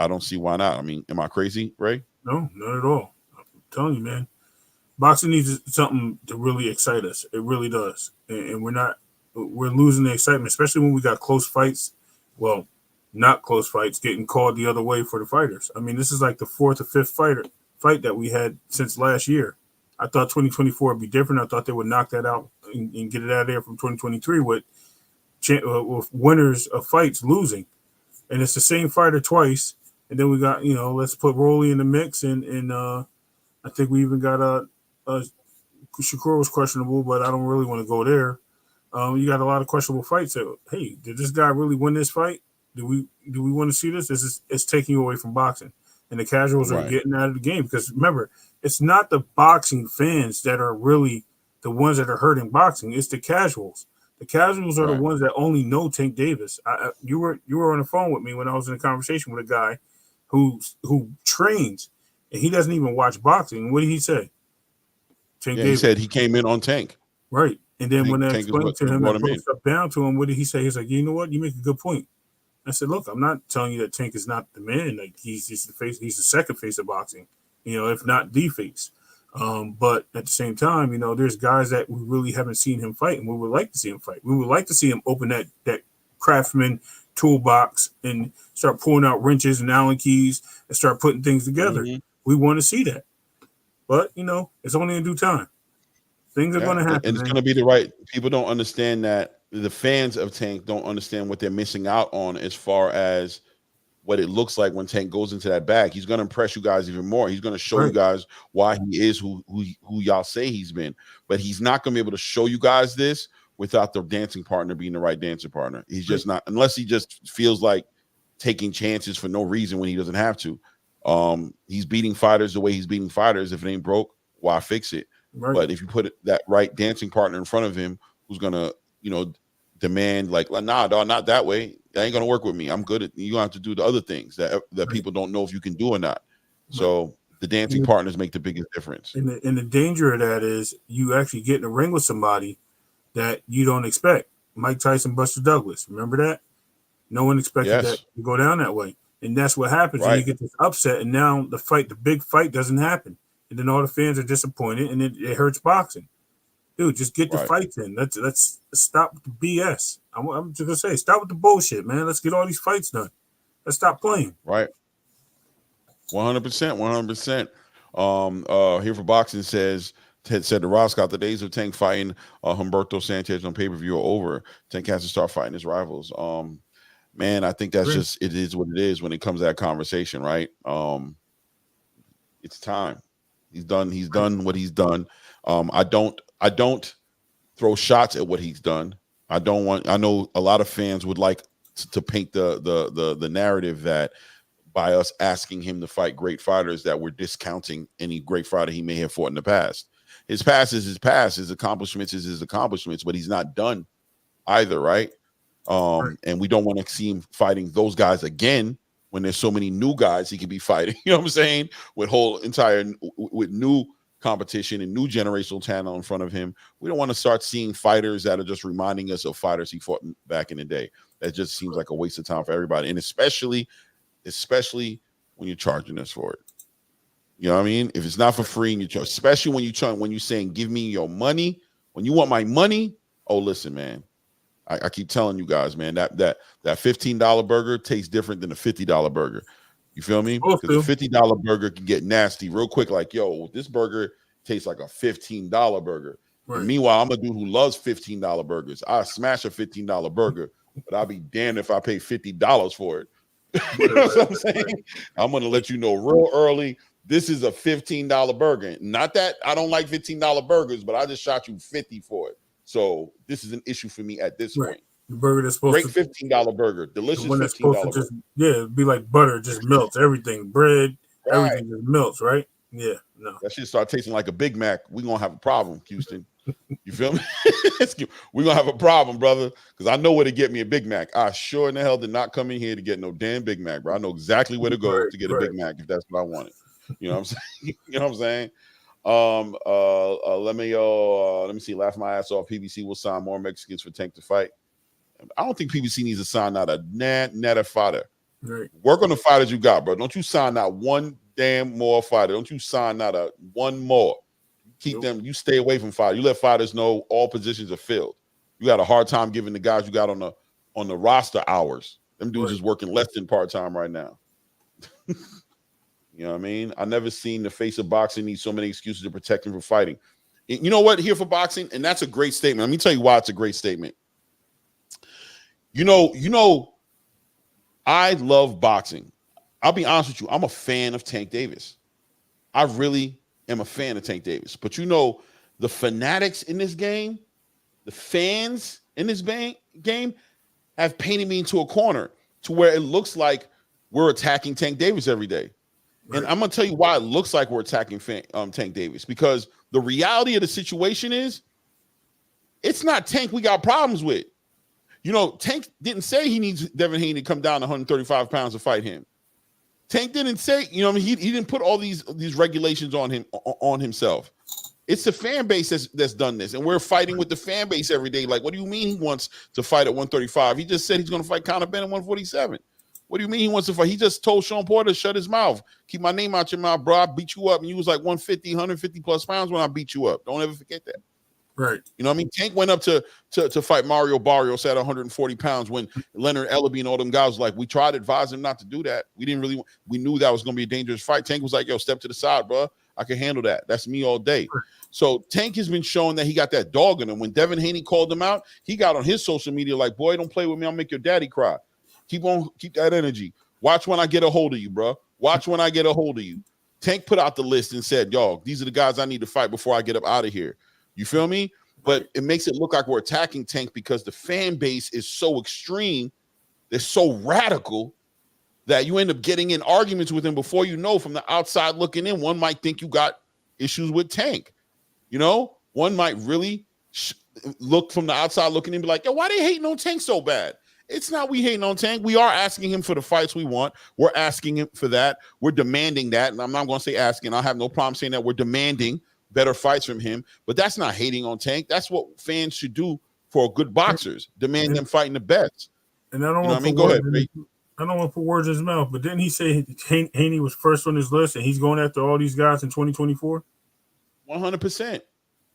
don't see why not. I mean, am I crazy, Ray? No, not at all. I'm telling you, man. Boxing needs something to really excite us. It really does. And we're losing the excitement, especially when we got close fights. Well, not close fights, getting called the other way for the fighters. I mean, this is like the fourth or fifth fight that we had since last year. I thought 2024 would be different. I thought they would knock that out and get it out of there from 2023 with winners of fights losing. And it's the same fighter twice. And then we got, let's put Rolly in the mix. And I think we even got Shakur was questionable, but I don't really want to go there. You got a lot of questionable fights. So, hey, did this guy really win this fight? Do we want to see this? It's taking away from boxing, and the casuals are getting out of the game. Because remember, it's not the boxing fans that are really the ones that are hurting boxing. It's the casuals. The casuals are the ones that only know Tank Davis. You were on the phone with me when I was in a conversation with a guy who trains, and he doesn't even watch boxing. What did he say? He said he came in on Tank. Right. And then when I explained to him and broke stuff down to him, what did he say? He's like, you know what? You make a good point. I said, look, I'm not telling you that Tank is not the man. Like he's just the face. He's the second face of boxing, if not the face. But at the same time, there's guys that we really haven't seen him fight, and we would like to see him fight. We would like to see him open that Craftsman toolbox and start pulling out wrenches and Allen keys and start putting things together. Mm-hmm. We want to see that. But, it's only in due time. Things are going to happen. And it's going to be the right – people don't understand that. The fans of Tank don't understand what they're missing out on as far as what it looks like when Tank goes into that bag. He's going to impress you guys even more. He's going to show you guys why he is who y'all say he's been. But he's not going to be able to show you guys this without the dancing partner being the right dancing partner. He's just not – unless he just feels like taking chances for no reason when he doesn't have to. He's beating fighters the way he's beating fighters. If it ain't broke, why fix it? Right. But if you put that right dancing partner in front of him who's going to, demand like, nah, dog, not that way. That ain't going to work with me. I'm good at, you have to do the other things that people don't know if you can do or not. So the dancing partners make the biggest difference. And the danger of that is you actually get in a ring with somebody that you don't expect. Mike Tyson, Buster Douglas. Remember that? No one expected that to go down that way. And that's what happens. Right. You get this upset, and now the big fight doesn't happen. And then all the fans are disappointed, and it hurts boxing. Dude, just get the fights in. Let's stop with the BS. I'm just gonna say, stop with the bullshit, man. Let's get all these fights done. Let's stop playing. Right. 100%. 100%. Here for Boxing said the Roscoe, the days of Tank fighting Humberto Sanchez on pay-per-view are over. Tank has to start fighting his rivals. Man, I think that's just it is what it is when it comes to that conversation, right? It's time. He's done what he's done. I don't throw shots at what he's done. I know a lot of fans would like to paint the narrative that by us asking him to fight great fighters that we're discounting any great fighter he may have fought in the past. His past is his past, his accomplishments is his accomplishments, but he's not done either, right? And we don't want to see him fighting those guys again when there's so many new guys he could be fighting, you know what I'm saying? With new competition and new generational talent in front of him. We don't want to start seeing fighters that are just reminding us of fighters he fought back in the day. That just seems like a waste of time for everybody. And especially when you're charging us for it. You know what I mean? If it's not for free, and you charge, especially when you're saying, give me your money, when you want my money. Oh, listen, man. I keep telling you guys, man, that $15 burger tastes different than a $50 burger. You feel me? Because a $50 burger can get nasty real quick. Like, yo, this burger tastes like a $15 burger. Right. And meanwhile, I'm a dude who loves $15 burgers. I smash a $15 burger, but I'll be damned if I pay $50 for it. You know what I'm saying? I'm going to let you know real early, this is a $15 burger. Not that I don't like $15 burgers, but I just shot you $50 for it. So this is an issue for me at this point. The burger that's supposed great $15 burger, delicious $15 burger. It'd be like butter, just melts everything, bread, everything just melts, right? Yeah, no. That shit start tasting like a Big Mac. We're gonna have a problem, Houston. You feel me? We're gonna have a problem, brother, because I know where to get me a Big Mac. I sure in the hell did not come in here to get no damn Big Mac, bro. I know exactly where to go to get a Big Mac if that's what I wanted. You know what I'm saying? You know what I'm saying? Let me see. Laugh my ass off. PBC will sign more Mexicans for Tank to fight. I don't think PBC needs to sign out a net fighter. Right. Work on the fighters you got, bro. Don't you sign out one damn more fighter. Don't you sign out one more. Keep them. You stay away from fighters. You let fighters know all positions are filled. You got a hard time giving the guys you got on the roster hours. Them dudes is working less than part-time right now. You know what I mean? I never seen the face of boxing need so many excuses to protect him from fighting. You know what? Here for boxing, and that's a great statement. Let me tell you why it's a great statement. You know, I love boxing. I'll be honest with you. I'm a fan of Tank Davis. I really am a fan of Tank Davis. But you know, the fanatics in this game, the fans in this game have painted me into a corner to where it looks like we're attacking Tank Davis every day. Right. And I'm going to tell you why it looks like we're attacking Tank Davis, because the reality of the situation is it's not Tank we got problems with. You know, Tank didn't say he needs Devin Haney to come down 135 pounds to fight him. Tank didn't say, you know, I mean, he didn't put all these regulations on himself. It's the fan base that's done this, and we're fighting with the fan base every day. Like, what do you mean he wants to fight at 135? He just said he's going to fight Conor Benn at 147. What do you mean he wants to fight? He just told Sean Porter to shut his mouth. Keep my name out your mouth, bro. I beat you up, and you was like 150, 150 plus pounds when I beat you up. Don't ever forget that. Right. You know what I mean? Tank went up to fight Mario Barrios at 140 pounds when Leonard Ellaby and all them guys was like, we tried to advise him not to do that. We knew that was going to be a dangerous fight. Tank was like, yo, step to the side, bro. I can handle that. That's me all day. So Tank has been showing that he got that dog in him. When Devin Haney called him out, he got on his social media like, boy, don't play with me. I'll make your daddy cry. Keep that energy. Watch when I get a hold of you, bro. Watch when I get a hold of you. Tank put out the list and said, yo, these are the guys I need to fight before I get up out of here. You feel me? But it makes it look like we're attacking Tank because the fan base is so extreme. They're so radical that you end up getting in arguments with him before you know, from the outside looking in, one might think you got issues with Tank. You know, one might really look from the outside looking in and be like, yo, why they hating on Tank so bad? It's not we hating on Tank. We are asking him for the fights we want. We're asking him for that. We're demanding that. And I'm not going to say asking. I have no problem saying that. We're demanding better fights from him. But that's not hating on Tank. That's what fans should do for good boxers. Demand them fighting the best. And I don't want to go ahead. I don't want to put words in his mouth, but didn't he say Haney was first on his list and he's going after all these guys in 2024? 100%.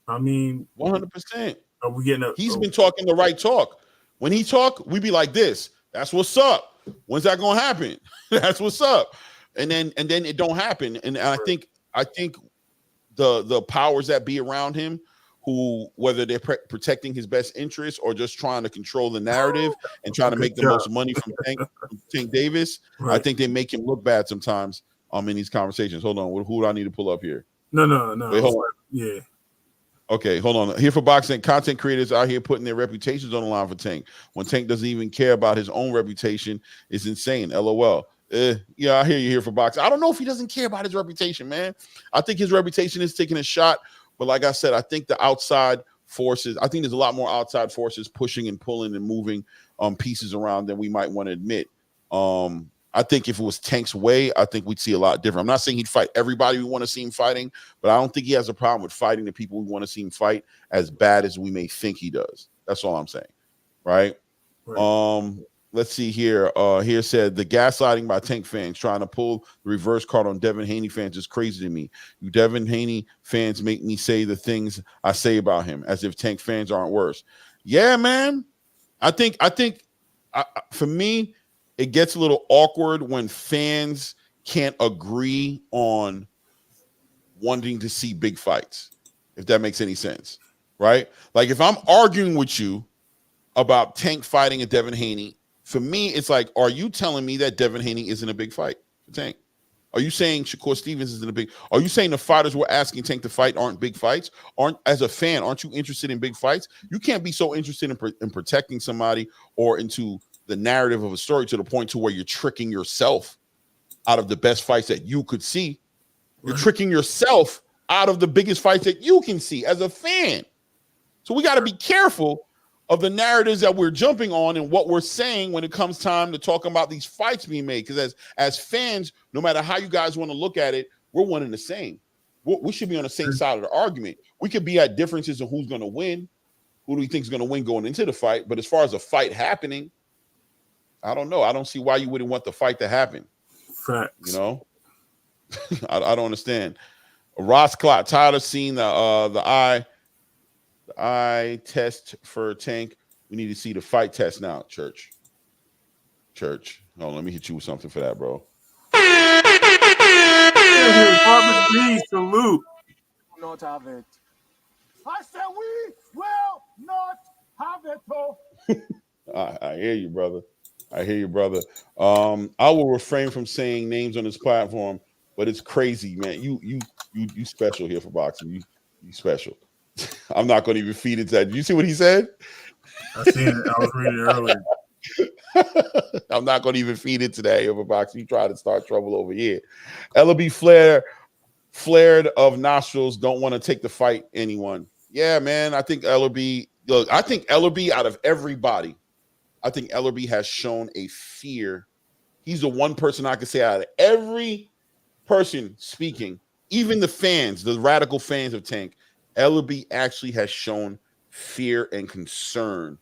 I mean, 100%. Are we getting He's been talking the right talk. When he talk, we be like this. That's what's up. When's that gonna happen? That's what's up. And then it don't happen. And I think the powers that be around him, who whether they're protecting his best interests or just trying to control the narrative and trying to make the most money from Tank Davis, right. I think they make him look bad sometimes in these conversations. Hold on, who do I need to pull up here? No. Wait, hold on. Yeah. Okay, hold on. Here for boxing, content creators out here putting their reputations on the line for Tank. When Tank doesn't even care about his own reputation, it's insane. LOL. Yeah, I hear you here for boxing. I don't know if he doesn't care about his reputation, man. I think his reputation is taking a shot. But like I said, I think the outside forces, I think there's a lot more outside forces pushing and pulling and moving pieces around than we might want to admit. I think if it was Tank's way, I think we'd see a lot different. I'm not saying he'd fight everybody we want to see him fighting, but I don't think he has a problem with fighting the people we want to see him fight as bad as we may think he does. That's all I'm saying, right? Let's see here. Here said the gaslighting by Tank fans trying to pull the reverse card on Devin Haney fans is crazy to me. You Devin Haney fans make me say the things I say about him as if Tank fans aren't worse. Yeah, man. I think for me, it gets a little awkward when fans can't agree on wanting to see big fights, if that makes any sense, right? Like if I'm arguing with you about Tank fighting a Devin Haney, for me, it's like, are you telling me that Devin Haney isn't a big fight for Tank? Are you saying Shakur Stevenson isn't a big? Are you saying the fighters we're asking Tank to fight aren't big fights? As a fan, aren't you interested in big fights? You can't be so interested in protecting somebody or into the narrative of a story to the point to where you're tricking yourself out of the best fights that you could see. You're tricking yourself out of the biggest fights that you can see as a fan. So we got to be careful of the narratives that we're jumping on and what we're saying when it comes time to talk about these fights being made. Because as fans, no matter how you guys want to look at it, we're one and the same. We should be on the same side of the argument. We could be at differences of who's going to win, who do we think is going to win going into the fight. But as far as a fight happening, I don't know. I don't see why you wouldn't want the fight to happen. Facts. You know, I don't understand. Ross Clot, tired of seeing the eye test for Tank. We need to see the fight test now. Church. Oh, let me hit you with something for that, bro. Salute. Not have it. I said we will not have it. Oh. I hear you, brother. I will refrain from saying names on this platform, but it's crazy, man. You special here for boxing. You special. I'm not going to even feed into that. Did you see what he said? I seen it. I was reading it earlier. I'm not going to even feed into that here for boxing. You try to start trouble over here. LB flared of nostrils, don't want to take the fight anyone. Yeah, man. I think Ellerby out of everybody, I think Ellerby has shown a fear. He's the one person I could say out of every person speaking, even the fans, the radical fans of Tank, Ellaby actually has shown fear and concern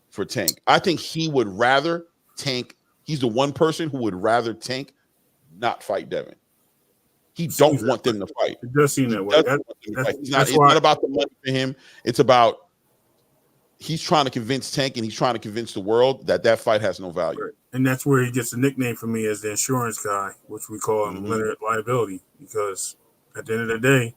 for Tank. I think he would rather Tank. He's the one person who would rather Tank not fight Devin. He don't want them to fight. It does seem that way. It's not about the money for him. It's about he's trying to convince Tank and he's trying to convince the world that fight has no value. Right. And that's where he gets a nickname for me as the insurance guy, which we call him limited liability, because at the end of the day,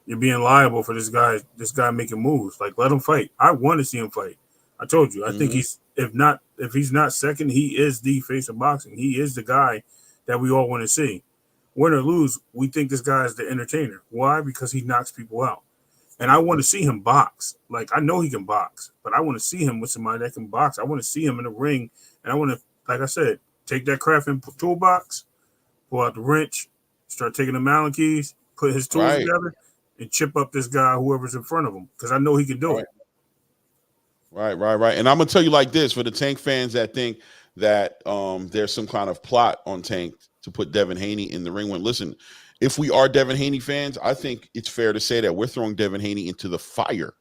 you're being liable for this guy making moves. Like, let him fight. I want to see him fight. I told you. I think he's if he's not second, he is the face of boxing. He is the guy that we all want to see. Win or lose, we think this guy is the entertainer. Why? Because he knocks people out. And I want to see him box. Like, I know he can box, but I want to see him with somebody that can box. I want to see him in the ring. And I want to, like I said, take that crafting toolbox, pull out the wrench, start taking the Allen keys, put his tools together, and chip up this guy, whoever's in front of him, because I know he can do it. Right. And I'm going to tell you like this, for the Tank fans that think that there's some kind of plot on Tank to put Devin Haney in the ring. When listen, if we are Devin Haney fans, I think it's fair to say that we're throwing Devin Haney into the fire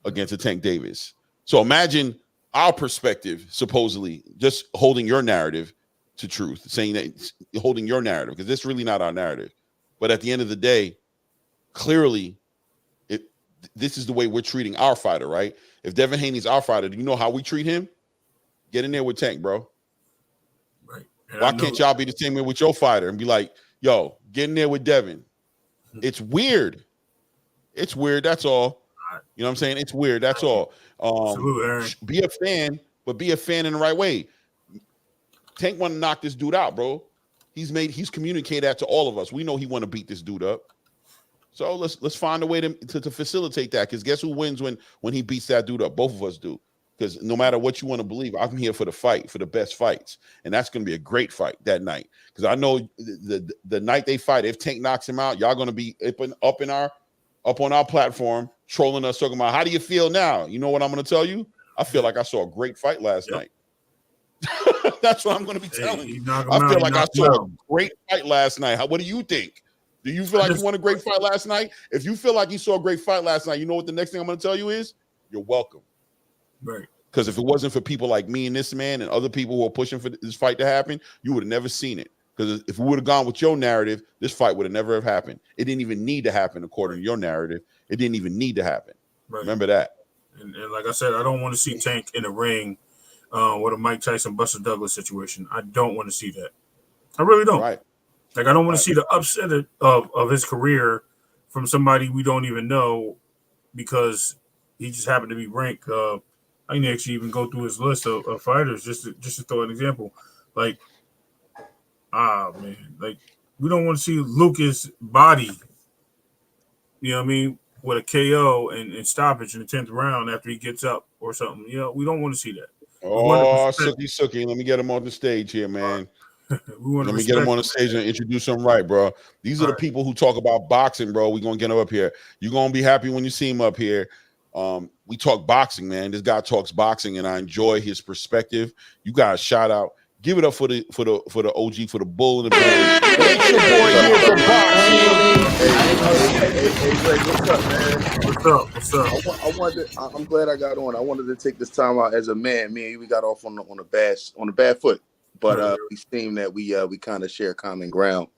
against a Tank Davis. So imagine our perspective, supposedly just holding your narrative to truth, saying that holding your narrative, because it's really not our narrative. But at the end of the day, clearly, this is the way we're treating our fighter, right? If Devin Haney's our fighter, do you know how we treat him? Get in there with Tank, bro. Right. Why can't y'all be the same way with your fighter and be like, yo, get in there with Devin? It's weird. It's weird. That's all. You know what I'm saying? It's weird. That's all. Be a fan, but be a fan in the right way. Tank want to knock this dude out, bro. He's communicated that to all of us. We know he want to beat this dude up. So let's find a way to facilitate that. Because guess who wins when he beats that dude up? Both of us do. Because no matter what you want to believe, I'm here for the fight, for the best fights. And that's going to be a great fight that night. Because I know the night they fight, if Tank knocks him out, y'all going to be up on our platform, trolling us, talking about, how do you feel now? You know what I'm going to tell you? I feel like I saw a great fight last night. That's what I'm going to be telling you. I feel like I saw a great fight last night. What do you think? Do you feel like you won a great fight last night? If you feel like you saw a great fight last night, you know what the next thing I'm going to tell you is? You're welcome. Right. Because if it wasn't for people like me and this man and other people who are pushing for this fight to happen, you would have never seen it. Because if we would have gone with your narrative, this fight would have never have happened. It didn't even need to happen according to your narrative. It didn't even need to happen. Right. Remember that. And like I said, I don't want to see Tank in a ring with a Mike Tyson, Buster Douglas situation. I don't want to see that. I really don't. Right. Like, I don't want to see the upset of his career from somebody we don't even know because he just happened to be ranked. I can actually even go through his list of fighters just to throw an example. Like, man, like, we don't want to see Lucas body, you know what I mean, with a KO and stoppage in the 10th round after he gets up or something. You know, we don't want to see that. Oh, Sookie. Let me get him on the stage here, man. Let me get him on the stage and introduce him right, bro. These are the people who talk about boxing, bro. We're going to get him up here. You're going to be happy when you see him up here. We talk boxing, man. This guy talks boxing, and I enjoy his perspective. You guys shout out. Give it up for the OG, for the bull in the building. It's your boy here from boxing. What's up? I'm glad I got on. I wanted to take this time out as a man. Me and you, we got off on a bad foot, but we seem that we kind of share common ground,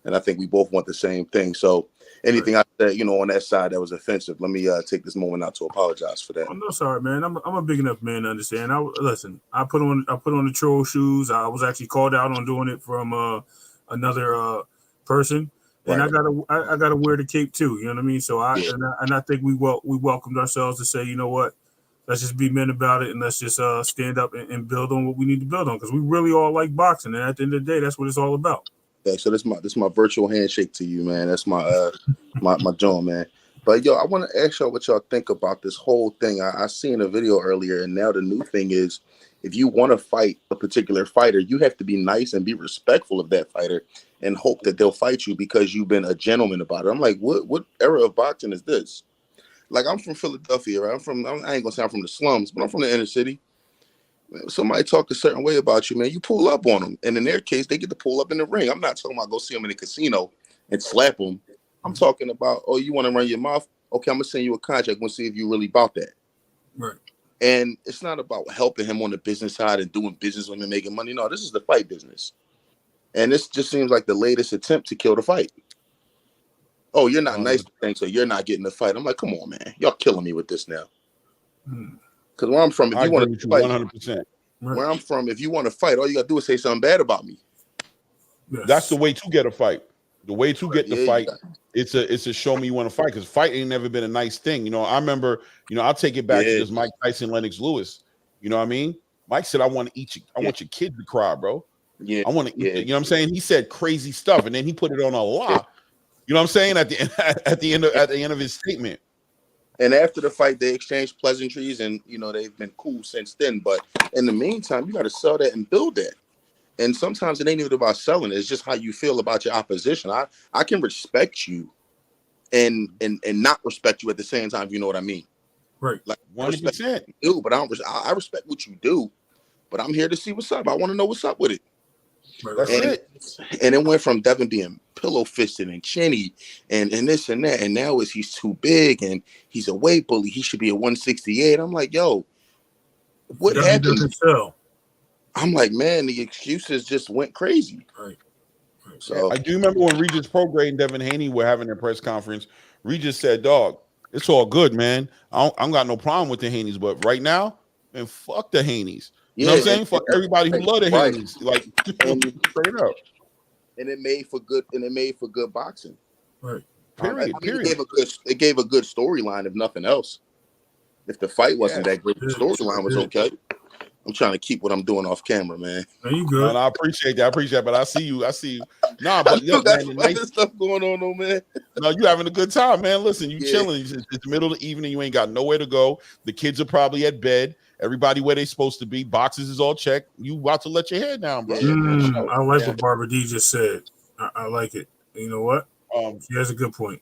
and I think we both want the same thing. So anything I said, on that side that was offensive, let me take this moment out to apologize for that. I'm no sorry, man. I'm a big enough man to understand. Listen. I put on the troll shoes. I was actually called out on doing it from another person, and I gotta wear the cape too. You know what I mean? So I think we welcomed ourselves to say, you know what, let's just be men about it, and let's just stand up and build on what we need to build on, because we really all like boxing, and at the end of the day, that's what it's all about. So this my virtual handshake to you, man. That's my my joint, man. But yo, I want to ask y'all what y'all think about this whole thing. I seen a video earlier, and now the new thing is, if you want to fight a particular fighter, you have to be nice and be respectful of that fighter and hope that they'll fight you because you've been a gentleman about it. I'm like, what era of boxing is this? Like, I'm from Philadelphia, right? I ain't gonna say I'm from the slums, but I'm from the inner city. Somebody talk a certain way about you, man, you pull up on them. And in their case, they get to pull up in the ring. I'm not talking about go see them in the casino and slap them I'm talking about, oh, you want to run your mouth? Okay, I'm gonna send you a contract. We'll see if you really about that. Right. And it's not about helping him on the business side and doing business with him and making money. No, this is the fight business. And this just seems like the latest attempt to kill the fight. Oh, you're not nice to things, so you're not getting the fight. I'm like, come on, man. Y'all killing me with this now. Because where I'm from, if you want to fight, 100%. Where I'm from, if you want to fight, all you got to do is say something bad about me. Yes. That's the way to get a fight. The way to get the fight, it's a show me you want to fight, because fight ain't never been a nice thing. You know, I remember, you know, I'll take it back to this Mike Tyson, Lennox Lewis. You know what I mean? Mike said, I want to eat you. I want your kid to cry, bro. Yeah. I want to eat you. You know what I'm saying? He said crazy stuff, and then he put it on a lot. You know what I'm saying? At the end of his statement. And after the fight, they exchanged pleasantries, and you know they've been cool since then. But in the meantime, you got to sell that and build that. And sometimes it ain't even about selling; it's just how you feel about your opposition. I can respect you, and not respect you at the same time. If you know what I mean? Right. Like 100%. Do, but I respect what you do. But I'm here to see what's up. I want to know what's up with it. That's it. And it went from Devin being pillow fisted and chinny and this and that, and now he's too big and he's a weight bully. He should be a 168. I'm like, yo, what happened? I'm like, man, the excuses just went crazy. Right. So I do remember when Regis Prograde and Devin Haney were having their press conference. Regis said, "Dog, it's all good, man. I don't got no problem with the Haneys, but right now, man, fuck the Haneys." You know what I'm saying? Fuck everybody who love the Haneys. Like straight up. And it made for good boxing. Right. Period. It gave a good storyline, if nothing else. If the fight wasn't that great, the storyline was okay. I'm trying to keep what I'm doing off camera, man. Are you good? No, I appreciate that. But I see you. Nah, but yo, man, nice stuff going on, though, man. No, you having a good time, man. Listen, you chilling. It's the middle of the evening. You ain't got nowhere to go. The kids are probably at bed. Everybody where they supposed to be. Boxes is all checked. You about to let your head down, bro. I like what Barbara D just said. I like it. You know what? She has a good point.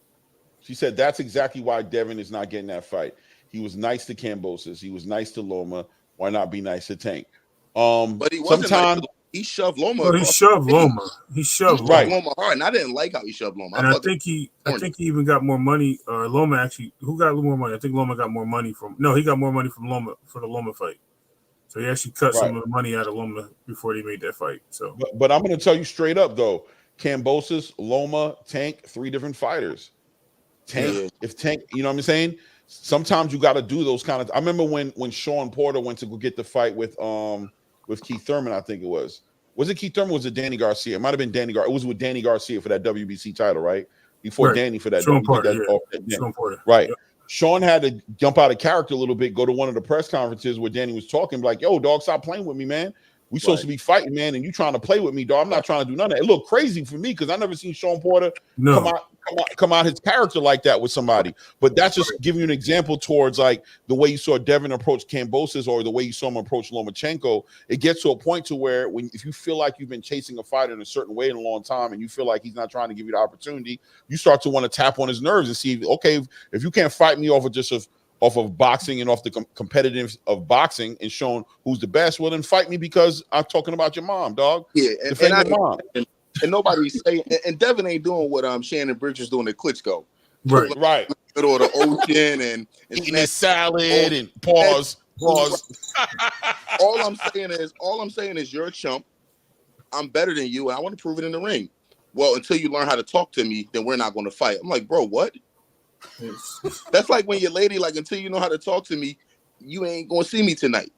She said that's exactly why Devin is not getting that fight. He was nice to Kambosos. He was nice to Loma. Why not be nice to Tank? But he wasn't sometimes he shoved Loma. Well, he shoved Loma. He shoved Loma hard, and I didn't like how he shoved Loma. And I think he even got more money. Or Loma actually, who got more money? I think Loma got more money from. No, he got more money from Loma for the Loma fight. So he actually cut some of the money out of Loma before they made that fight. So, but I'm going to tell you straight up though, Kambosos, Loma, Tank, 3 different fighters. Tank, if Tank, you know what I'm saying? Sometimes you got to do those kind of. I remember when Sean Porter went to go get the fight with Keith Thurman. I think it was. Was it Keith Thurman? Or was it Danny Garcia? It might have been Danny Garcia. It was with Danny Garcia for that WBC title, right? Before Danny for that. Sean Porter. Sean Porter. Right. Yep. Sean had to jump out of character a little bit, go to one of the press conferences where Danny was talking, like, "Yo, dog, stop playing with me, man. We supposed to be fighting, man, and you trying to play with me, dog. I'm not trying to do none of that." It looked crazy for me because I never seen Sean Porter come out his character like that with somebody. But that's just giving you an example towards like the way you saw Devin approach Kambosos or the way you saw him approach Lomachenko. It gets to a point to where if you feel like you've been chasing a fighter in a certain way in a long time and you feel like he's not trying to give you the opportunity, you start to want to tap on his nerves and see, okay, if you can't fight me off of boxing and off the competitiveness of boxing and showing who's the best, well then fight me because I'm talking about your mom, dog. Yeah, defend your mom. And nobody's saying, and Devin ain't doing what Shannon Bridges doing at Klitschko. Right. Middle of the ocean and eating his salad and pause. All I'm saying is you're a chump. I'm better than you, and I want to prove it in the ring. Well, until you learn how to talk to me, then we're not going to fight. I'm like, bro, what? That's like when your lady, like, until you know how to talk to me, you ain't going to see me tonight.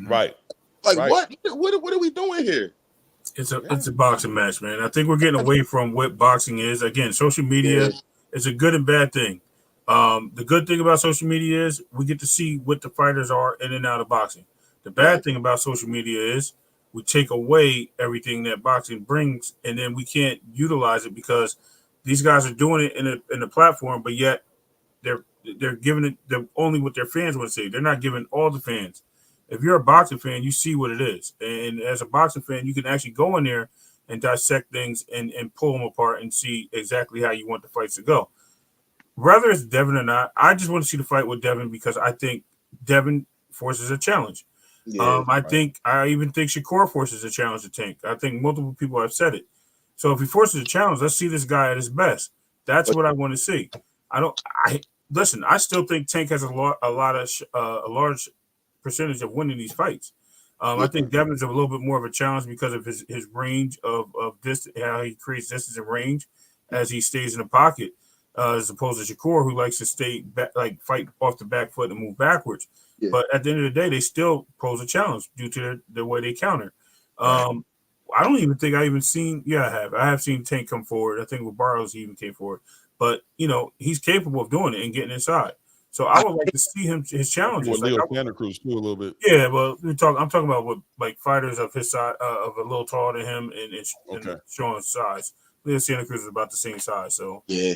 Right. Like, what? What are we doing here? It's a boxing match, man. I think we're getting away from what boxing is. Again, social media is a good and bad thing. The good thing about social media is we get to see what the fighters are in and out of boxing. The bad thing about social media is we take away everything that boxing brings, and then we can't utilize it because these guys are doing it in a platform, but yet they're giving it only what their fans want to see. They're not giving all the fans. If you're a boxing fan, you see what it is. And as a boxing fan, you can actually go in there and dissect things and pull them apart and see exactly how you want the fights to go. Whether it's Devin or not, I just want to see the fight with Devin because I think Devin forces a challenge. I even think Shakur forces a challenge to Tank. I think multiple people have said it. So if he forces a challenge, let's see this guy at his best. That's what I want to see. Listen. I still think Tank has a large percentage of winning these fights. I think Devin's a little bit more of a challenge because of his range of distance, how he creates distance and range as he stays in the pocket, as opposed to Shakur, who likes to stay back, like fight off the back foot and move backwards. Yeah. But at the end of the day, they still pose a challenge due to the way they counter. I don't even think I even seen. Yeah, I have seen Tank come forward. I think with Barrows he even came forward. But he's capable of doing it and getting inside. So I would like to see his challenges. With Leo Santa Cruz too a little bit. Yeah, well, I'm talking about with like fighters of his size, of a little taller than him and showing size. Leo Santa Cruz is about the same size. So yeah,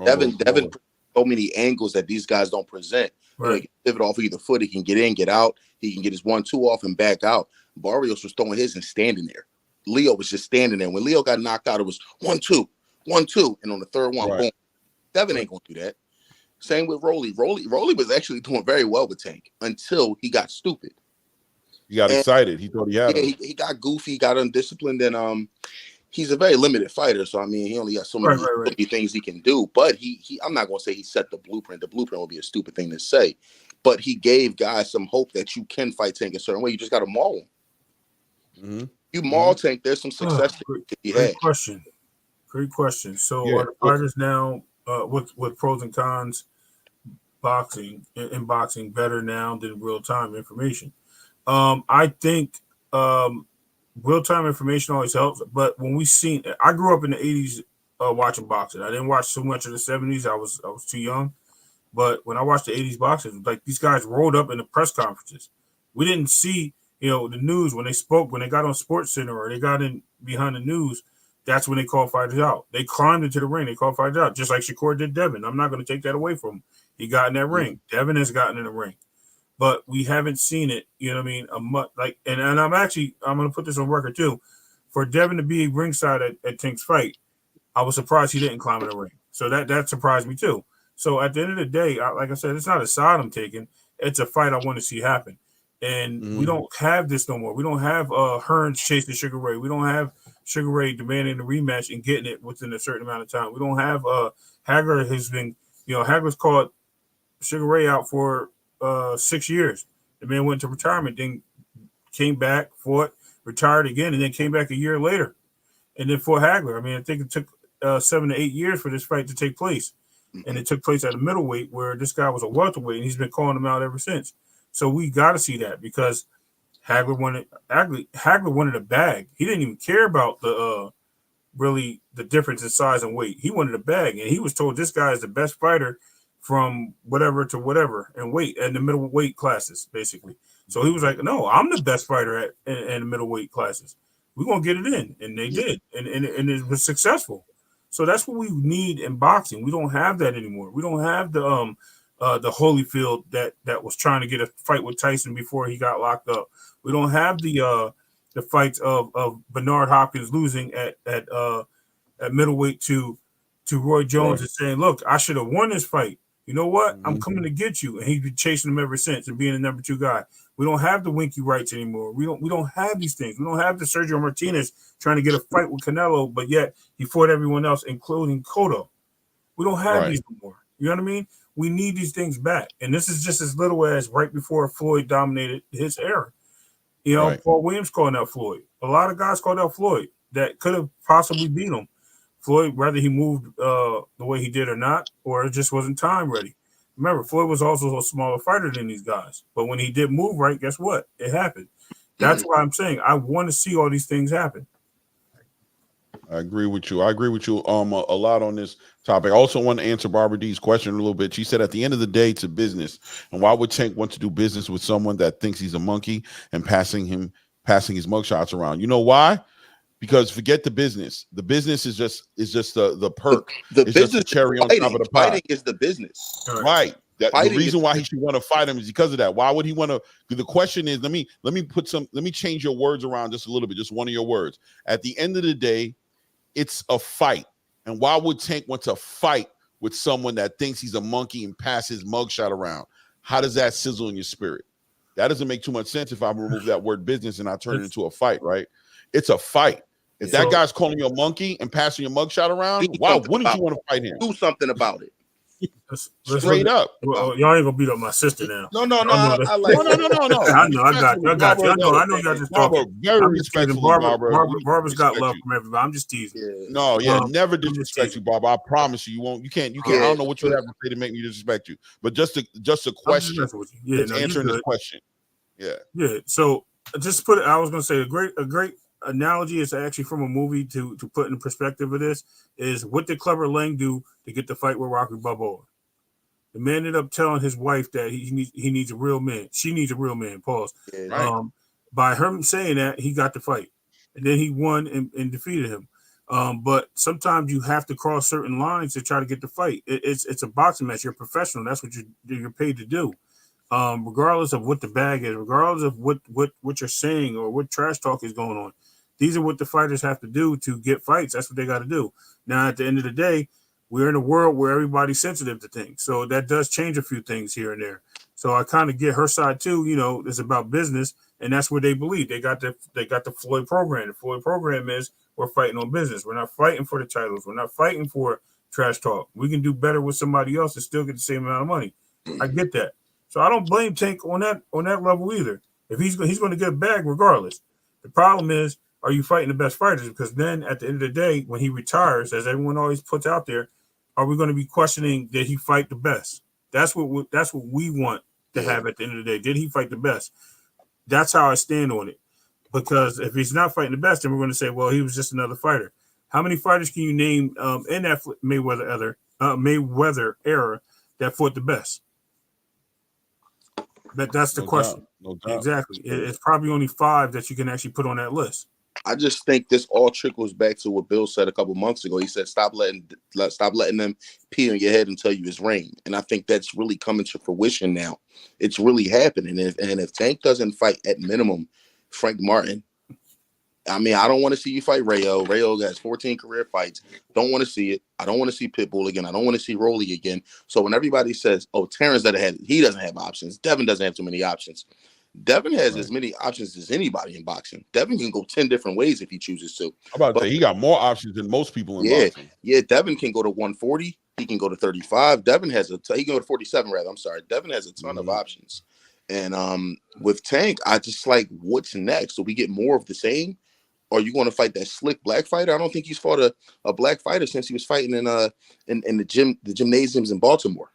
Devin so many angles that these guys don't present. Right. He can pivot off either foot. He can get in, get out. He can get his 1-2 off and back out. Barrios was throwing his and standing there. Leo was just standing there. When Leo got knocked out, it was 1-2, 1-2, and on the third one, boom. Devin ain't gonna do that. Same with Rolly. Rolly was actually doing very well with Tank until he got stupid. He got excited. He thought he had him. He got goofy, he got undisciplined, and he's a very limited fighter. So I mean, he only got so many things he can do. But he I'm not gonna say he set the blueprint. The blueprint would be a stupid thing to say, but he gave guys some hope that you can fight Tank a certain way. You just got to maul him. Mm-hmm. You maul Tank. There's some success. Great question. So are the fighters now with pros and cons in boxing better now than real-time information? I think real-time information always helps, but when I grew up in the 80s watching boxing. I didn't watch so much of the 70s. I was too young. But when I watched the 80s boxing, like these guys rolled up in the press conferences. We didn't see, the news when they spoke, when they got on Sports Center or they got in behind the news. That's when they called fighters out. They climbed into the ring. They called fighters out, just like Shakur did Devin. I'm not going to take that away from him. He got in that ring. Devin has gotten in the ring, but we haven't seen it. You know what I mean? And I'm going to put this on record too. For Devin to be ringside at Tank's fight, I was surprised he didn't climb in the ring. So that surprised me too. So at the end of the day, like I said, it's not a side I'm taking. It's a fight I want to see happen. And we don't have this no more. We don't have Hearns chasing Sugar Ray. We don't have Sugar Ray demanding the rematch and getting it within a certain amount of time. We don't have Hagler has been, Hagler's called Sugar Ray out for 6 years. The man went to retirement, then came back, fought, retired again, and then came back a year later. And then fought Hagler. I mean, I think it took 7 to 8 years for this fight to take place. And it took place at a middleweight where this guy was a welterweight, and he's been calling him out ever since. So we got to see that because Hagler wanted a bag. He didn't even care about the difference in size and weight. He wanted a bag, and he was told this guy is the best fighter from whatever to whatever and weight and the middleweight classes, basically. So he was like, "No, I'm the best fighter in the middleweight classes. We're gonna get it in," and they did, and it was successful. So that's what we need in boxing. We don't have that anymore. We don't have the Holyfield that was trying to get a fight with Tyson before he got locked up. We don't have the fights of Bernard Hopkins losing at middleweight to Roy Jones and saying, "Look, I should have won this fight. You know what? I'm coming to get you." And he's been chasing him ever since and being the number 2 guy. We don't have the Winky Wrights anymore. We don't have these things. We don't have the Sergio Martinez trying to get a fight with Canelo, but yet he fought everyone else, including Cotto. We don't have these anymore. You know what I mean? We need these things back. And this is just as little as right before Floyd dominated his era. Paul Williams called out Floyd. A lot of guys called out Floyd that could have possibly beat him. Floyd, whether he moved the way he did or not, or it just wasn't time ready. Remember, Floyd was also a smaller fighter than these guys. But when he did move right, guess what? It happened. That's why I'm saying I want to see all these things happen. I agree with you. A lot on this topic. I also want to answer Barbara D's question a little bit. She said, at the end of the day, it's a business. And why would Tank want to do business with someone that thinks he's a monkey and passing his mugshots around? You know why? Because forget the business. The business is just the perk. The business just cherry on top of the pie. Fighting is the business. Right. The reason why he should want to fight him is because of that. Why would he want to? The question is, let me change your words around just a little bit, just one of your words. At the end of the day, it's a fight. And why would Tank want to fight with someone that thinks he's a monkey and pass his mugshot around? How does that sizzle in your spirit? That doesn't make too much sense if I remove that word business and I turn it into a fight, right? It's a fight. If that guy's calling you a monkey and passing your mugshot around, why wouldn't you want to fight him? Do something about it. Straight up. Well, y'all ain't gonna beat up my sister now. No. I like no. I know, I got you. I know y'all just talking. Very respectful, Barbara. Barbara's got love from everybody. I'm just teasing. Never disrespect you, Barbara. I promise you, you won't. You can't. I don't know what you have to say to make me disrespect you. But just a question. Answering this question. Yeah. So just put it. I was gonna say a great analogy is actually from a movie to put in perspective of this is what did Clubber Lang do to get the fight with Rocky Balboa? The man ended up telling his wife that he needs a real man. She needs a real man. Pause. By her saying that, he got the fight, and then he won and defeated him. But sometimes you have to cross certain lines to try to get the fight. It's a boxing match. You're a professional. That's what you're paid to do. Regardless of what the bag is, regardless of what you're saying or what trash talk is going on. These are what the fighters have to do to get fights. That's what they got to do. Now, at the end of the day, we're in a world where everybody's sensitive to things. So that does change a few things here and there. So I kind of get her side too. You know, it's about business, and that's what they believe. They got the Floyd program. The Floyd program is we're fighting on business. We're not fighting for the titles. We're not fighting for trash talk. We can do better with somebody else and still get the same amount of money. I get that. So I don't blame Tank on that level either. If he's going to get a bag regardless. The problem is, are you fighting the best fighters? Because then at the end of the day, when he retires, as everyone always puts out there, are we going to be questioning, did he fight the best? That's what we want to have at the end of the day. Did he fight the best? That's how I stand on it. Because if he's not fighting the best, then we're going to say, well, he was just another fighter. How many fighters can you name in that Mayweather era that fought the best? That's the question. No doubt. Exactly. It's probably only 5 that you can actually put on that list. I just think this all trickles back to what Bill said a couple months ago. He said, stop letting them pee on your head and tell you it's rain. And I think that's really coming to fruition now. It's really happening. And if Tank doesn't fight at minimum Frank Martin, I mean, I don't want to see you fight Rayo. Rayo has 14 career fights. Don't want to see it. I don't want to see Pitbull again. I don't want to see Rolly again. So when everybody says, oh, Terrence he doesn't have options. Devin doesn't have too many options. Devin has as many options as anybody in boxing. Devin can go 10 different ways if he chooses to. I'm about to say he got more options than most people in boxing. Yeah, Devin can go to 140. He can go to 35. Devin has he can go to 47 rather. I'm sorry. Devin has a ton of options. And with Tank, I just like, what's next? So we get more of the same? Or are you going to fight that slick black fighter? I don't think he's fought a black fighter since he was fighting in the gymnasiums in Baltimore.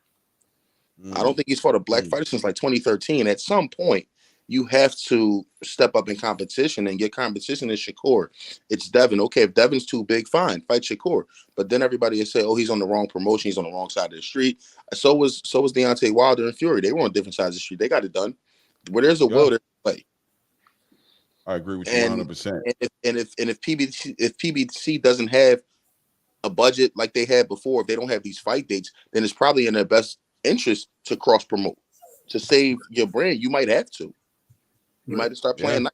I don't think he's fought a black fighter since like 2013. At some point, you have to step up in competition and get competition in Shakur. It's Devin. Okay, if Devin's too big, fine, fight Shakur. But then everybody will say, oh, he's on the wrong promotion. He's on the wrong side of the street. So was Deontay Wilder and Fury. They were on different sides of the street. They got it done. Where there's a will, there's a play. I agree with you 100%. And if PBC doesn't have a budget like they had before, if they don't have these fight dates, then it's probably in their best interest to cross promote. To save your brand, you might have to. You might have to start playing.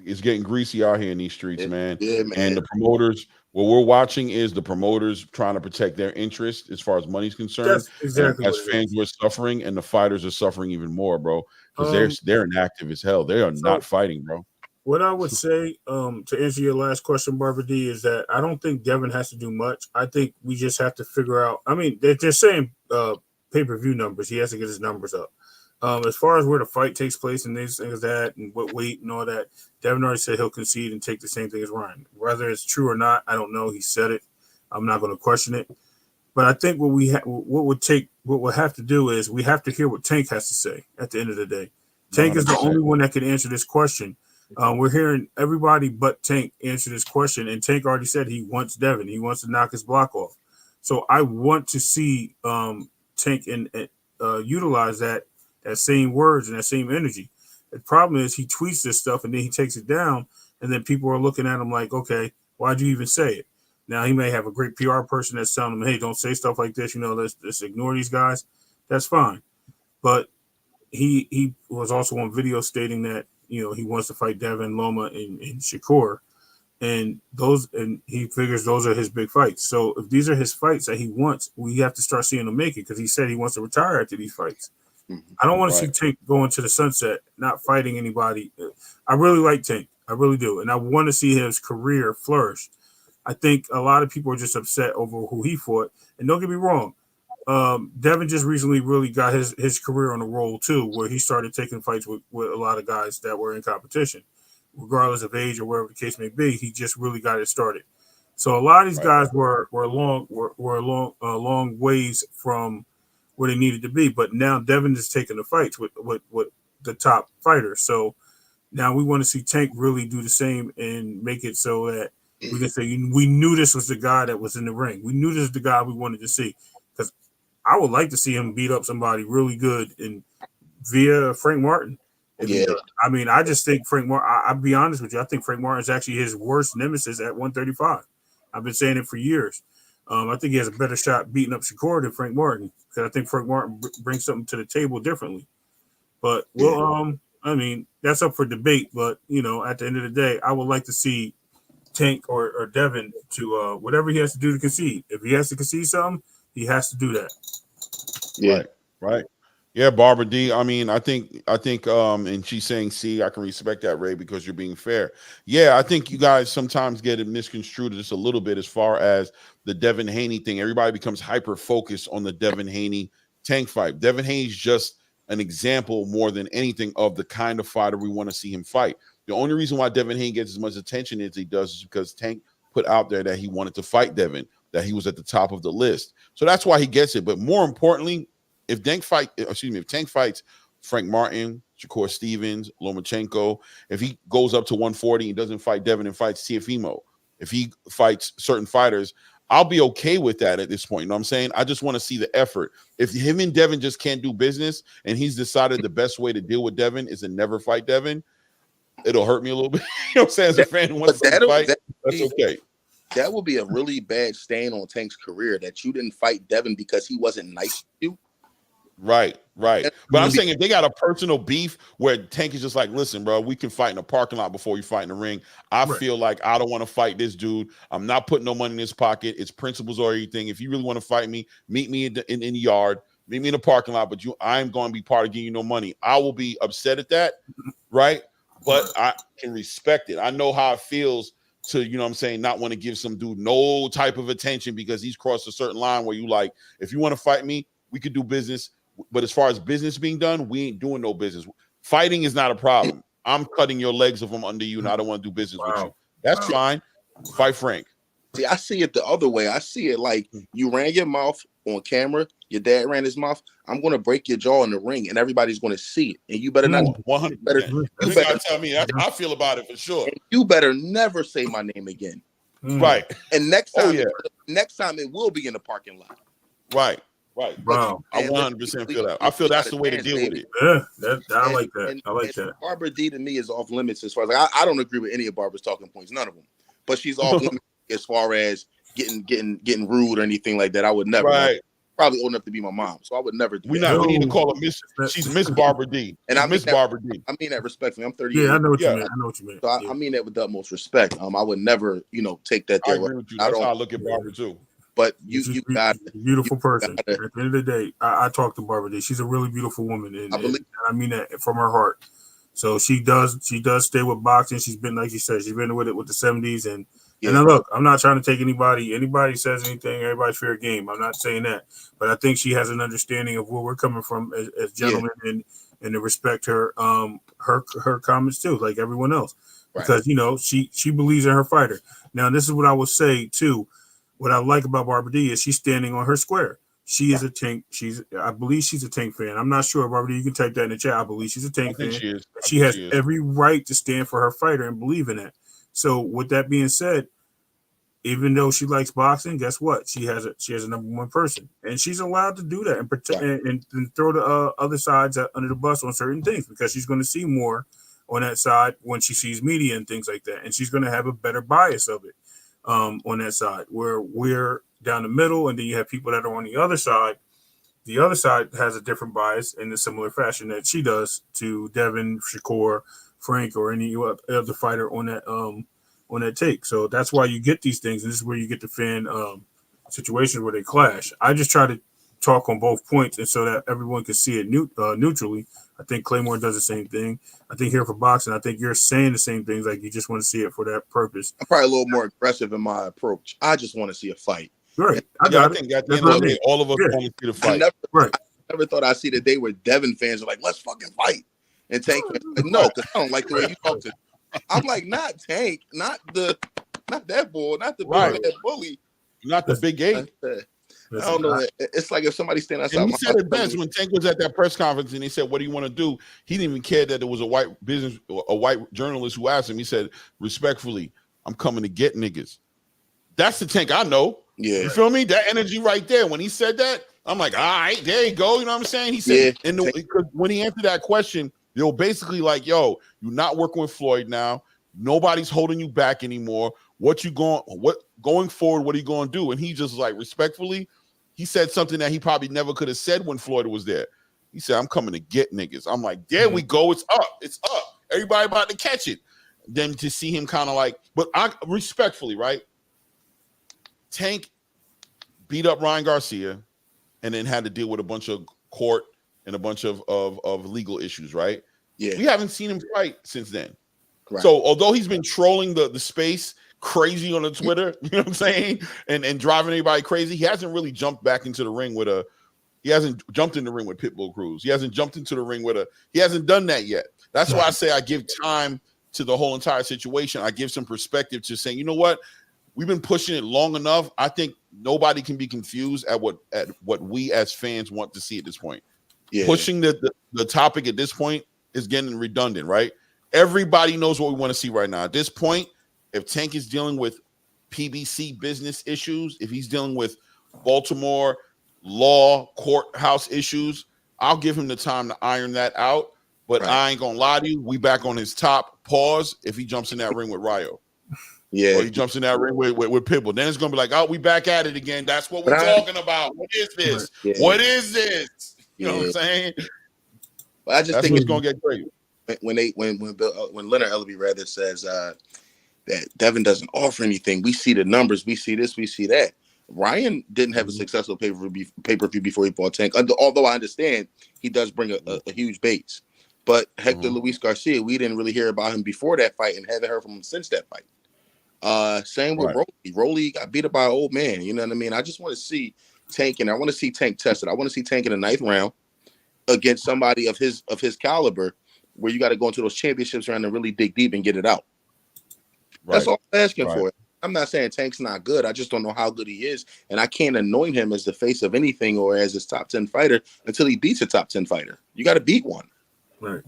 It's getting greasy out here in these streets, man. Yeah, man. And the promoters, what we're watching is the promoters trying to protect their interest as far as money's concerned. That's exactly. As fans, we're suffering, and the fighters are suffering even more, bro. Because they're inactive as hell. They are not fighting, bro. What I would say, to answer your last question, Barbara D, is that I don't think Devin has to do much. I think we just have to figure out. I mean, they're saying pay-per-view numbers. He has to get his numbers up. As far as where the fight takes place and these things that and what weight and all that, Devin already said he'll concede and take the same thing as Ryan. Whether it's true or not, I don't know. He said it. I'm not going to question it. But I think what we'll have to do is we have to hear what Tank has to say at the end of the day. Tank 100%. Is the only one that can answer this question. We're hearing everybody but Tank answer this question, and Tank already said he wants Devin. He wants to knock his block off. So I want to see Tank and utilize that same words and that same energy. The problem is he tweets this stuff and then he takes it down, and then people are looking at him like, okay, why'd you even say it? Now, he may have a great PR person that's telling him, hey, don't say stuff like this. You know, let's ignore these guys. That's fine. But he was also on video stating that, you know, he wants to fight Devin, Loma, and Shakur. And he figures those are his big fights. So if these are his fights that he wants, we have to start seeing him make it, because he said he wants to retire after these fights. I don't want to see Tank going to the sunset, not fighting anybody. I really like Tank. I really do. And I want to see his career flourish. I think a lot of people are just upset over who he fought. And don't get me wrong, Devin just recently really got his career on a roll too, where he started taking fights with a lot of guys that were in competition, regardless of age or whatever the case may be. He just really got it started. So a lot of these guys were a long ways from where they needed to be, but now Devin is taking the fights with the top fighters. So now we want to see Tank really do the same and make it so that we can say we knew this was the guy that was in the ring. We knew this was the guy we wanted to see, because I would like to see him beat up somebody really good and via Frank Martin. I mean, I just think Frank Martin. I'll be honest with you. I think Frank Martin is actually his worst nemesis at 135. I've been saying it for years. I think he has a better shot beating up Shakur than Frank Martin, because I think Frank Martin brings something to the table differently. But I mean, that's up for debate. But at the end of the day, I would like to see Tank or Devin to whatever he has to do to concede. If he has to concede something, he has to do that. Right. Yeah, Barbara D. I mean, I think, and she's saying, "See, I can respect that, Ray, because you're being fair." Yeah, I think you guys sometimes get it misconstrued just a little bit as far as the Devin Haney thing. Everybody becomes hyper focused on the Devin Haney Tank fight. Devin Haney's just an example more than anything of the kind of fighter we want to see him fight. The only reason why Devin Haney gets as much attention as he does is because Tank put out there that he wanted to fight Devin, that he was at the top of the list. So that's why he gets it. But more importantly, if Tank fights Frank Martin, Shakur Stevens, Lomachenko, if he goes up to 140 and doesn't fight Devin and fights Teofimo, if he fights certain fighters, I'll be okay with that at this point. You know what I'm saying? I just want to see the effort. If him and Devin just can't do business and he's decided the best way to deal with Devin is to never fight Devin, it'll hurt me a little bit. You know what I'm saying? As a fan who wants to fight, that's okay. That would be a really bad stain on Tank's career, that you didn't fight Devin because he wasn't nice to you. Right. But I'm saying if they got a personal beef where Tank is just like, listen, bro, we can fight in a parking lot before you fight in the ring. I feel like I don't want to fight this dude. I'm not putting no money in his pocket. It's principles or anything. If you really want to fight me, meet me in the yard, meet me in the parking lot, but I'm going to be part of giving you no money. I will be upset at that, right? But I can respect it. I know how it feels to, you know what I'm saying, not want to give some dude no type of attention because he's crossed a certain line where you like, if you want to fight me, we could do business. But as far as business being done, we ain't doing no business. Fighting is not a problem. I'm cutting your legs if I'm under you and I don't want to do business with you. That's fine. Fight Frank. See, I see it the other way. I see it like you ran your mouth on camera. Your dad ran his mouth. I'm going to break your jaw in the ring and everybody's going to see it. And you better not. 100%. You better tell me. I feel about it for sure. You better never say my name again. Right. And next time, next time it will be in the parking lot. Right. Wow. I 100% feel that. I feel that's the way to deal with it. Yeah, I like that. I like that. Barbara D to me is off limits as far as I don't agree with any of Barbara's talking points, none of them. But she's off limits as far as getting rude or anything like that. I would never. Right. Probably old enough to be my mom, so I would never do we need to call her Miss. She's Miss Barbara D. And I Miss Barbara D. I mean that respectfully. I'm 30. Yeah, I know what you mean. I know what you mean. So I mean that with the utmost respect. I would never, take that there. I agree with you. That's how I look at Barbara too. But you got a beautiful person. At the end of the day, I talked to Barbara D. She's a really beautiful woman, and I mean that from her heart. So she does stay with boxing. She's been, like you said, she's been with it with the 70s. And look, I'm not trying to take anybody says anything, everybody's fair game. I'm not saying that. But I think she has an understanding of where we're coming from as gentlemen and to respect her comments too, like everyone else. Right. Because, she believes in her fighter. Now, this is what I will say too. What I like about Barbara D is she's standing on her square. She is a Tank. I believe she's a Tank fan. I'm not sure, Barbara D. You can type that in the chat. I believe she's a Tank fan. She has every right to stand for her fighter and believe in that. So, with that being said, even though she likes boxing, guess what? She has a number one person, and she's allowed to do that and protect and throw the other sides under the bus on certain things because she's going to see more on that side when she sees media and things like that, and she's going to have a better bias of it. On that side, where we're down the middle, and then you have people that are on the other side. The other side has a different bias in a similar fashion that she does to Devin, Shakur, Frank, or any other fighter on that take. So that's why you get these things, and this is where you get the fan situations where they clash. I just try to talk on both points, and so that everyone can see it neutrally. I think Claymore does the same thing. I think here for boxing, I think you're saying the same things. Like you just want to see it for that purpose. I'm probably a little more aggressive in my approach. I just want to see a fight. Right. I think at the end of the day, all of us want to see the fight. I never thought I'd see the day where Devin fans are like, let's fucking fight. And Tank fans are like, no, because I don't like the way you talk to me. I'm like, not Tank, not that bull, not the big bully. Not the big eight. I don't know. It's like if somebody stand outside. And he said it best when Tank was at that press conference and he said, "What do you want to do?" He didn't even care that there was a white journalist who asked him. He said, "Respectfully, I'm coming to get niggas." That's the Tank I know. Yeah, you feel me? That energy right there. When he said that, I'm like, all right, there you go. You know what I'm saying? He said, because when he answered that question, they were basically like, "Yo, you're not working with Floyd now. Nobody's holding you back anymore. Going forward? What are you going to do?" And he just like respectfully. He said something that he probably never could have said when Floyd was there. He said, "I'm coming to get niggas." I'm like, there we go. It's up. It's up. Everybody about to catch it. Then to see him kind of like, but I respectfully, right? Tank beat up Ryan Garcia and then had to deal with a bunch of court and a bunch of legal issues, right? Yeah. We haven't seen him fight since then. Right. So although he's been trolling the space crazy on the Twitter, you know what I'm saying, and driving everybody crazy, he hasn't really jumped back into the ring he hasn't jumped in the ring with Pitbull Cruz. He hasn't jumped into the ring he hasn't done that yet. That's why I say I give time to the whole entire situation. I give some perspective to saying, you know what, we've been pushing it long enough. I think nobody can be confused at what we as fans want to see at this point. Yeah. Pushing the topic at this point is getting redundant, right? Everybody knows what we want to see right now. At this point, if Tank is dealing with PBC business issues, if he's dealing with Baltimore law courthouse issues, I'll give him the time to iron that out. But I ain't gonna lie to you, we back on his top pause if he jumps in that ring with Ryo. Yeah, or he jumps in that ring with Pitbull. Then it's gonna be like, oh, we back at it again. That's what we're talking about. What is this? Yeah. What is this? You know what I'm saying? Well, I just think it's gonna get crazy. When Leonard Ellerby rather says that Devin doesn't offer anything, we see the numbers, we see this, we see that. Ryan didn't have a successful pay-per-view before he fought Tank, although I understand he does bring a huge base. But Hector Luis Garcia, we didn't really hear about him before that fight and haven't heard from him since that fight. Same with Rolly. Rolly got beat up by an old man. You know what I mean? I just want to see Tank, and I want to see Tank tested. I want to see Tank in the 9th round against somebody of his caliber, where you got to go into those championships round and really dig deep and get it out. Right. That's all I'm asking for. I'm not saying Tank's not good. I just don't know how good he is, and I can't anoint him as the face of anything or as his top 10 fighter until he beats a top 10 fighter. You got to beat one. Right.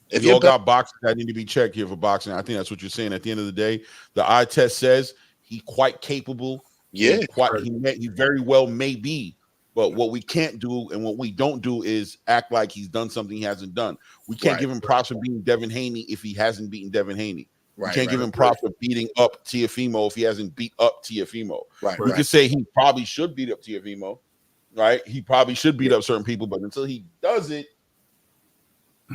If you all got boxing that need to be checked here for boxing, I think that's what you're saying. At the end of the day, the eye test says he's quite capable. Yeah, he very well may be. But what we can't do and what we don't do is act like he's done something he hasn't done. We can't give him props for beating Devin Haney if he hasn't beaten Devin Haney. We can't give him props for beating up Teofimo if he hasn't beat up Teofimo. We could say he probably should beat up Teofimo, right? He probably should beat up certain people, but until he does it,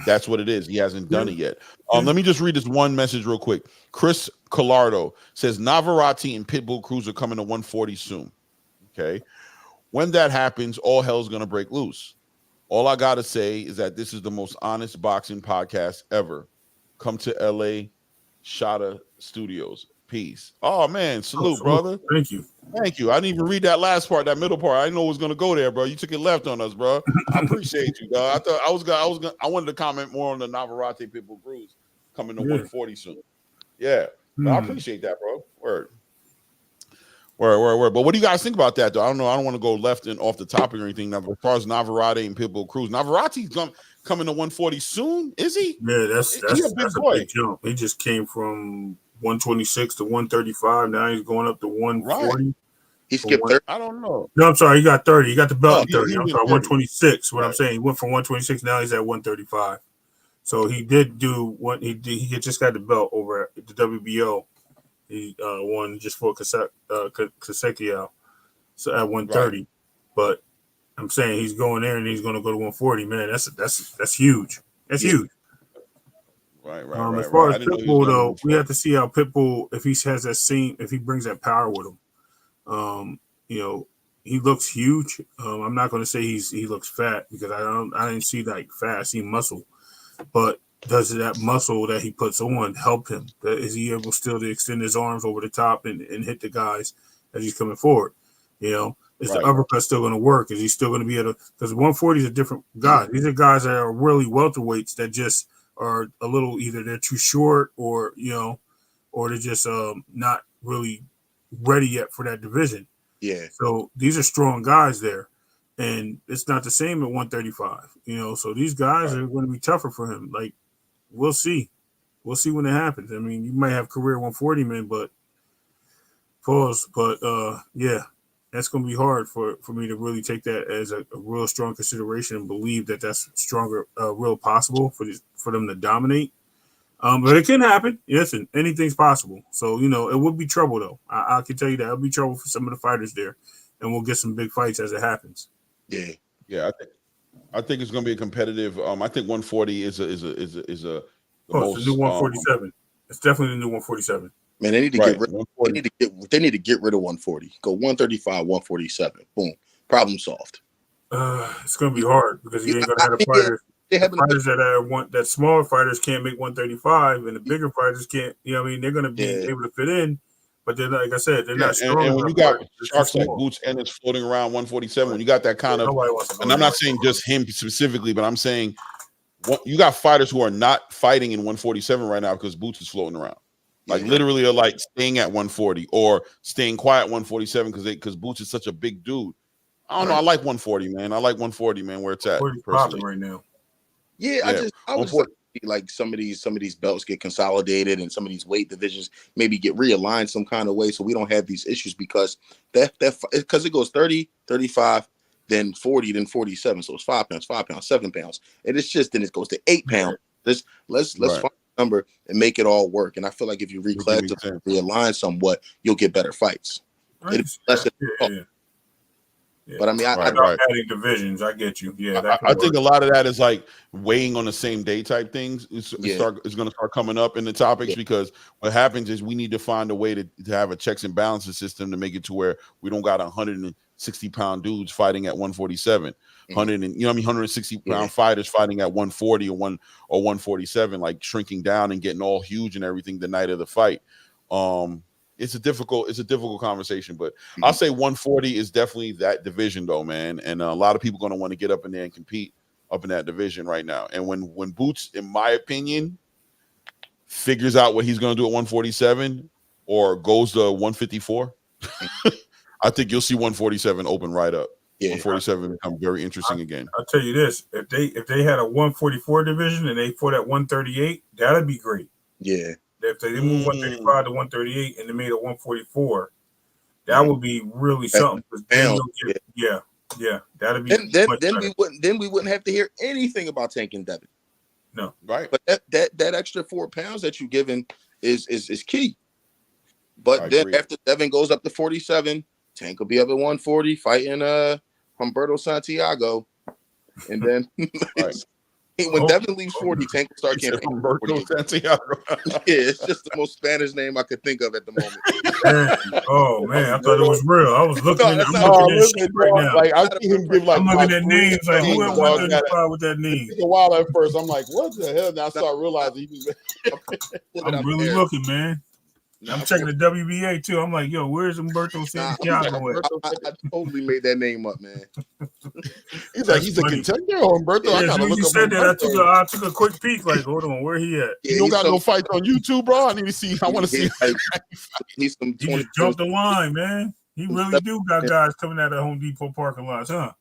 that's what it is. He hasn't done it yet. Let me just read this one message real quick. Chris Collardo says Navarrete and Pitbull Cruz are coming to 140 soon. Okay. When that happens, all hell's going to break loose. All I got to say is that this is the most honest boxing podcast ever. Come to LA Shada Studios. Peace. Oh, man. Salute, brother. Thank you. Thank you. I didn't even read that last part, that middle part. I didn't know it was going to go there, bro. You took it left on us, bro. I appreciate you, dog. I wanted to comment more on the Navarrete Pitbull Cruz coming to 140 soon. Yeah. I appreciate that, bro. Word. But what do you guys think about that, though? I don't know. I don't want to go left and off the topic or anything. Now, as far as Navarrete and Pitbull Cruz, Navarrete's coming to 140 soon, is he? Yeah, that's a big jump. He just came from 126 to 135. Now he's going up to 140. Right. He skipped 30. I don't know. No, I'm sorry. He got 30. He got the belt at 30. I'm sorry, 126. What I'm saying, he went from 126. Now he's at 135. So he did do what he did. He just got the belt over at the WBO. He won just for Kasekiel, so at 130. Right. But I'm saying he's going there and he's going to go to 140. Man, that's huge. That's huge. Right. As far as Pitbull, though, we have to see how Pitbull, if he has that scene, if he brings that power with him. he looks huge. I'm not going to say he looks fat because I didn't see like fat. I see muscle, but does that muscle that he puts on help him? Is he able still to extend his arms over the top and hit the guys as he's coming forward? You know, is the uppercut still going to work? Is he still going to be able to? Because 140 is a different guy. These are guys that are really welterweights that just are a little either they're too short or or they're just not really ready yet for that division. Yeah. So these are strong guys there, and it's not the same at 135. So these guys are going to be tougher for him. Like, we'll see when it happens. I mean, you might have career 140 men, but yeah, that's going to be hard for me to really take that as a real strong consideration and believe that that's stronger, real possible for them to dominate. But it can happen. Listen, anything's possible. So, it would be trouble, though. I can tell you that. It'll be trouble for some of the fighters there, and we'll get some big fights as it happens. Yeah. Yeah, I think it's going to be a competitive. I think 140 is a most, it's the new 147. It's definitely the new 147. Man, they need to get rid. They need to get rid of 140. Go 135, 147. Boom. Problem solved. It's going to be hard because you ain't going to have the fighters. Fighters that smaller fighters can't make 135, and the bigger fighters can't. They're going to be able to fit in, but they're like I said, they're not strong. And when you got sharks like Boots and it's floating around 147, when you got that kind of, and I'm not saying just him specifically, but I'm saying you got fighters who are not fighting in 147 right now because Boots is floating around. Like literally, are like staying at 140 or staying quiet at 147 because Boots is such a big dude. I don't know. I like 140, man. I like 140, man. Where it's at personally right now. Yeah, I was like some of these belts get consolidated and some of these weight divisions maybe get realigned some kind of way so we don't have these issues because because it goes 30, 35, then 40, then 47. So it's 5 pounds, 7 pounds. And it's just then it goes to 8 pounds. Let's find a number and make it all work. And I feel like if you realign somewhat, you'll get better fights. Right. But I mean, adding divisions. I get you. Yeah, I think a lot of that is like weighing on the same day type things. It's going to start coming up in the topics because what happens is we need to find a way to have a checks and balances system to make it to where we don't got 160-pound dudes fighting at 147, 160-pound fighters fighting at 140 or 147, like shrinking down and getting all huge and everything the night of the fight. It's a difficult conversation, but I'll say 140 is definitely that division though, man. And a lot of people going to want to get up in there and compete up in that division right now. And when Boots, in my opinion, figures out what he's going to do at 147 or goes to 154, I think you'll see 147 open right up. 147 become very interesting again. I'll tell you this: if they had a 144 division and they fought at 138, that'd be great. Yeah. If they move 135 to 138 and they made a 144, that would be really something. That'd be then we wouldn't have to hear anything about Tank and Devin. No, right? But that extra 4 pounds that you given is key. But then after Devin goes up to 47, Tank will be up at 140 fighting Humberto Santiago, and then when Devin leaves 40, Tank will start campaigning. Humberto Santiago. It's just the most Spanish name I could think of at the moment. Oh man, I thought it was real. I was looking at shit right now. Like I see him give like I'm looking at names like who at 135 with that name. It's a while at first. I'm like, what the hell? Now I start realizing I'm really looking, man. I'm checking the WBA too. I'm like, yo, where's Humberto Santiago at? I totally made that name up, man. He's a contender or Humberto. Yeah, you said that. I took a quick peek. Like, hold on, where he at? You don't got no fights on YouTube, bro. I need to see. I want to see. He's some. He just jumped the line, man. He really do got guys coming out of Home Depot parking lots, huh?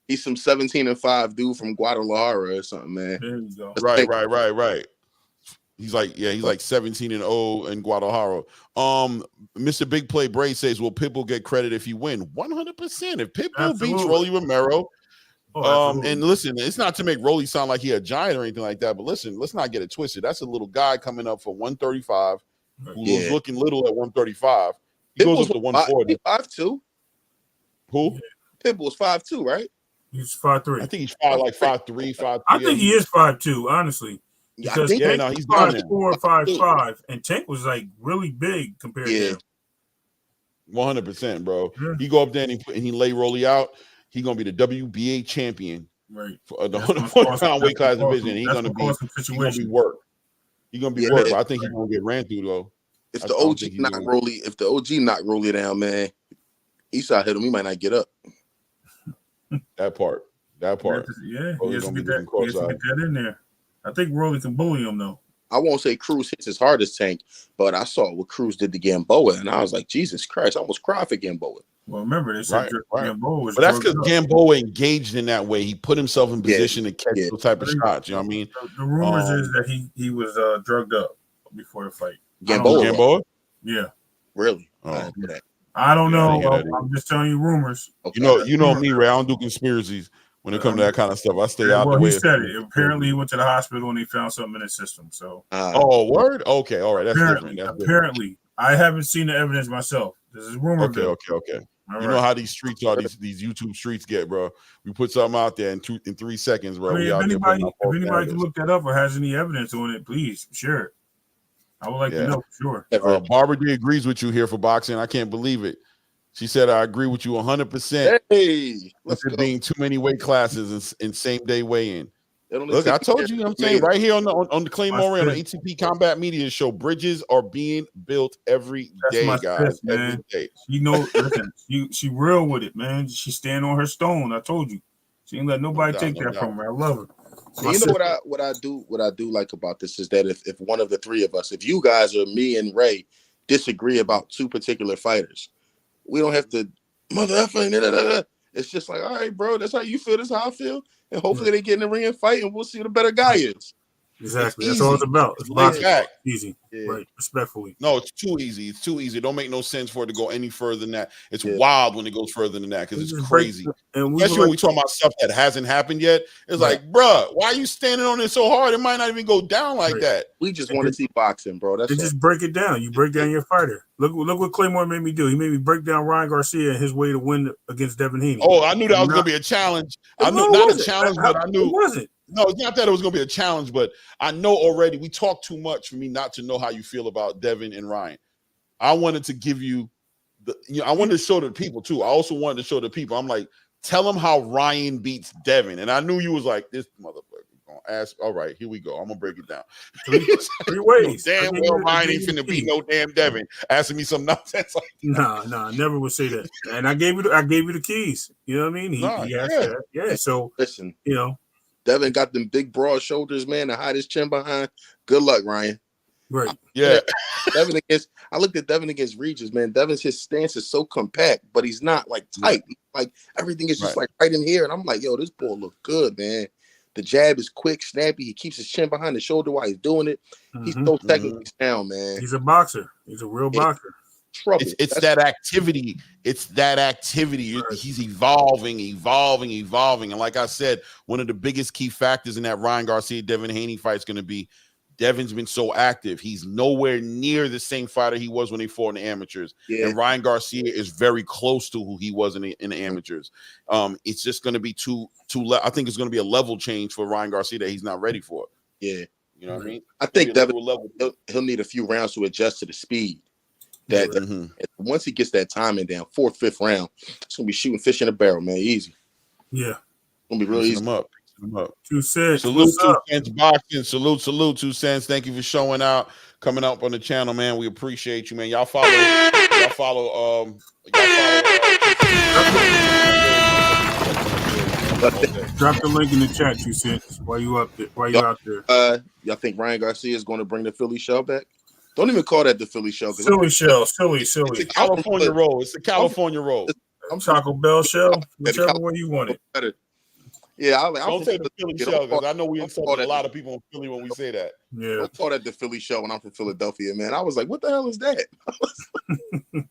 He's some 17-5 dude from Guadalajara or something, man. There you go. Right. He's like 17-0 in Guadalajara. Mr. Big Play Bray says, will Pitbull get credit if he win? 100%. If Pitbull beats Rolly Romero, and listen, it's not to make Rolly sound like he a giant or anything like that, but listen, let's not get it twisted. That's a little guy coming up for 135 who was looking little at 135. He goes up to 140. 5'2". Who? Pitbull's 5'2", right? He's 5'3". I think he's 5'3", 5'3". I think he is 5'2", honestly. Because he's 5'4", 5'5", and Tank was like really big compared to him. 100%, bro. Yeah. He go up there and he lay Rolly out. He gonna be the WBA champion, right? For the 140-pound weight class division. He's gonna be work. He's gonna be work. But I think he's gonna get ran through though. If the OG knock Rolly down, man, Eastside hit him. He might not get up. That part. Yeah, he has to get that in there. I think Rolly can bully him though. I won't say Cruz hits his hardest, Tank, but I saw what Cruz did to Gamboa, and I was like, Jesus Christ, I almost cried for Gamboa. Well, remember, they said Gamboa was. But that's because Gamboa engaged in that way. He put himself in position to catch those type of shots. You know what I mean? The rumors is that he was drugged up before the fight. Gamboa? Yeah. Really? I don't know. I'm just telling you rumors. Okay. You know me, Ray. I don't do conspiracies when it comes to that kind of stuff. I stay out the way. He said it. Apparently, he went to the hospital and he found something in his system. So. Word? Okay, all right. That's different. Apparently, I haven't seen the evidence myself. This is rumor. Okay. You know how these streets are, these YouTube streets get, bro. We put something out there in 3 seconds, bro. I mean, if anybody can look that up or has any evidence on it, please share it. I would like to know for sure. Barbara D agrees with you here for boxing. I can't believe it. She said, I agree with you 100%. Hey, let's being too many weight classes in same day weigh-in. Look, I told you, I'm saying right here on the Claymore Rain on ATP Combat Media Show, bridges are being built every day, guys. Man. You know, listen, she real with it, man. She stand on her stone. I told you. She ain't let nobody take that from her. I love her. So you know what I do like about this is that if one of the three of us, if you guys or me and Ray disagree about two particular fighters, we don't have to mother effing. It's just like, all right, bro, that's how you feel. That's how I feel. And hopefully they get in the ring and fight, and we'll see who the better guy is. Exactly. That's all it's about. It's boxing. Easy. Yeah. Right. Respectfully. No, it's too easy. It's too easy. It don't make no sense for it to go any further than that. It's wild when it goes further than that because it's crazy. Especially when we talk about stuff that hasn't happened yet. It's like, bruh, why are you standing on it so hard? It might not even go down like that. We just want to see boxing, bro. That's just break it down. You break down your fighter. Look what Claymore made me do. He made me break down Ryan Garcia and his way to win against Devin Haney. Oh, I knew that was going to be a challenge. I knew not a challenge, but I knew it wasn't. No, it's not that it was going to be a challenge, but I know already we talked too much for me not to know how you feel about Devin and Ryan. I wanted to give you I wanted to show the people too. I also wanted to show the people. I'm like, tell them how Ryan beats Devin. And I knew you was like, this motherfucker going to ask. All right, here we go. I'm going to break it down. Three ways. Damn well, Ryan ain't finna beat no damn Devin. Asking me some nonsense like that. No, I never would say that. And I gave you the keys. You know what I mean? He asked that. Yeah. So listen, you know. Devin got them big, broad shoulders, man, to hide his chin behind. Good luck, Ryan. Right. Yeah. I looked at Devin against Regis, man. Devin's his stance is so compact, but he's not like tight. Like everything is just like right in here. And I'm like, yo, this boy look good, man. The jab is quick, snappy. He keeps his chin behind the shoulder while he's doing it. He's so technically sound, man. He's a boxer. He's a real boxer. Trouble. It's that activity. It's that activity. Right. He's evolving. And like I said, one of the biggest key factors in that Ryan Garcia Devin Haney fight is going to be Devin's been so active. He's nowhere near the same fighter he was when he fought in the amateurs. Yeah. And Ryan Garcia is very close to who he was in the amateurs. It's just going to be I think it's going to be a level change for Ryan Garcia that he's not ready for. Yeah. You know what I mean? I think Devin he'll need a few rounds to adjust to the speed. That once he gets that timing down, 4th, 5th round, it's gonna be shooting fish in a barrel, man. Easy. Yeah. It's gonna be real easy. Him up. 2 cents. Salute 2 cents boxing. Salute 2 cents. Thank you for showing out, coming up on the channel, man. We appreciate you, man. Y'all follow. Drop the link in the chat, 2 cents. While you out there. Y'all think Ryan Garcia is going to bring the Philly show back? Don't even call that the Philly show. Silly. It's a California roll. It's a California roll. I'm Taco Bell shell, whichever one you want it. Yeah, don't say the Philly show because I know we insult a lot of people in Philly when we say that. Yeah, don't call that the Philly show when I'm from Philadelphia, man. I was like, what the hell is that?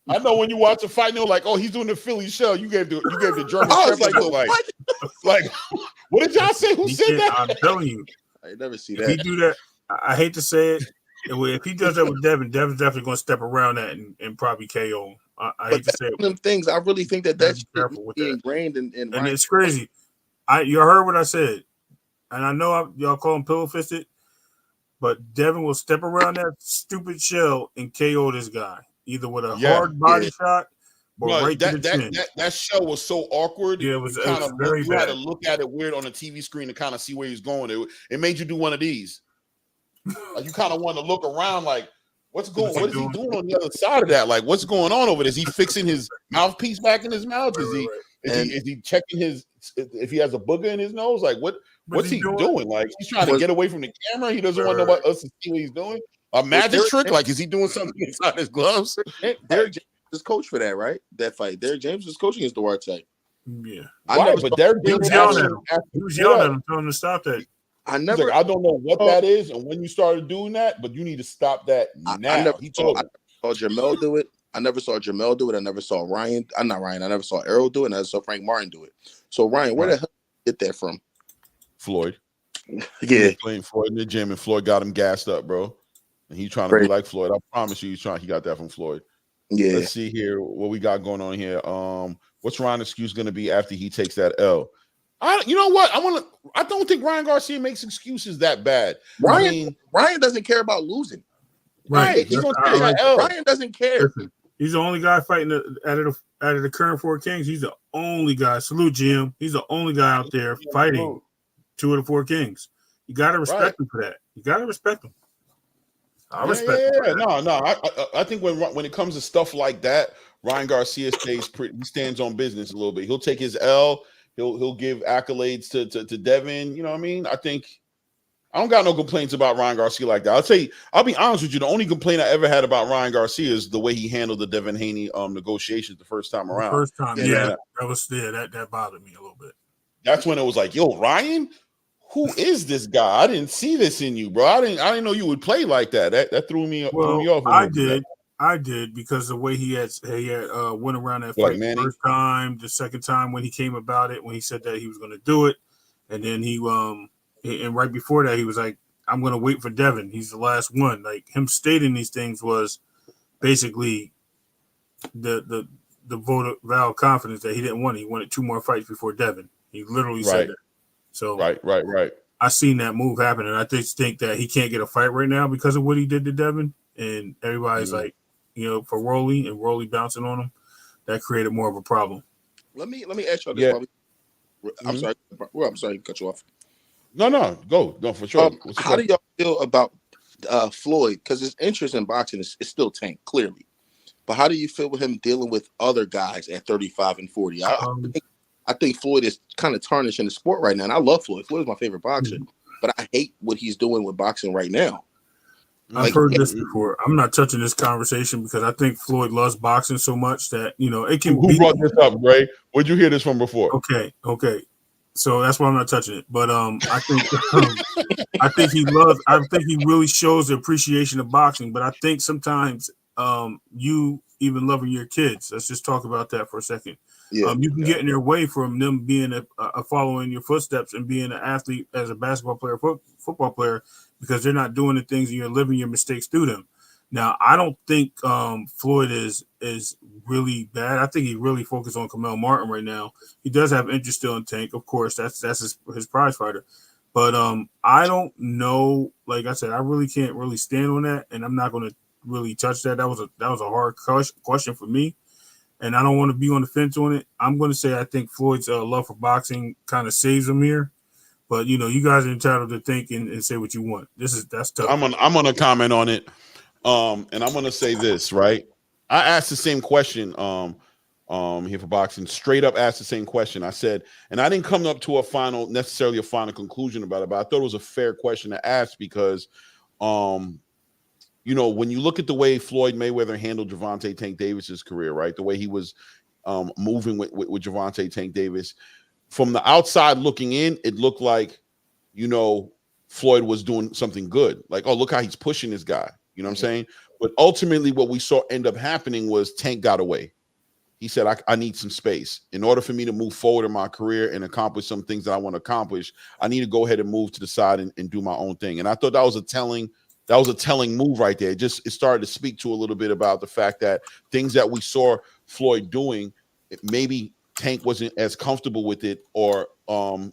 I know when you watch a fight, they're like, oh, he's doing the Philly show. You gave the German like, what did y'all say? Who said that? I'm telling you, I never see that. If he do that, I hate to say it. If he does that with Devin's definitely going to step around that and probably KO him. I hate to say it. Them things, I really think that's ingrained in and it's crazy. You heard what I said, and I know y'all call him pillow fisted, but Devin will step around that stupid shell and KO this guy either with a hard body shot or No, right to the chin. that show was so awkward. Yeah, it was kind of very you bad. had to look at it weird on the TV screen to kind of see where he's going. It made you do one of these. Like you kind of want to look around, like what is he doing on the other side of that? Like what's going on over there? Is he fixing his mouthpiece back in his mouth? Is he checking if he has a booger in his nose? Like what's he doing? Like he's trying to get away from the camera. He doesn't want nobody else to see what he's doing. A magic trick? Like is he doing something inside his gloves? Derek James is coach for that, right? That fight. Derek James was coaching against Duarte. Yeah, but Derek he was yelling at him. He was yelling at him, telling him to stop that. I don't know what that is, and when you started doing that, but you need to stop that now. I never saw Jamel do it. I never saw Jamel do it. I never saw Ryan. I'm not Ryan. I never saw Errol do it. And I never saw Frank Martin do it. So Ryan, where the hell did you get that from? Floyd. Yeah, playing Floyd in the gym, and Floyd got him gassed up, bro. And he's trying to be like Floyd. I promise you, he got that from Floyd. Yeah. Let's see here what we got going on here. What's Ryan's excuse going to be after he takes that L? You know what? I don't think Ryan Garcia makes excuses that bad. Ryan doesn't care about losing. Right. He's gonna take that L. Ryan doesn't care. Listen, he's the only guy fighting out of the current 4 Kings. He's the only guy. Salute Jim. He's the only guy out there fighting 2 of the 4 Kings. You got to respect him for that. You got to respect him. I respect him. No. I think when it comes to stuff like that, Ryan Garcia he stands on business a little bit. He'll take his L. He'll give accolades to Devin. You know what I mean? I don't got no complaints about Ryan Garcia like that. I'll be honest with you. The only complaint I ever had about Ryan Garcia is the way he handled the Devin Haney negotiations the first time around. That bothered me a little bit. That's when it was like, yo, Ryan, who is this guy? I didn't see this in you, bro. I didn't know you would play like that. That threw me off. I did because the way he had went around that fight the first time, the second time when he came about it, when he said that he was going to do it, and then he and right before that he was like, I'm going to wait for Devin. He's the last one. Like him stating these things was basically the vote of confidence that he didn't want. He wanted 2 more fights before Devin. He literally said that. So right. I seen that move happen, and I just think that he can't get a fight right now because of what he did to Devin, and everybody's like, for Rolly and Rolly bouncing on him, that created more of a problem. Let me ask you this. I'm sorry. I'm sorry to cut you off. No, go for sure. How do y'all feel about Floyd? Because his interest in boxing is still tanked, clearly. But how do you feel with him dealing with other guys at 35 and 40? I think Floyd is kind of tarnishing the sport right now, and I love Floyd. Floyd is my favorite boxer, but I hate what he's doing with boxing right now. I've heard this before. I'm not touching this conversation because I think Floyd loves boxing so much that it can. Who brought this up, Ray? Where'd you hear this from before? Okay. So that's why I'm not touching it. But I think he loves. I think he really shows the appreciation of boxing. But I think sometimes you even loving your kids. Let's just talk about that for a second. Yeah, you can get in their way from them being a following your footsteps and being an athlete as a basketball player, football player, because they're not doing the things and you're living your mistakes through them. Now, I don't think Floyd is really bad. I think he really focused on Canelo Martin right now. He does have interest still in Tank, of course. That's his prize fighter. But I don't know. Like I said, I really can't really stand on that, and I'm not going to really touch that. That was a hard question for me. And I don't want to be on the fence on it. I'm going to say I think Floyd's love for boxing kind of saves him here. But, you guys are entitled to think and say what you want. That's tough. I'm going to comment on it. And I'm going to say this, right? I asked the same question here for boxing. Straight up asked the same question. I said, and I didn't come up to necessarily a final conclusion about it, but I thought it was a fair question to ask because when you look at the way Floyd Mayweather handled Gervonta Tank Davis's career, right? The way he was moving with Gervonta Tank Davis, from the outside looking in, it looked like, Floyd was doing something good. Like, oh, look how he's pushing this guy. You know what I'm saying? But ultimately, what we saw end up happening was Tank got away. He said, I need some space. In order for me to move forward in my career and accomplish some things that I want to accomplish, I need to go ahead and move to the side and do my own thing. And I thought that was a telling move right there. It started to speak to a little bit about the fact that things that we saw Floyd doing, maybe Tank wasn't as comfortable with it or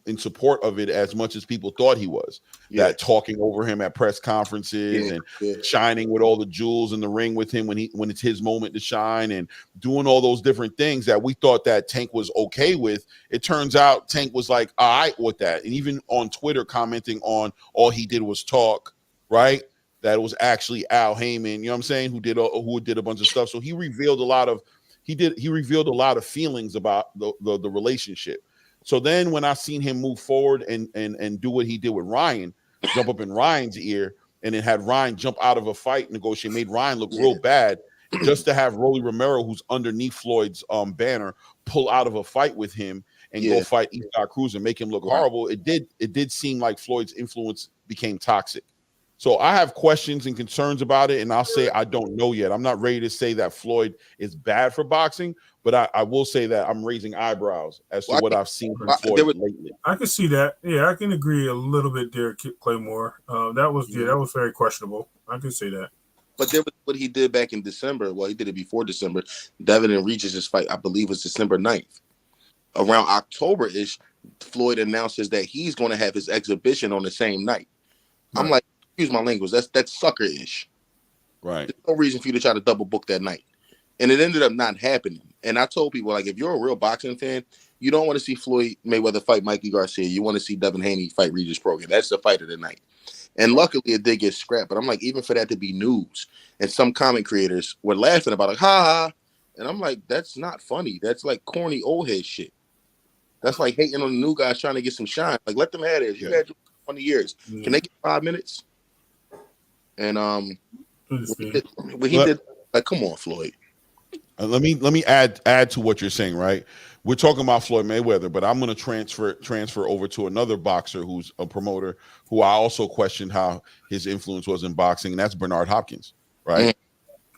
in support of it as much as people thought he was. Yeah. That talking over him at press conferences and shining with all the jewels in the ring with him when it's his moment to shine and doing all those different things that we thought that Tank was okay with. It turns out Tank was like, all right with that. And even on Twitter commenting on all he did was talk, right? That it was actually Al Heyman, you know what I'm saying, who did a bunch of stuff. So he revealed a lot of feelings about the relationship. So then when I seen him move forward and do what he did with Ryan, jump up in Ryan's ear, and then had Ryan jump out of a fight negotiation, made Ryan look real bad, just to have Rolly Romero, who's underneath Floyd's banner, pull out of a fight with him and go fight Eastside Cruz and make him look horrible. It did seem like Floyd's influence became toxic. So I have questions and concerns about it, and I'll say I don't know yet. I'm not ready to say that Floyd is bad for boxing, but I will say that I'm raising eyebrows as to what I've seen from Floyd lately. I can see that. Yeah, I can agree a little bit there, Claymore. That was very questionable. I can say that. But there was what he did back in December. Well, he did it before December. Devin and Regis' fight, I believe, was December 9th. Around October-ish, Floyd announces that he's going to have his exhibition on the same night. Right. I'm like, excuse my language, that's sucker-ish. Right. There's no reason for you to try to double book that night. And it ended up not happening. And I told people, like, if you're a real boxing fan, you don't want to see Floyd Mayweather fight Mikey Garcia. You want to see Devin Haney fight Regis Prograis. That's the fight of the night. And luckily it did get scrapped. But I'm like, even for that to be news, and some comment creators were laughing about it, ha ha. And I'm like, that's not funny. That's like corny old head shit. That's like hating on the new guys trying to get some shine. Like, let them have it. You had 20 years. Can they get 5 minutes? And when he did, like, come on, Floyd. Let me add to what you're saying, right? We're talking about Floyd Mayweather, but I'm going to transfer over to another boxer who's a promoter who I also questioned how his influence was in boxing, and that's Bernard Hopkins, right?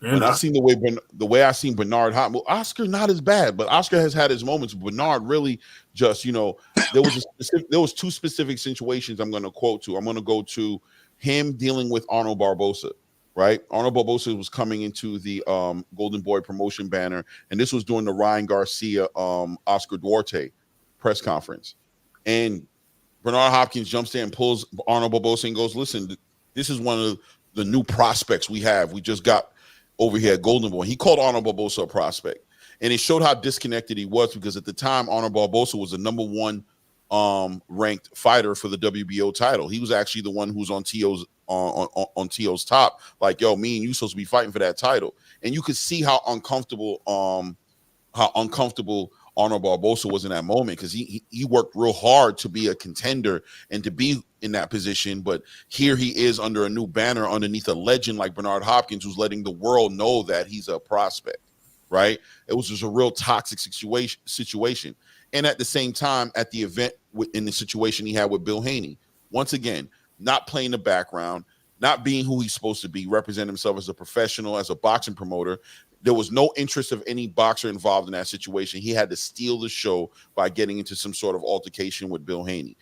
And I seen the way I seen Bernard Hopkins. Well, Oscar not as bad, but Oscar has had his moments. Bernard really just, there was two specific situations I'm going to quote to. I'm going to go to him dealing with Arnold Barbosa. Right, Arnold Barbosa was coming into the Golden Boy promotion banner, and this was during the Ryan Garcia Oscar Duarte press conference. And Bernard Hopkins jumps in and pulls Arnold Barbosa and goes, "Listen, this is one of the new prospects we have. We just got over here at Golden Boy." He called Arnold Barbosa a prospect, and it showed how disconnected he was, because at the time Arnold Barbosa was the #1 ranked fighter for the WBO title. He was actually the one who's on T.O.'s on T.O.'s top, like, yo, me and you supposed to be fighting for that title. And you could see how uncomfortable Arnold Barbosa was in that moment, because he worked real hard to be a contender and to be in that position. But here he is under a new banner underneath a legend like Bernard Hopkins, who's letting the world know that he's a prospect, right? It was just a real toxic situation. And at the same time, at the event, in the situation he had with Bill Haney, once again, not playing the background, not being who he's supposed to be, represent himself as a professional, as a boxing promoter. There was no interest of any boxer involved in that situation. He had to steal the show by getting into some sort of altercation with Bill Haney.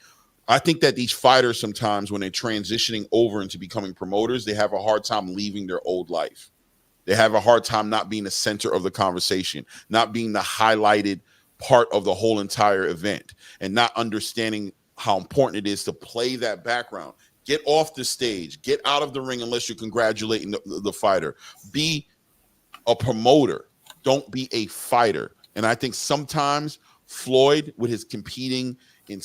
I think that these fighters sometimes, when they're transitioning over into becoming promoters, they have a hard time leaving their old life. They have a hard time not being the center of the conversation, not being the highlighted part of the whole entire event, and not understanding how important it is to play that background. Get off the stage, get out of the ring unless you're congratulating the fighter. Be a promoter. Don't be a fighter. And I think sometimes Floyd, with his competing in in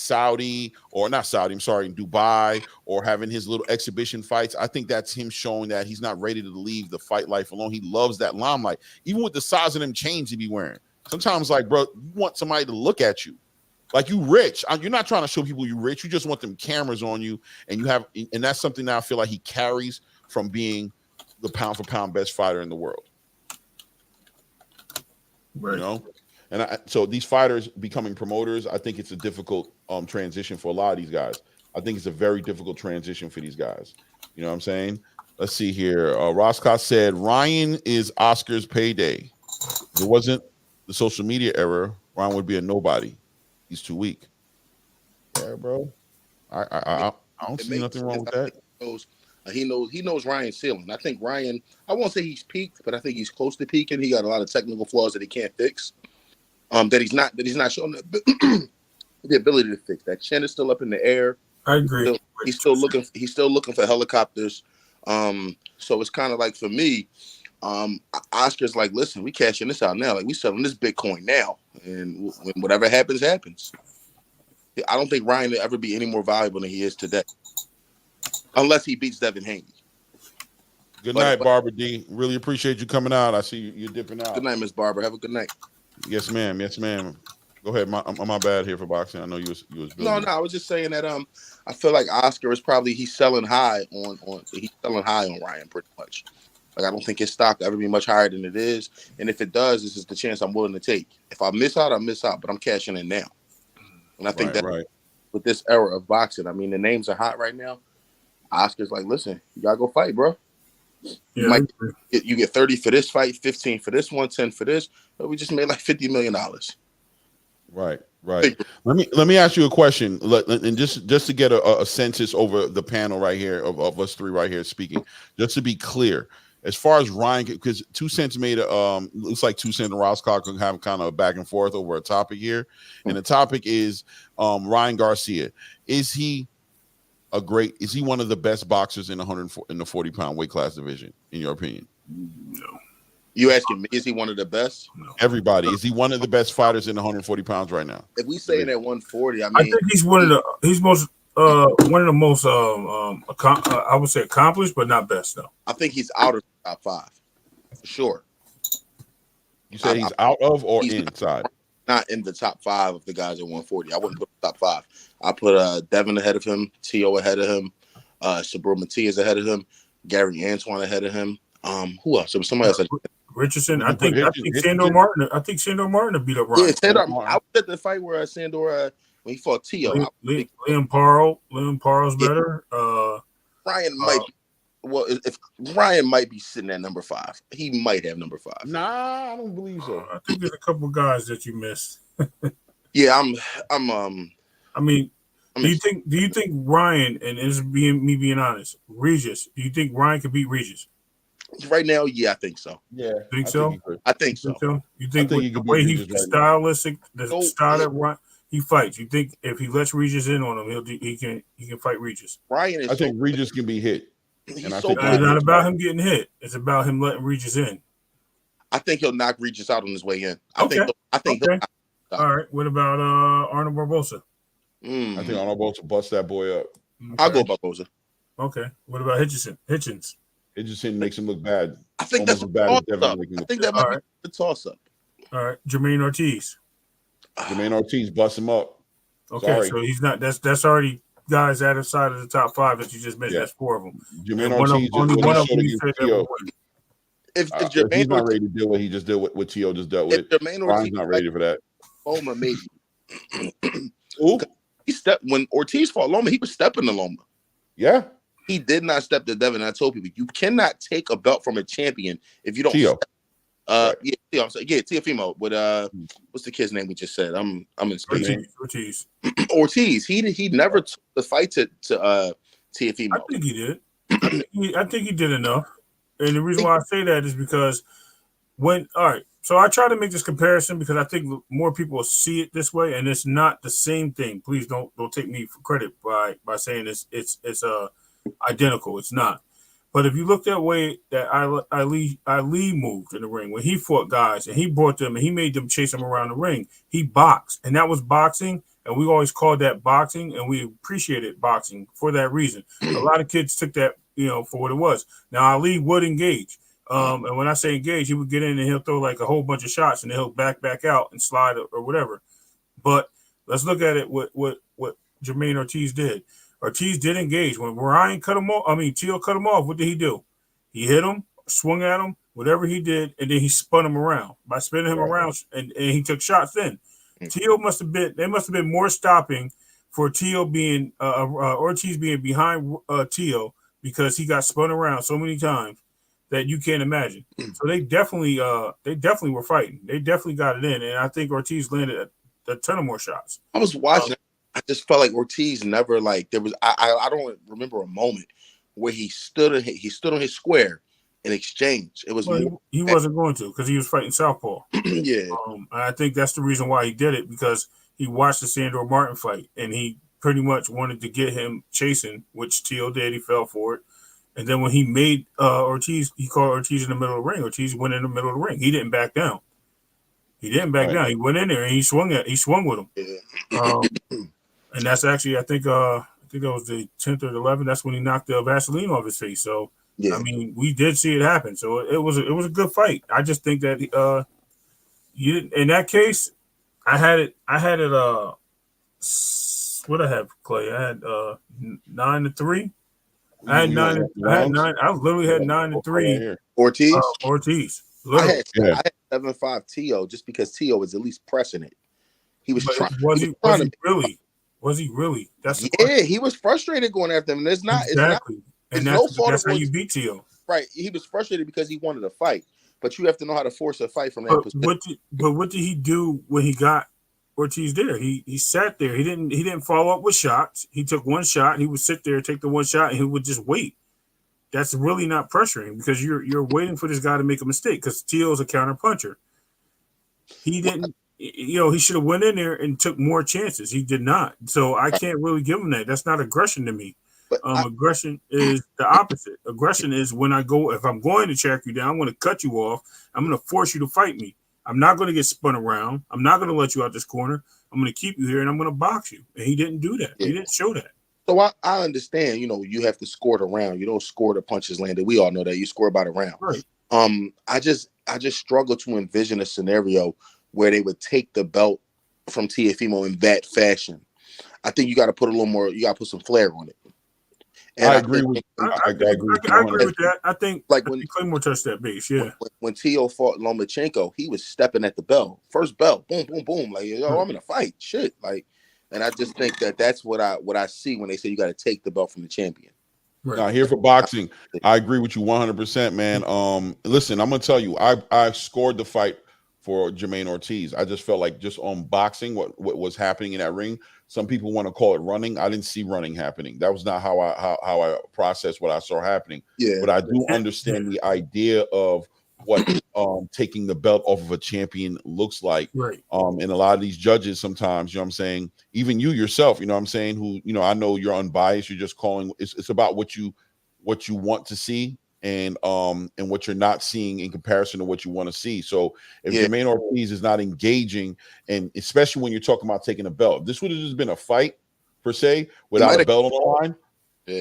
Dubai, or having his little exhibition fights, I think that's him showing that he's not ready to leave the fight life alone. He loves that limelight, even with the size of them chains he be wearing. Sometimes, like, bro, you want somebody to look at you. Like, you rich. You're not trying to show people you rich. You just want them cameras on you, and that's something that I feel like he carries from being the pound for pound best fighter in the world. Right. And so these fighters becoming promoters, I think it's a difficult transition for a lot of these guys. I think it's a very difficult transition for these guys. You know what I'm saying? Let's see here. Roscott said Ryan is Oscar's payday. If it wasn't the social media era, Ryan would be a nobody. He's too weak. Yeah, bro. I don't see nothing wrong with that. He knows Ryan's ceiling. I think Ryan, I won't say he's peaked, but I think he's close to peaking. He got a lot of technical flaws that he can't fix. That he's not showing the ability to fix. That chin is still up in the air. I agree. He's still looking for helicopters. So it's kind of like for me, Oscar's like, listen, we cashing this out now. Like we selling this Bitcoin now, and whatever happens, happens. I don't think Ryan will ever be any more valuable than he is today, unless he beats Devin Haney. Good night, Barbara D. Really appreciate you coming out. I see you're dipping out. Good night, Miss Barbara. Have a good night. Yes, ma'am. Yes, ma'am. Go ahead. My bad here for boxing. I know you was No. I was just saying that I feel like Oscar is probably he's selling high on Ryan pretty much. Like I don't think his stock will ever be much higher than it is, and if it does, this is the chance I'm willing to take. If I miss out, I miss out, but I'm cashing in now. And I think with this era of boxing, I mean the names are hot right now. Oscar's like, listen, you gotta go fight, bro. Yeah, You get 30 for this fight, 15 for this one, 10 for this. But we just made like $50 million. Right. Let me ask you a question, and just to get a census over the panel right here of us three right here speaking, just to be clear, as far as Ryan, because 2 Cents made looks like 2 Cents and Roscoe can have kind of a back and forth over a topic here, and the topic is Ryan Garcia. Is he one of the best boxers in the 40-pound weight class division, in your opinion? No. You asking me, is he one of the best? No. Everybody, is he one of the best fighters in the 140 pounds right now? If we saying at 140, I think he's one of the most I would say accomplished, but not best though. I think he's out of the top 5 for sure. You say he's out of or inside? Not in the top 5 of the guys at 140. I wouldn't put him top 5. I put Devin ahead of him, Tio ahead of him, Shakur Matias ahead of him, Gary Antoine ahead of him. Who else? There was somebody else. Richardson. I think Sandor Martin. I think Sandor Martin beat up Ryan. Yeah, Sandor. I was at the fight where Sandor when he fought Tio. Liam Paro's better. Ryan might. If Ryan might be sitting at number 5, he might have number 5. Nah, I don't believe so. I think there's a couple guys that you missed. Yeah, I mean, do you think Ryan, and this is me being honest, Regis? Do you think Ryan could beat Regis? Right now, yeah, I think so. Yeah, I think so. You think with the way he's stylistic, the style that Ryan he fights, you think if he lets Regis in on him, he can fight Regis? Ryan is. I think Regis can be hit. And it's not about him getting hit. It's about him letting Regis in. I think he'll knock Regis out on his way in. I think. Okay. All right. What about Arnold Barboza? I think Arnold Barboza bust that boy up. Okay. I'll go Barboza. Okay. What about Hitchens? Hitchens makes him look bad. I think that's bad. I think that might be the toss up. All right. Jermaine Ortiz. Jermaine Ortiz bust him up. Okay, Sorry. so he's not. That's already guys outside of the top 5 that you just mentioned. Yeah. That's 4 of them. Jermaine Ortiz only one of them. If Jermaine he's not ready to deal with, he just deal with what Tio just dealt with. Jermaine Ortiz not ready for that. Loma maybe. He stepped when Ortiz fought Loma. He was stepping to Loma. Yeah. He did not step to Devin. I told people you cannot take a belt from a champion if you don't. Tio. Teofimo. With what's the kid's name we just said? I'm in space. Ortiz. He never took the fight to Teofimo. I think he did. I think he did enough. And the reason why I say that is because so I try to make this comparison because I think more people will see it this way, and it's not the same thing. Please don't take me for credit by saying it's identical. It's not. But if you look that way that Ali moved in the ring when he fought guys and he brought them and he made them chase him around the ring, he boxed, and that was boxing. And we always called that boxing, and we appreciated boxing for that reason. A lot of kids took that, for what it was. Now Ali would engage, and when I say engage, he would get in and he'll throw like a whole bunch of shots, and then he'll back out and slide or whatever. But let's look at it. What Jermaine Ortiz did. Ortiz did engage. When Ryan cut him off, Tio cut him off, what did he do? He hit him, swung at him, whatever he did, and then he spun him around. By spinning him around, and he took shots then. Tio must have been more stopping for Tio being Ortiz being behind Tio because he got spun around so many times that you can't imagine. So they definitely were fighting. They definitely got it in, and I think Ortiz landed a ton of more shots. I was watching. I just felt like Ortiz never there was. I don't remember a moment where he stood on his square in exchange. It was well, he wasn't going to because he was fighting southpaw. yeah. I think that's the reason why he did it, because he watched the Sandor Martin fight and he pretty much wanted to get him chasing, which T.O. did. He fell for it. And then when he made Ortiz, he called Ortiz in the middle of the ring. Ortiz went in the middle of the ring. He didn't back down. He didn't back down. He went in there and he swung with him. Yeah. And that's actually, I think that was the 10th or the 11th. That's when he knocked the Vaseline off his face. So yeah. I mean, we did see it happen. So it was a good fight. I just think that in that case, I had it. What I have, Clay? I had 9-3. I had 9. I literally had 9-3. Ortiz. Ortiz. I had 7-5 T.O. just because T.O. was at least pressing it. He was trying. Was he really? He was frustrated going after him. And it's not exactly. And that's how you beat T.O. Right. He was frustrated because he wanted to fight, but you have to know how to force a fight from that perspective. What did he do when he got Ortiz there? He sat there. He didn't follow up with shots. He took one shot. He would sit there, take the one shot, and he would just wait. That's really not pressuring, because you're waiting for this guy to make a mistake, because T.O. is a counter puncher. He didn't. He should have went in there and took more chances. He did not. So I can't really give him that. That's not aggression to me. Aggression is the opposite. Aggression is when if I'm going to track you down, I'm going to cut you off. I'm going to force you to fight me. I'm not going to get spun around. I'm not going to let you out this corner. I'm going to keep you here and I'm going to box you. And he didn't do that. Yeah. He didn't show that. So I understand, you have to score the round. You don't score the punches landed. We all know that. You score by the round. Right. I just struggle to envision a scenario where they would take the belt from Teofimo in that fashion. I think you got to put a little more, you got to put some flair on it. And I agree with that. I think when Claymore touched that base, yeah. When T.O. fought Lomachenko, he was stepping at the bell. First bell, boom, boom, boom. Like, I'm in a fight. Shit. Like, and I just think that's what I see when they say you got to take the belt from the champion. Right. Now, here for boxing, I agree with you 100%, man. Listen, I'm gonna tell you, I scored the fight for Jamaine Ortiz. I just felt like just on boxing, what was happening in that ring. Some people want to call it running. I didn't see running happening. That was not how I processed what I saw happening. Yeah. But I do understand the idea of what taking the belt off of a champion looks like. Right. And a lot of these judges sometimes, you know what I'm saying, even you yourself, you know what I'm saying, who, I know you're unbiased, you're just calling, it's about what you want to see and what you're not seeing in comparison to what you want to see. So if Jamaine Ortiz is not engaging, and especially when you're talking about taking a belt, this would have just been a fight per se without a belt on the line.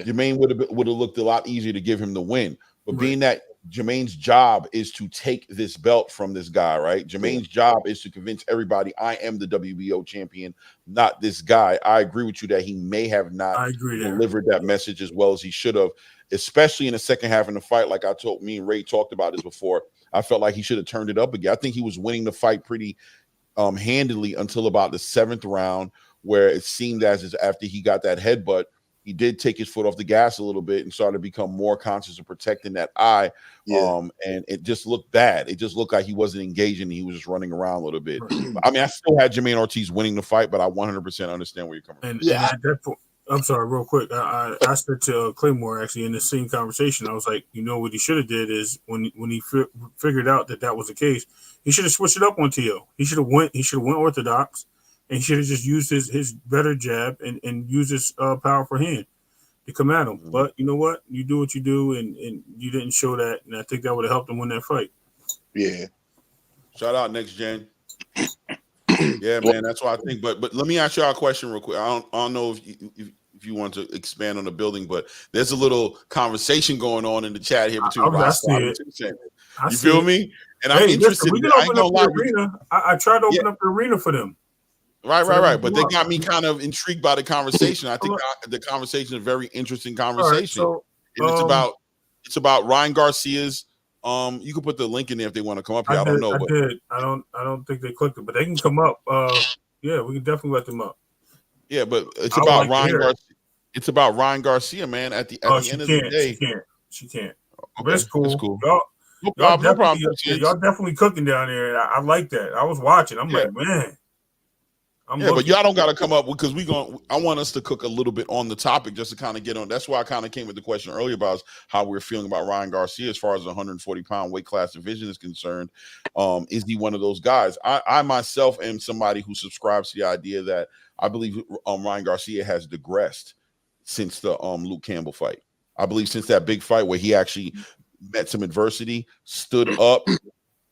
Jamaine would have looked a lot easier to give him the win. But being that Jamaine's job is to take this belt from this guy, right? Jamaine's job is to convince everybody I am the WBO champion, not this guy. I agree with you that he may have not delivered that message as well as he should have, especially in the second half of the fight. Like me and Ray talked about this before. I felt like he should have turned it up again. I think he was winning the fight pretty handily until about the 7th round, where it seemed as after he got that headbutt, he did take his foot off the gas a little bit and started to become more conscious of protecting that eye. And it just looked bad. It just looked like he wasn't engaging. He was just running around a little bit. I mean, I still had Jamaine Ortiz winning the fight, but I 100% understand where you're coming from. And at that point, I'm sorry, real quick. I said to Claymore actually in the same conversation, I was like, what he should have did is when he figured out that was the case, he should have switched it up on T.O. He should have went orthodox. And he should have just used his better jab and used his powerful hand to come at him. But you know what? You do what you do, and you didn't show that. And I think that would have helped him win that fight. Yeah. Shout out Next Gen. Yeah, man, that's what I think. But let me ask y'all a question real quick. I don't know if you want to expand on the building, but there's a little conversation going on in the chat here between Roscoe and you feel me? And I'm interested. We can open up the arena. I tried to open up the arena for them. Right. But they got me kind of intrigued by the conversation. I think the conversation is a very interesting conversation. Right, and it's about Ryan Garcia's. You can put the link in there if they want to come up here. I don't know. I don't think they clicked it, but they can come up. Yeah, we can definitely let them up. Yeah, but it's about Ryan Garcia. It's about Ryan Garcia, man. At the end of the day, she can't. Okay, but it's cool. It's cool. Y'all definitely cooking down there. I like that. I was watching. I'm like, man. But y'all don't got to come up because I want us to cook a little bit on the topic just to kind of get on. That's why I kind of came with the question earlier about how we're feeling about Ryan Garcia as far as the 140-pound weight class division is concerned. Is he one of those guys? I myself am somebody who subscribes to the idea that I believe Ryan Garcia has digressed since the Luke Campbell fight. I believe since that big fight where he actually met some adversity, stood up, you know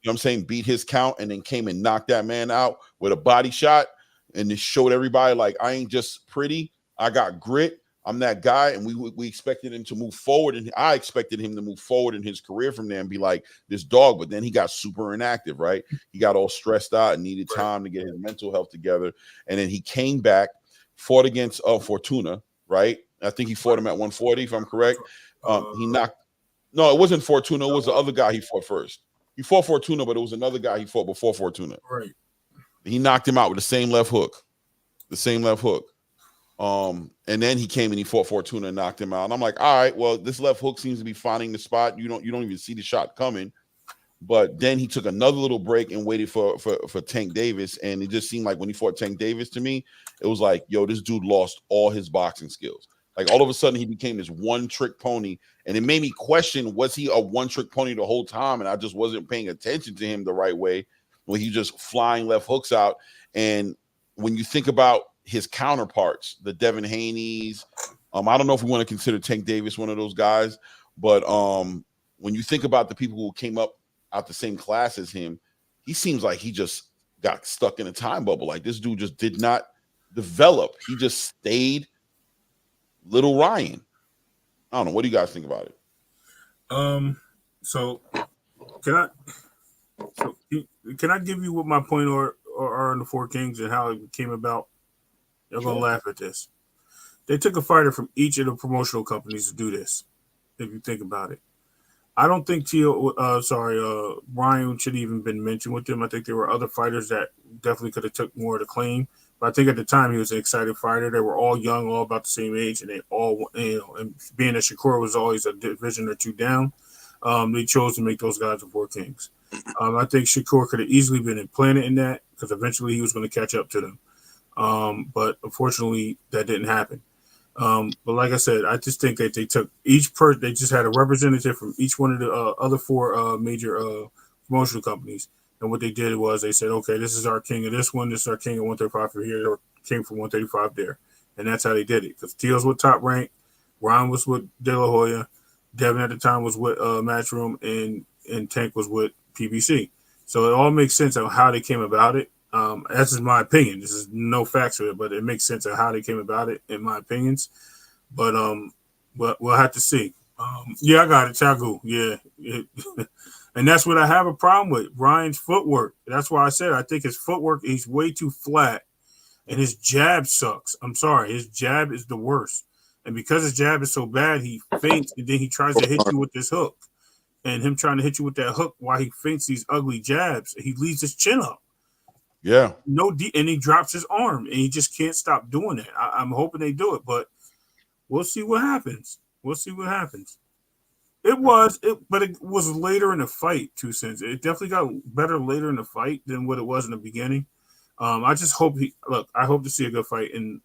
what I'm saying, beat his count, and then came and knocked that man out with a body shot. And it showed everybody, like, I ain't just pretty. I got grit. I'm that guy. And we expected him to move forward. And I expected him to move forward in his career from there and be like this dog. But then he got super inactive, right? He got all stressed out and needed time to get his mental health together. And then he came back, fought against Fortuna, right? I think he fought him at 140, if I'm correct. He knocked. No, it wasn't Fortuna. It was the other guy he fought first. He fought Fortuna, but it was another guy he fought before Fortuna. Right. He knocked him out with the same left hook. And then he came and he fought Fortuna and knocked him out. And I'm like, all right, well, this left hook seems to be finding the spot. You don't even see the shot coming. But then he took another little break and waited for Tank Davis. And it just seemed like when he fought Tank Davis, to me, it was like, yo, this dude lost all his boxing skills. Like all of a sudden he became this one-trick pony. And it made me question, was he a one-trick pony the whole time? And I just wasn't paying attention to him the right way. When he just flying left hooks out. And when you think about his counterparts, the Devin Haneys, I don't know if we want to consider Tank Davis one of those guys, but when you think about the people who came up out the same class as him, he seems like he just got stuck in a time bubble. Like this dude just did not develop. He just stayed little Ryan. I don't know. What do you guys think about it? So can I give you what my point are on the Four Kings and how it came about? You're gonna laugh at this. They took a fighter from each of the promotional companies to do this. If you think about it, I don't think Ryan should even been mentioned with them. I think there were other fighters that definitely could have took more of the claim. But I think at the time he was an excited fighter. They were all young, all about the same age, and they all, and being that Shakur was always a division or two down, they chose to make those guys the Four Kings. I think Shakur could have easily been implanted in that because eventually he was going to catch up to them. But unfortunately, that didn't happen. But like I said, I just think that they took they just had a representative from each one of the other four major promotional companies. And what they did was they said, okay, this is our king of this one. This is our king of 135 for here, or king from 135 there. And that's how they did it. Because Teals was top rank, Ron was with De La Hoya, Devin at the time was with Matchroom, and Tank was with PBC. So it all makes sense of how they came about it. That's just my opinion. This is no facts of it, but it makes sense of how they came about it, in my opinions. But we'll have to see. Yeah, I got it, Chagu. Yeah. And that's what I have a problem with, Ryan's footwork. That's why I said I think his footwork, he's way too flat, and his jab sucks. I'm sorry. His jab is the worst. And because his jab is so bad, he feints, and then he tries to hit you with this hook. And him trying to hit you with that hook while he feints these ugly jabs, he leaves his chin up. Yeah. And he drops his arm, and he just can't stop doing it. I'm hoping they do it, but we'll see what happens. But it was later in the fight, 2 cents. It definitely got better later in the fight than what it was in the beginning. I just hope I hope to see a good fight. And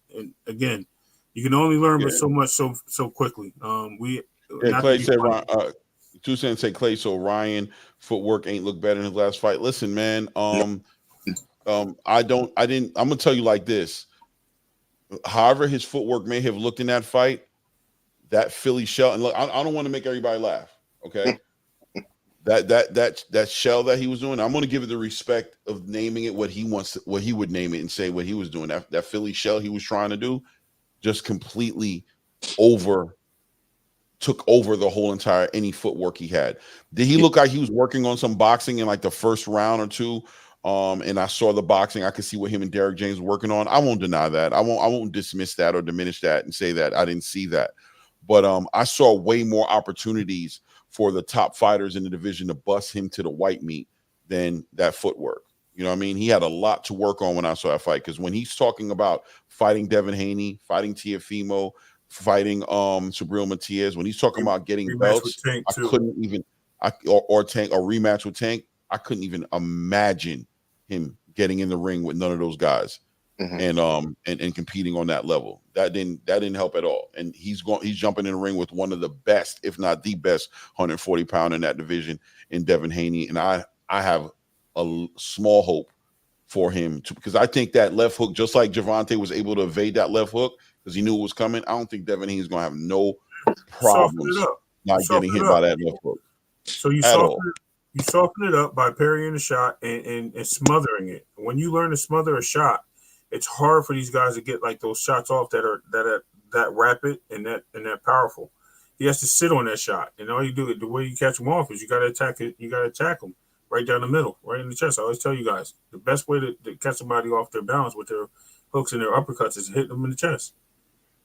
again, you can only learn but so much so quickly. Clay said 2 cents say Clay, so Ryan footwork ain't look better in his last fight. Listen, man, I'm gonna tell you like this. However his footwork may have looked in that fight, that Philly shell, and look, I don't want to make everybody laugh, okay? that shell that he was doing, I'm going to give it the respect of naming it what he would name it and say what he was doing. That Philly shell he was trying to do just completely took over the whole entire any footwork he had. Did he look like he was working on some boxing in like the first round or two? And I saw the boxing. I could see what him and Derek James were working on. I won't deny that. I won't dismiss that or diminish that and say that I didn't see that. But I saw way more opportunities for the top fighters in the division to bust him to the white meat than that footwork. You know what I mean? He had a lot to work on when I saw that fight, because when he's talking about fighting Devin Haney, fighting Teofimo, fighting Subriel Matias, when he's talking about getting belts, I couldn't even or Tank or rematch with Tank, I couldn't even imagine him getting in the ring with none of those guys. and competing on that level. That didn't help at all. And he's jumping in the ring with one of the best, if not the best, 140-pounder in that division in Devin Haney. And I have a small hope for him because I think that left hook, just like Gervonta was able to evade that left hook because he knew it was coming, I don't think Devin Haney's gonna have no problems not getting hit by that left hook. So you soften it up by parrying the shot and smothering it. When you learn to smother a shot, it's hard for these guys to get like those shots off that are that rapid and that powerful. He has to sit on that shot, and all you do, the way you catch him off is you got to attack it. You got to attack him right down the middle, right in the chest. I always tell you guys the best way to catch somebody off their balance with their hooks and their uppercuts is hit them in the chest,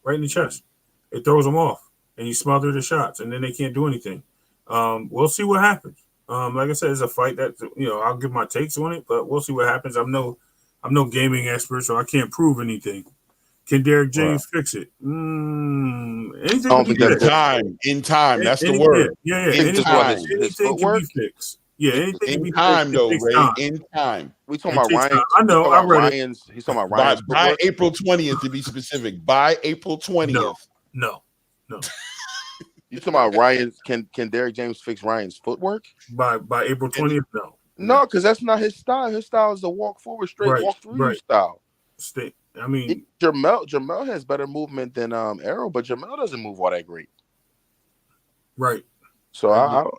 right in the chest. It throws them off, and you smother the shots, and then they can't do anything. We'll see what happens. Like I said, it's a fight that I'll give my takes on it, but we'll see what happens. I'm no gaming expert, so I can't prove anything. Can Derek James fix it? Anything in time. That's the word. Yeah. In time. Anything can be fixed. Yeah, anything can be time fixed. Though, Ray. In time. We talking about Ryan. I know. I read it. He's talking about Ryan's by April 20th to be specific. By April 20th. No. You talking about Ryan? Can Derek James fix Ryan's footwork by April 20th? No, because that's not his style. His style is a walk forward, straight walk through style. I mean, Jamel has better movement than Arrow, but Jamel doesn't move all that great. Right. So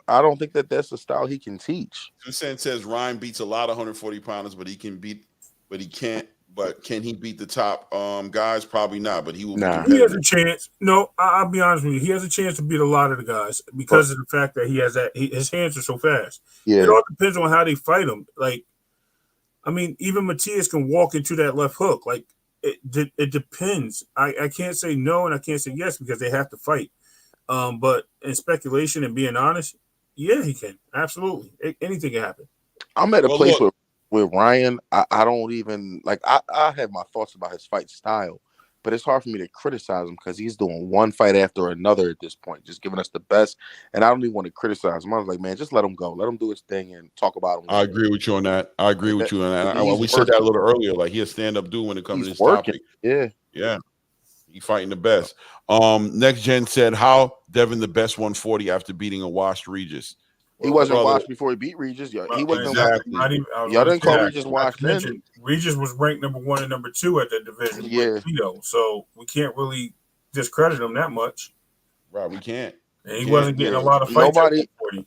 I don't think that's a style he can teach. Vincent says Ryan beats a lot of 140-pounders, but he can't. But can he beat the top guys? Probably not. But he will. He has a chance. No, I'll be honest with you. He has a chance to beat a lot of the guys because of the fact that he has his hands are so fast. Yeah. It all depends on how they fight him. Like, I mean, even Matias can walk into that left hook. Like, it depends. I can't say no and I can't say yes because they have to fight. But in speculation and being honest, yeah, he can. Absolutely. Anything can happen. I'm at a place with Ryan. I don't even like I have my thoughts about his fight style, but it's hard for me to criticize him because he's doing one fight after another at this point, just giving us the best. And I don't even want to criticize him. I was like, man, just let him go. Let him do his thing and talk about him. I agree with you on that. We said that a little earlier. Like, he a stand-up dude when it comes to this topic. Yeah. He fighting the best. Next Gen said, how Devin the best 140 after beating a washed Regis? He wasn't washed before he beat Regis. He wasn't exactly. Y'all didn't call Regis washed then. Regis was ranked number 1 and number 2 at that division. Yeah. So we can't really discredit him that much. Right, we can't. And he wasn't getting a lot of fights.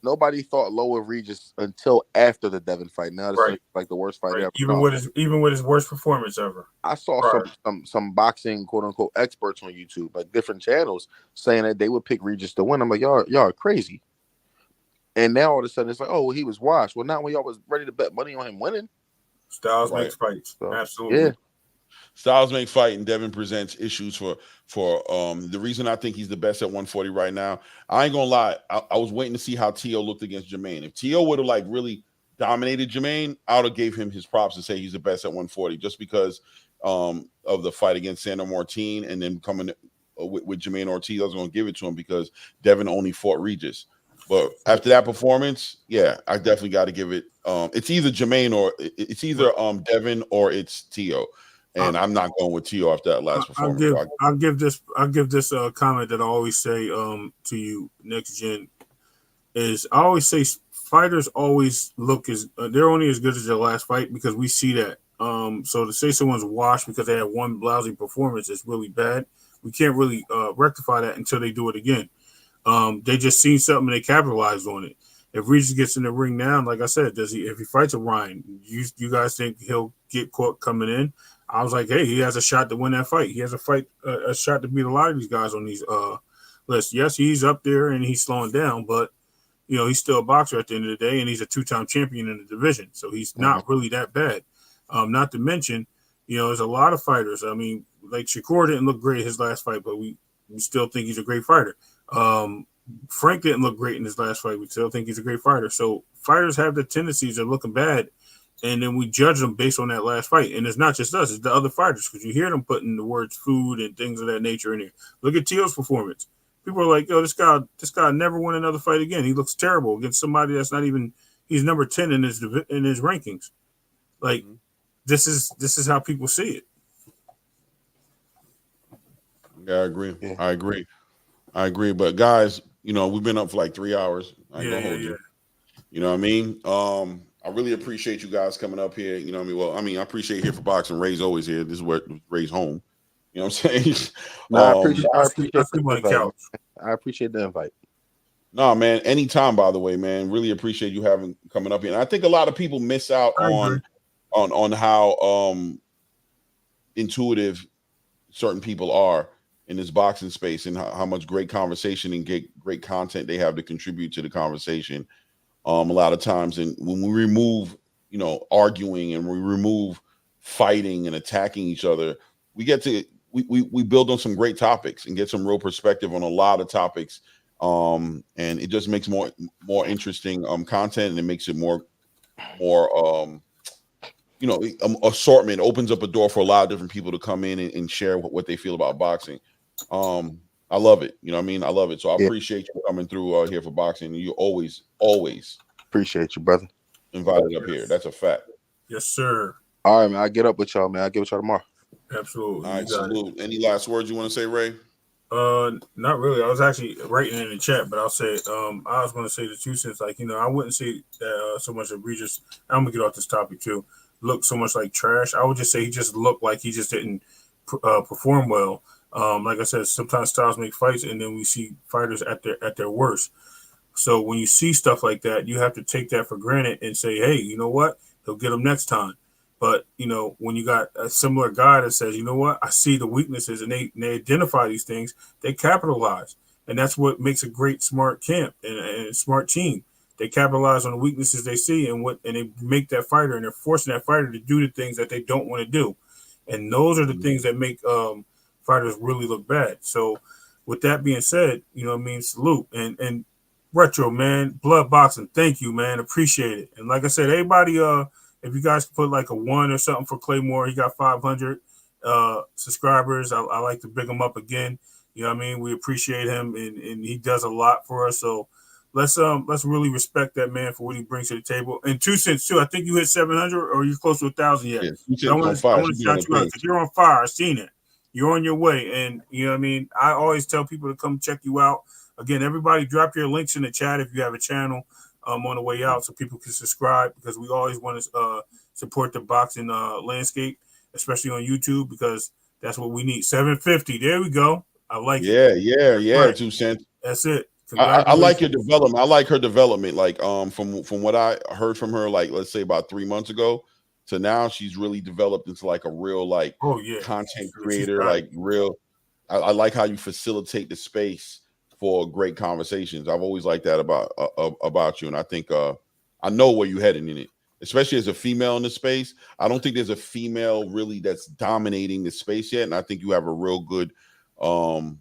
Nobody thought low of Regis until after the Devin fight. Now it's like the worst fight ever. Even with his worst performance ever. I saw some boxing quote unquote experts on YouTube, like different channels, saying that they would pick Regis to win. I'm like, y'all are crazy. And now all of a sudden it's like, oh, well, he was washed. Well, not when y'all was ready to bet money on him winning. Styles makes fights. So, absolutely. Yeah. Styles make fight, and Devin presents issues for the reason I think he's the best at 140 right now. I ain't gonna lie, I was waiting to see how Teo looked against Jamaine. If Teo would have like really dominated Jamaine, I would have gave him his props and say he's the best at 140 just because of the fight against Sandor Martin, and then coming with Jamaine Ortiz, I was gonna give it to him because Devin only fought Regis. But after that performance, yeah, I definitely got to give it. It's either Jamaine or it's either Devin or it's Teo, and I'm not going with Teo after that last performance. I'll give this comment that I always say to you, Next Gen, is I always say fighters always look they're only as good as their last fight because we see that. So to say someone's washed because they had one lousy performance is really bad. We can't really rectify that until they do it again. They just seen something and they capitalized on it. If Regis gets in the ring now, like I said, if he fights a Ryan, you guys think he'll get caught coming in? I was like, hey, he has a shot to win that fight. He has a shot to beat a lot of these guys on these lists. Yes, he's up there and he's slowing down, but he's still a boxer at the end of the day, and he's a 2-time champion in the division, so he's not really that bad. Not to mention, there's a lot of fighters. I mean, like Shakur didn't look great his last fight, but we still think he's a great fighter. Frank didn't look great in his last fight. We still think he's a great fighter. So fighters have the tendencies of looking bad, and then we judge them based on that last fight. And it's not just us; it's the other fighters, because you hear them putting the words "food" and things of that nature in there. Look at Teo's performance. People are like, "Yo, this guy never won another fight again. He looks terrible against somebody that's not even. He's number 10 in his rankings." Like, this is how people see it. Yeah, I agree. Yeah. I agree. But guys, you know, we've been up for like 3 hours. I ain't Yeah, gonna hold yeah. you. You know what I mean? I really appreciate you guys coming up here. You know what I mean? Well, I mean, I appreciate Here for Boxing. Ray's always here. This is where Ray's home. You know what I'm saying? No, I appreciate I the sleep on the invite. couch. I appreciate the invite. No, man, anytime, by the way, man. Really appreciate you coming up here. And I think a lot of people miss out on how intuitive certain people are in this boxing space and how much great conversation and great content they have to contribute to the conversation. A lot of times, and when we remove, you know, arguing and we remove fighting and attacking each other, we get to we build on some great topics and get some real perspective on a lot of topics. And it just makes more interesting content, and it makes it more you know, assortment, opens up a door for a lot of different people to come in and share what they feel about boxing. I love it. You know what I mean? I love it. So I appreciate you coming through Here for Boxing. You always appreciate you, brother. Invited up here. That's a fact. Yes, sir. All right, man. I'll get up with y'all, man. I'll get with y'all tomorrow. Absolutely. All right, salute. Any last words you want to say, Ray? Not really. I was actually writing in the chat, but I'll say I was going to say the 2 cents. Like, you know, I wouldn't say that so much egregious. I'm gonna get off this topic too. Look so much like trash. I would just say he just looked like he just didn't perform well. Like I said, sometimes styles make fights, and then we see fighters at their worst. So when you see stuff like that, you have to take that for granted and say, hey, you know what? He'll get him next time. But, you know, when you got a similar guy that says, you know what, I see the weaknesses, and they identify these things, they capitalize. And that's what makes a great, smart camp and a smart team. They capitalize on the weaknesses they see and they make that fighter, and they're forcing that fighter to do the things that they don't want to do. And those are the things that make fighters really look bad. So with that being said, you know what I mean, salute. And Retro, man, blood boxing, thank you, man. Appreciate it. And like I said, everybody, if you guys could put like a 1 or something for Claymore, he got 500 subscribers. I like to big him up again. You know what I mean? We appreciate him, and he does a lot for us. So let's really respect that man for what he brings to the table. And 2 cents too. I think you hit 700, or you're close to 1,000 yet. Yeah, I want to shout you out because you're on fire. I've seen it. You're on your way, and you know what I mean. I always tell people to come check you out. Again, everybody, drop your links in the chat if you have a channel on the way out, so people can subscribe, because we always want to support the boxing landscape, especially on YouTube, because that's what we need. 750. There we go. I like it. Yeah. Right. 2 cents. That's it. I like your development. I like her development. Like from what I heard from her, like let's say about 3 months ago to now, she's really developed into like a real content creator. Like real. I like how you facilitate the space for great conversations. I've always liked that about you, and I think I know where you're heading in it, especially as a female in the space. I don't think there's a female really that's dominating the space yet, and I think you have a real good a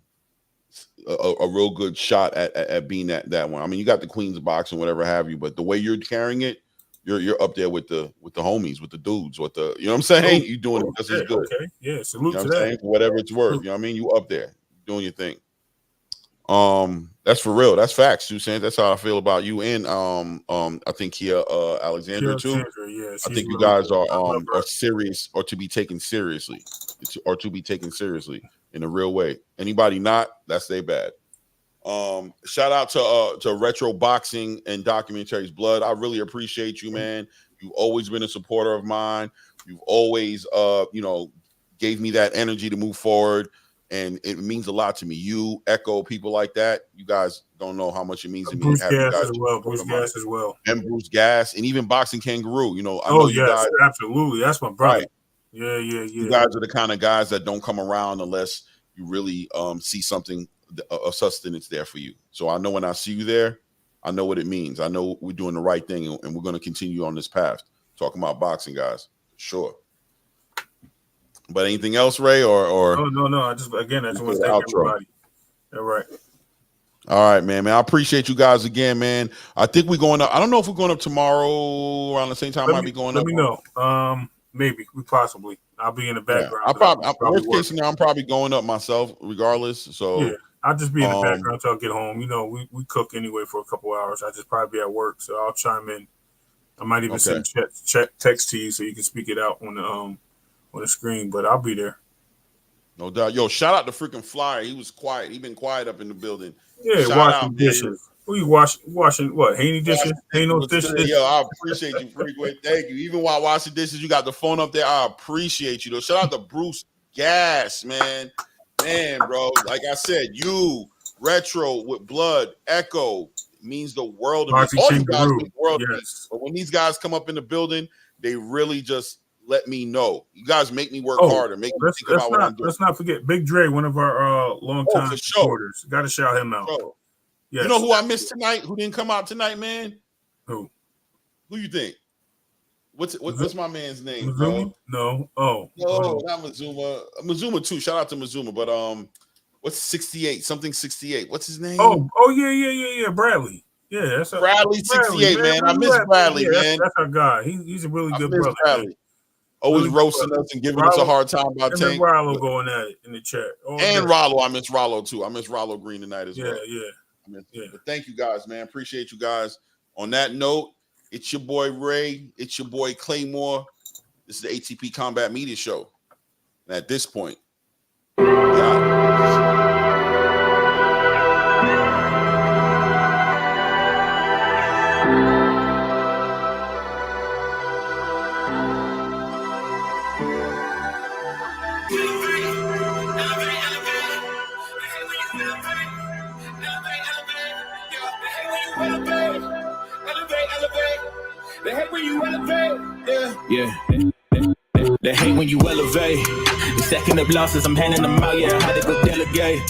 real good shot at being that one. I mean, you got the queens of boxing, whatever have you, but the way you're carrying it, you're up there with the homies, with the dudes, with the, you know what I'm saying? You're doing it just as good. Okay, yeah, salute to that. Saying? For whatever it's worth, you know what I mean? You up there doing your thing. That's for real. That's facts, 2 cents. That's how I feel about you and I think here Alexandra too. Yeah, I think you guys are serious, or to be taken seriously, in a real way. Anybody not, that's they bad. Shout out to Retro Boxing and Documentaries Blood. I really appreciate you, man. You've always been a supporter of mine. You've always you know, gave me that energy to move forward, and it means a lot to me. You, Echo, people like that, you guys don't know how much it means to me. Bruce Gas as well. And Bruce Gas, and even Boxing Kangaroo. You know, I know you guys, absolutely. That's my brother. Right. Yeah. You guys are the kind of guys that don't come around unless you really see something, a sustenance there for you. So I know when I see you there, I know what it means. I know we're doing the right thing, and we're going to continue on this path, talking about boxing, guys. Sure. But anything else, Ray, or no. I just want to thank everybody. All right. All right, man. I appreciate you guys again, man. I think we're going up. I don't know if we're going up tomorrow around the same time. Let me know. Maybe we possibly. I'll be in the background. Yeah. Worst case scenario, I'm probably going up myself, regardless. So yeah, I'll just be in the background until I get home. You know, we cook anyway for a couple hours. I just probably be at work, so I'll chime in. I might even send text to you so you can speak it out on the screen. But I'll be there. No doubt. Yo, shout out to freaking Flyer. He was quiet. He been quiet up in the building. Yeah, shout washing out, dishes. man. Who you washing what? Haney dishes? Haney dishes? Yo, I appreciate you, frequent. Thank you. Even while washing dishes, you got the phone up there. I appreciate you, though. Shout out to Bruce Gas, man. Man, bro. Like I said, you, Retro with Blood, Echo, means the world to me. All you guys mean the world to me. But when these guys come up in the building, they really just let me know. You guys make me work harder. Make me think about what I'm doing. Let's not forget Big Dre, one of our longtime supporters. Got to shout him out. Yes. You know who I missed tonight? Who didn't come out tonight, man? Who? Who you think? What's my man's name, Mazuma? bro? No, not Mazuma. Mazuma too. Shout out to Mazuma. But what's 68? Something 68. What's his name? Oh, yeah. Bradley. Yeah, that's Bradley 68, man. I miss Bradley, man. That's our guy. He's a really good brother. Bradley. Always roasting us and giving us a hard time about Tank. Rollo going at it in the chat. And Rollo. I miss Rollo too. I miss Rollo Green tonight as well. Yeah. But thank you guys, man. Appreciate you guys. On that note, it's your boy Ray. It's your boy Claymore. This is the ATP Combat Media Show. And at this point, They hate when you elevate. They hate when you elevate. The second of losses, I'm handing them out. Yeah, I had to go delegate.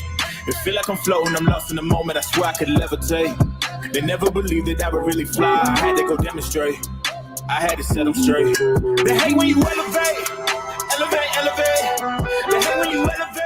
It feel like I'm floating, I'm lost in the moment. I swear I could levitate. They never believed that I would really fly. I had to go demonstrate. I had to set them straight. They hate when you elevate. Elevate. They hate when you elevate.